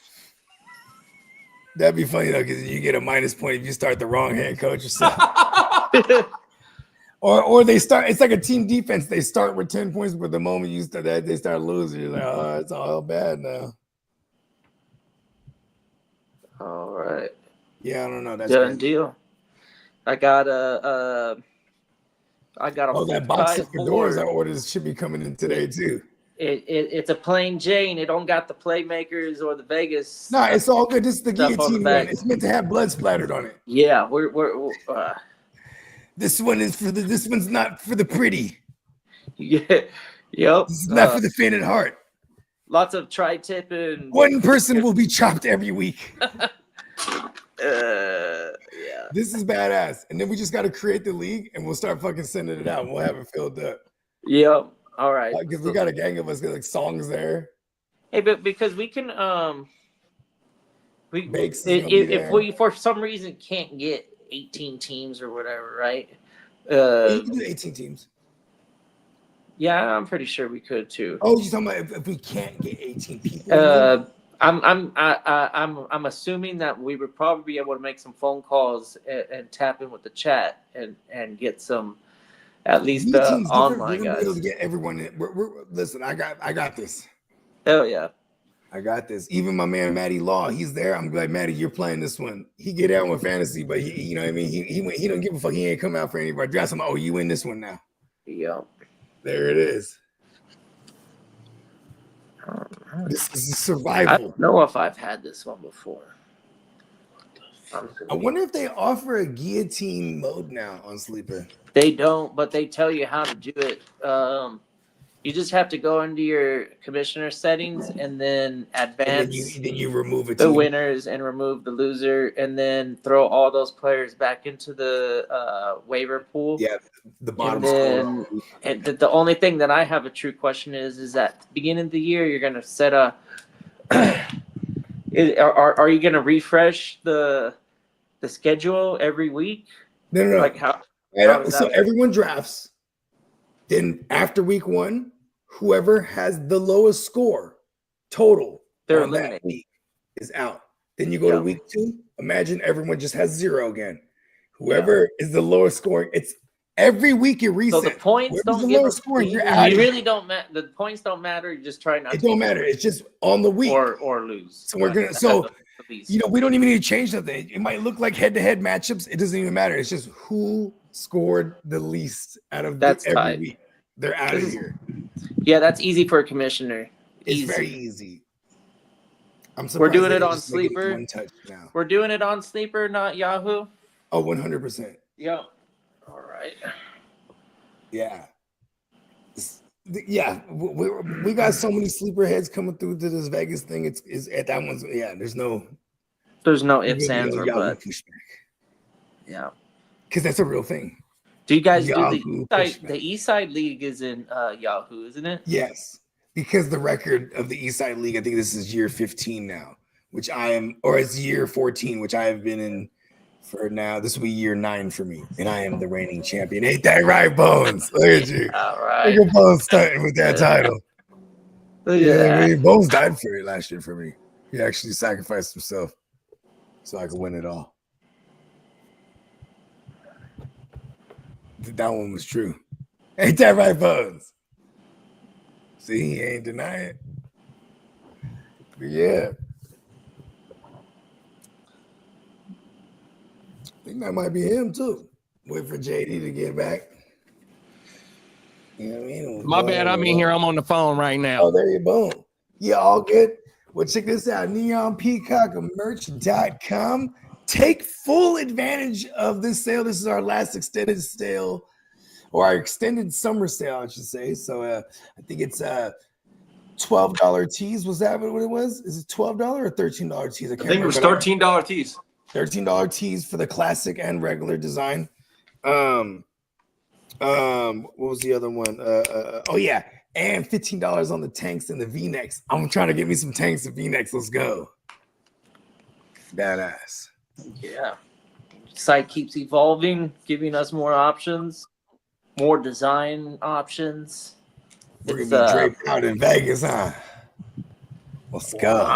That'd be funny though, because you get a minus point if you start the wrong head coach or something. Or they start. It's like a team defense. They start with 10 points, but the moment you start that, they start losing. You're like, oh, it's all bad now. All right. Yeah, I don't know. That's Done crazy. deal. I got a that box of fedoras I ordered should be coming in today too. It's a plain Jane. It don't got the playmakers or the Vegas. No, it's all good. This is the stuff on the guillotine back. one. It's meant to have blood splattered on it. Yeah, we're This one is for the. This one's not for the pretty. yeah, yep. This is not for the faint at heart. Lots of tri-tip and One person will be chopped every week. Yeah. This is badass. And then we just got to create the league and we'll start fucking sending it out. And we'll have it filled up. Yep. All right. Because we got a gang of us like songs there. Hey, but because we can if we for some reason can't get 18 teams or whatever, right? You can do 18 teams. Yeah, I'm pretty sure we could too. Oh, you're talking about if we can't get 18 people? I'm assuming that we would probably be able to make some phone calls and tap in with the chat and get some at least online guys. Be able to get everyone in. Listen, I got this. Hell yeah. I got this. Even my man Matty Law, he's there. I'm glad Matty, you're playing this one. He get out with fantasy, but he you know what I mean. He don't give a fuck. He ain't come out for anybody. Drafts him. Oh, you in this one now? Yeah. There it is. This is survival. I don't know if I've had this one before. I wonder if they offer a guillotine mode now on Sleeper. They don't, but they tell you how to do it. You just have to go into your commissioner settings and then advance. And then you remove it. The winners and remove the loser, and then throw all those players back into the waiver pool. Yeah, the bottom. And then the only thing that I have a true question is at the beginning of the year you're gonna set a. Are you gonna refresh the schedule every week? No. Like how so everyone drafts. Then after week 1, whoever has the lowest score total on that week is out. Then you go to week 2. Imagine everyone just has 0 again. Whoever is the lowest scoring, it's every week it resets. So the points Whoever's don't the lowest scoring, you're out. You really don't matter. The points don't matter. You just try not. It don't matter. It's just on the week or lose. So we're gonna. So we don't even need to change nothing. It might look like head-to-head matchups. It doesn't even matter. It's just who scored the least out of every week. They're out of here. Yeah, that's easy for a commissioner. It's very easy. I'm surprised We're doing they it on just make it Sleeper. one touch now. We're doing it on Sleeper, not Yahoo. Oh, 100%. Yep. All right. Yeah. Yeah, we got so many sleeper heads coming through to this Vegas thing. It's at that one's. Yeah, there's no ifs, ands, or buts. Yeah, because that's a real thing. Do you guys do the East Side League is in Yahoo, isn't it? Yes, because the record of the East Side League, I think this is year 15 now, which I am, or it's year 14, which I have been in for now. This will be year 9 for me, and I am the reigning champion. Ain't that right, Bones? Look at you. All right. Look at Bones starting with that title. Yeah, I mean, Bones died for it last year for me. He actually sacrificed himself so I could win it all. That one was true. Ain't that right, Bones? See, he ain't denying it. But yeah. I think that might be him too. Wait for JD to get back. You know what I mean? My bad. I'm in here. I'm on the phone right now. Oh, there you go. Yeah, all good. Well, check this out. NeonPeacockMerch.com. Take full advantage of this sale. This is our last extended sale, or our extended summer sale, I should say. So I think it's $12 tees. Was that what it was? Is it $12 or $13 tees? I think it was $13 tees. $13 tees for the classic and regular design. What was the other one? Oh yeah, and $15 on the tanks and the V-necks. I'm trying to get me some tanks and V-necks. Let's go. Badass. Yeah. Site keeps evolving, giving us more options, more design options. We're gonna be draped out in Vegas, huh? Let's go.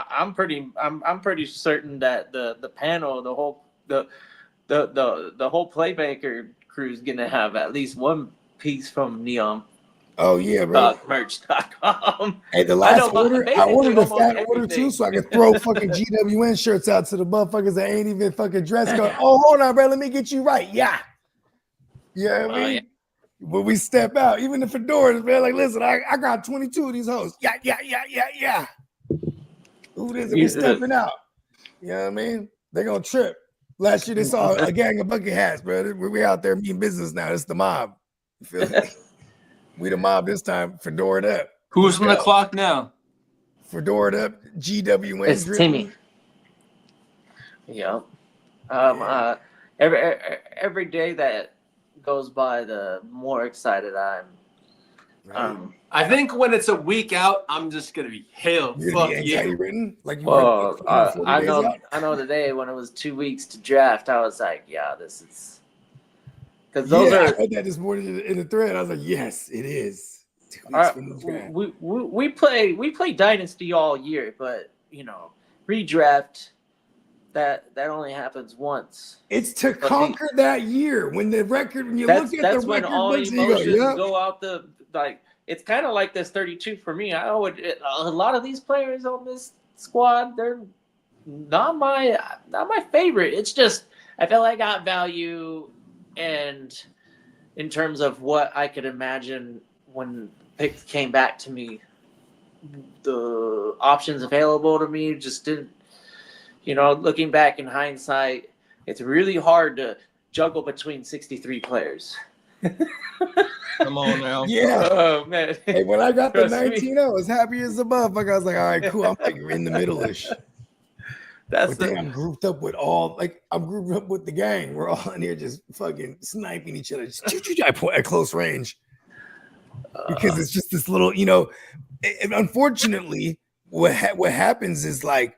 I'm pretty certain that the panel, the whole playmaker crew is gonna have at least one piece from Neon. Oh yeah, bro. Merch.com. Hey, the last order, I ordered a almost fat order everything. too, so I could throw fucking GWN shirts out to the motherfuckers that ain't even fucking dressed. Go, oh, hold on, bro, let me get you right. Yeah. You know what I mean? Yeah. When we step out, even the fedoras, man, like, listen, I got 22 of these hoes. Yeah. Who is it? We stepping out. You know what I mean? They're gonna trip. Last year they saw a gang of bucket hats, bro. We out there meeting business now. It's the mob. You feel me? We the mob this time, fedora up. Who's from the clock now? Fedora up, GWN. It's Timmy. Yep. Every day that goes by, the more excited I'm. I think when it's a week out, I'm just gonna be fuck you. Written? Like you I know today when it was 2 weeks to draft, I was like, yeah, this is because those are. I read that this morning in the thread. I was like, yes, it is. We play Dynasty all year, but redraft that only happens once. It's to conquer that year when the record. When you look at the when record all books, emotions you go, go out the like. It's kind of like this 32 for me. A lot of these players on this squad, they're not my favorite. It's just I felt like I got value, and in terms of what I could imagine when picks came back to me, the options available to me just didn't. Looking back in hindsight, it's really hard to juggle between 63 players. Come on now. Yeah. Oh man. Hey, when I got the 19, I was happy as a motherfucker. I was like, all right, cool. I'm like in the middle-ish. I'm grouped up with I'm grouped up with the gang. We're all in here just fucking sniping each other. Just at close range. Because it's just this little, and unfortunately, what happens is like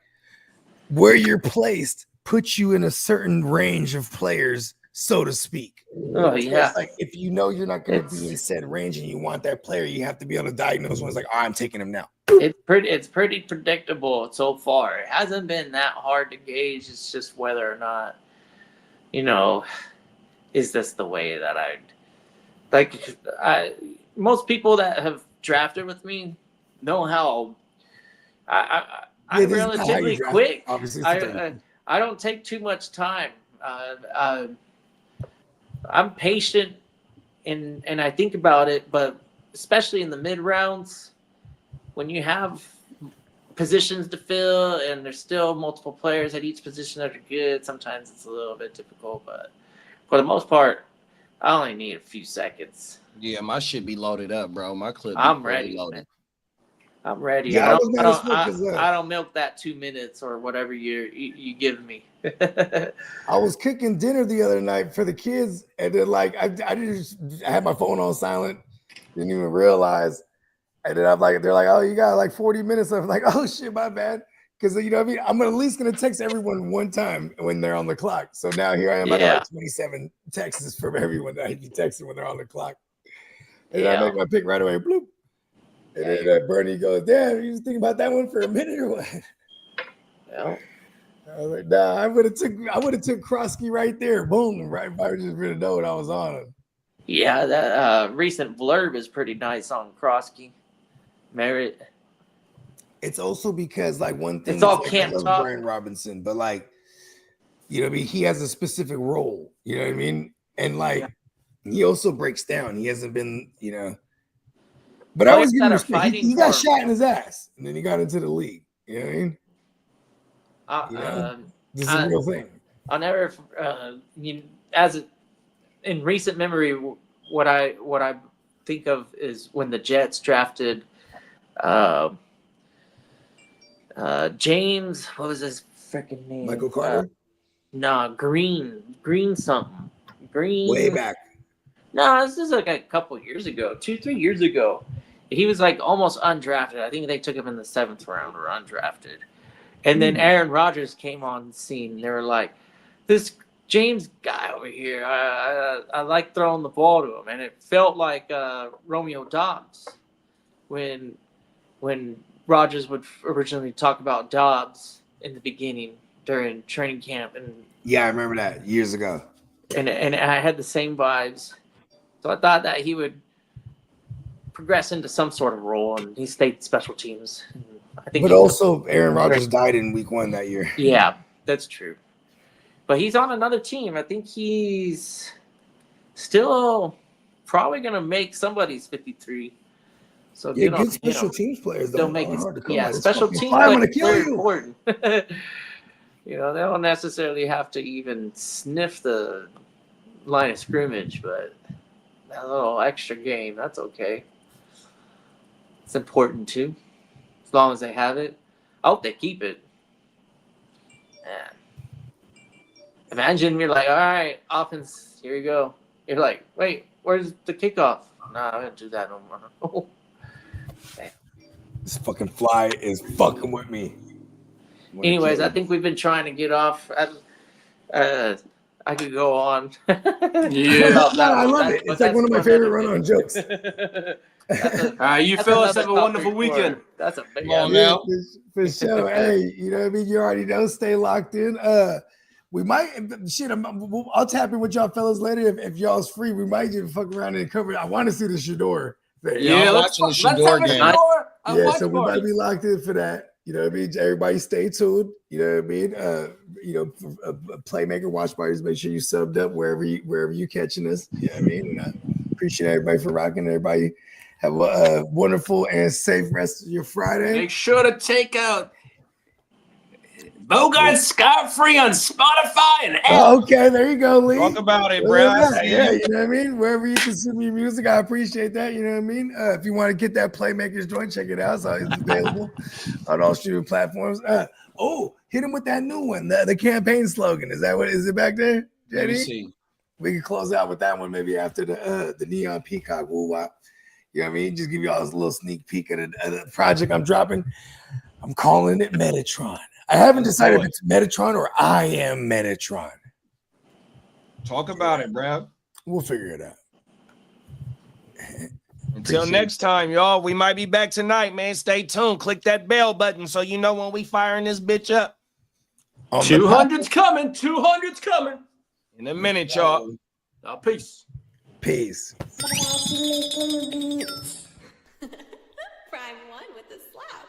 where you're placed puts you in a certain range of players, so to speak. Oh yeah. Like if you're not going to be in said range and you want that player, you have to be able to diagnose when it's like, I'm taking him now. It's pretty predictable so far. It hasn't been that hard to gauge. It's just whether or not, is this the way that most people that have drafted with me know how I'm relatively quick. Obviously, I don't take too much time. I'm patient and I think about it, but especially in the mid rounds, when you have positions to fill and there's still multiple players at each position that are good, sometimes it's a little bit difficult. But for the most part, I only need a few seconds. Yeah, my shit be loaded up, bro. My clip. I'm ready. Loaded. I'm ready. Yeah, I don't milk that 2 minutes or whatever you give me. I was cooking dinner the other night for the kids, and then I had my phone on silent, didn't even realize, and then they're like, oh, you got 40 minutes. I'm like, oh shit, my bad, because what I mean. I'm at least gonna text everyone one time when they're on the clock. So now here I am. I got 27 texts from everyone that I be texting when they're on the clock, and I make my pick right away. Bloop. And then Bernie goes, damn, you was thinking about that one for a minute or what? Yeah. I was like, nah, I would have took Krosky right there. Boom, right if I just really know what I was on. Yeah, that recent blurb is pretty nice on Krosky. Merritt. It's also because one thing it's all I love Brian Robinson, but he has a specific role. You know what I mean? And he also breaks down. He hasn't been, But I was giving him he got shot in his ass, and then he got into the league. You know what I mean? This is a real thing. I'll never, in recent memory, what I think of is when the Jets drafted James. What was his freaking name? Michael Carter. Green something. Green. Way back. No, this is a couple years ago, 2-3 years ago. He was almost undrafted. I think they took him in the 7th round or undrafted. And then Aaron Rodgers came on the scene. They were like, this James guy over here, I like throwing the ball to him. And it felt like Romeo Doubs when Rodgers would originally talk about Doubs in the beginning during training camp. And yeah, I remember that years ago. And I had the same vibes. So I thought that he would progress into some sort of role, and he stayed special teams. I think. But also, Aaron Rodgers died in Week 1 that year. Yeah, that's true. But he's on another team. I think he's still probably going to make somebody's 53. So yeah, good special teams players don't make it. Yeah, it's special teams players are very important. They don't necessarily have to even sniff the line of scrimmage, but that little extra game, that's okay. It's important too, as long as they have it. I hope they keep it. Man. Imagine you're like, all right, offense, here you go. You're like, wait, where's the kickoff? Nah, I'm gonna do that no more. This fucking fly is fucking with me. Anyways, I think we've been trying to get off. I could go on. Yeah, I love it. It's like one of my favorite run-on jokes. All right, you fellas have a wonderful weekend. That's a big one now. For sure. Hey, you know what I mean? You already know. Stay locked in. We might I'll tap in with y'all fellas later if y'all's free. We might just fuck around and cover it. I want to see the Shador thing. Yeah, let's watch the Shador game. Yeah, so we might be locked in for that. You know what I mean? Everybody stay tuned. You know what I mean? Playmaker watch parties, make sure you subbed up wherever you catching us. You know what I mean? And I appreciate everybody for rocking. Everybody have a wonderful and safe rest of your Friday. Make sure to take out Bogart scot-free on Spotify and Apple. Okay, there you go, Lee. Talk about it, bro. Yeah, you know what I mean? Wherever you consume your music, I appreciate that. You know what I mean? If you want to get that Playmakers joint, check it out. So it's available on all streaming platforms. Hit him with that new one, the campaign slogan. Is it back there, JD? Let me see. We can close out with that one maybe after the Neon Peacock woo-wop. You know what I mean? Just give you all this little sneak peek at the project I'm dropping. I'm calling it Metatron. I haven't decided if it's Metatron or I am Metatron. Talk about it, bro. We'll figure it out. Until next time, y'all. We might be back tonight, man. Stay tuned. Click that bell button so you know when we firing this bitch up. 200's coming. 200's coming. In a minute, y'all. Peace. Peace. Prime One with the slap.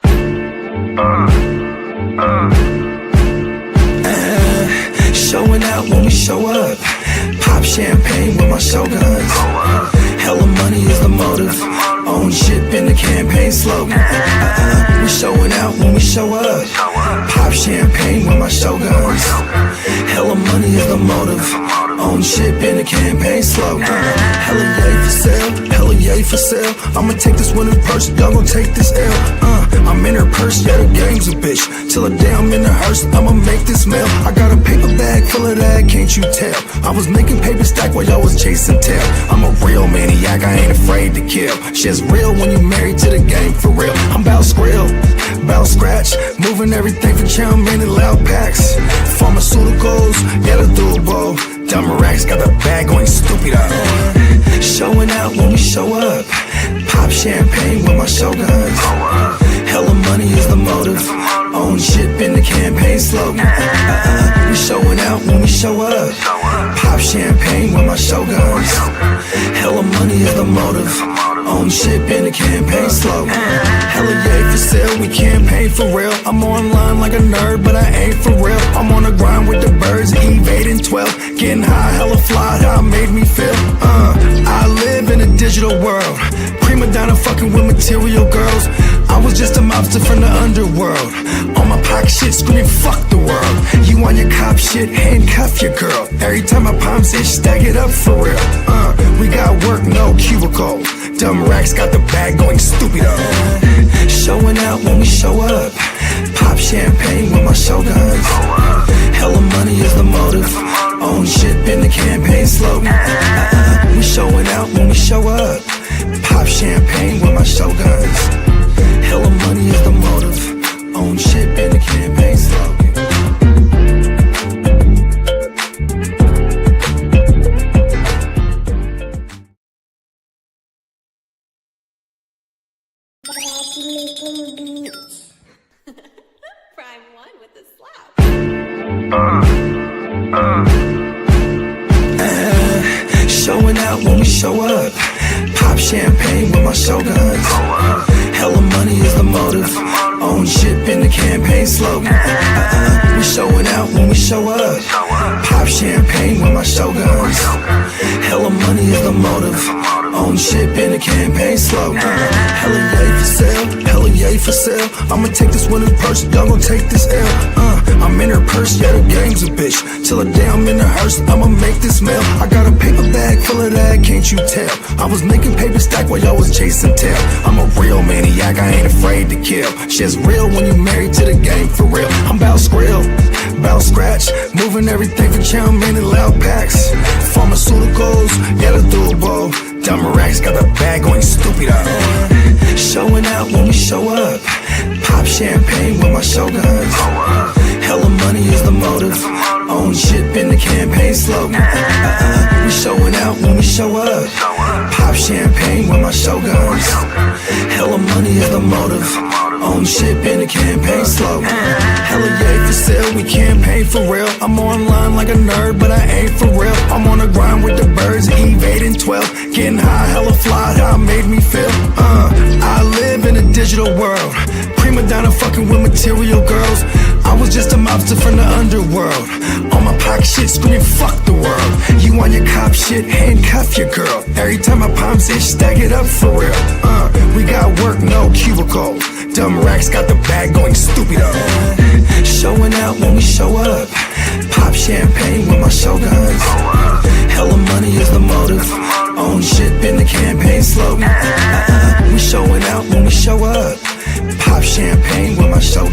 Showing out when we show up. Pop champagne with my shoguns. Hella money is the motive. Own ship in the campaign slogan. We showing out when we show up. Pop champagne with my shoguns. Hella money is the motive. Own ship in the campaign slogan. Hella yay for sale. Hella yay for sale. I'ma take this winner's purse. Y'all gon' take this L. I'm in her purse. Yeah, the game's a bitch. Till the day I'm in the hearse. I'ma make this mail. I got a paper bag full of that. Can't you tell? I was making paper stack while y'all was chasing tail. I'm a real maniac. I ain't afraid to kill. Shit's real when you married to the game for real. I'm bout skrill, bout scratch, moving everything for chow mein and loud packs. Pharmaceuticals, yeah, the doable. Dumb racks got the bag going stupid out. Showing out when we show up. Pop champagne with my shoguns. Hella money is the motive. Own ship in the campaign slogan. We showing out when we show up. Pop champagne with my shoguns. Hella money is the motive. Own ship in the campaign slogan. Hella yay for sale, we campaign for real. I'm online like a nerd, but I ain't for real. I'm on the grind with the birds, Eve 8 and 12. Getting high, hella fly, how it made me feel. I live in a digital world. Prima donna fucking with material girls. I was just a mobster from the underworld. On my pocket shit, screaming fuck the world. You on your cop shit, handcuff your girl. Every time my palms itch, stack it up for real. We got work, no cubicle. Dumb racks got the bag going stupid up. Showing out when we show up. Pop champagne with my shoguns. Hella money is the motive. Own ship in the campaign slogan. We showing out when we show up. Pop champagne with my shoguns. Hella money is the motive. Own ship in the campaign slogan. Prime One with the slap. Showing out when we show up. Pop champagne with my Shoguns. Hella money is the motive. Own ship in the campaign slogan. We showing out when we show up. Pop champagne with my Shoguns. Hella money is the motive. Own ship in the campaign slogan. Hella yay for sale. Hella yay for sale. I'ma take this winner's purse. Y'all gon' take this L. I'm in her purse, yeah, the game's a bitch. Till the day I'm in the hearse, I'ma make this mail. I got a paper bag full of that, can't you tell? I was making paper stack while y'all was chasing tail. I'm a real maniac, I ain't afraid to kill. Shit's real when you married to the game, for real. I'm bout skrill, bout scratch. Moving everything from chow mein and loud packs. Pharmaceuticals, yeah, the doable. Dumb racks got the bag going stupid up. Showing out when we show up. Pop champagne with my Shoguns. Hella money is the motive. Own ship in the campaign slogan. We showing out when we show up. Pop champagne with my Shoguns. Hella money is the motive. Own ship in the campaign slogan. Hella yay for sale, we campaign for real. I'm online like a nerd, but I ain't for real. I'm on the grind with the birds, Eve 8 and 12. Getting high, hella fly, how it made me feel. I live in a digital world. Prima donna fucking with material girls. I was just a mobster from the underworld. On my pocket shit, screaming fuck the world. You on your cop shit, handcuff your girl. Every time my palms itch, stack it up for real. We got work, no cubicle. Dumb racks got the bag going stupid up. Showing out when we show up. Pop champagne with my Shoguns. Hella money is the motive. Own ship in the campaign slogan. We showing out when we show up. Pop champagne with my Shoguns.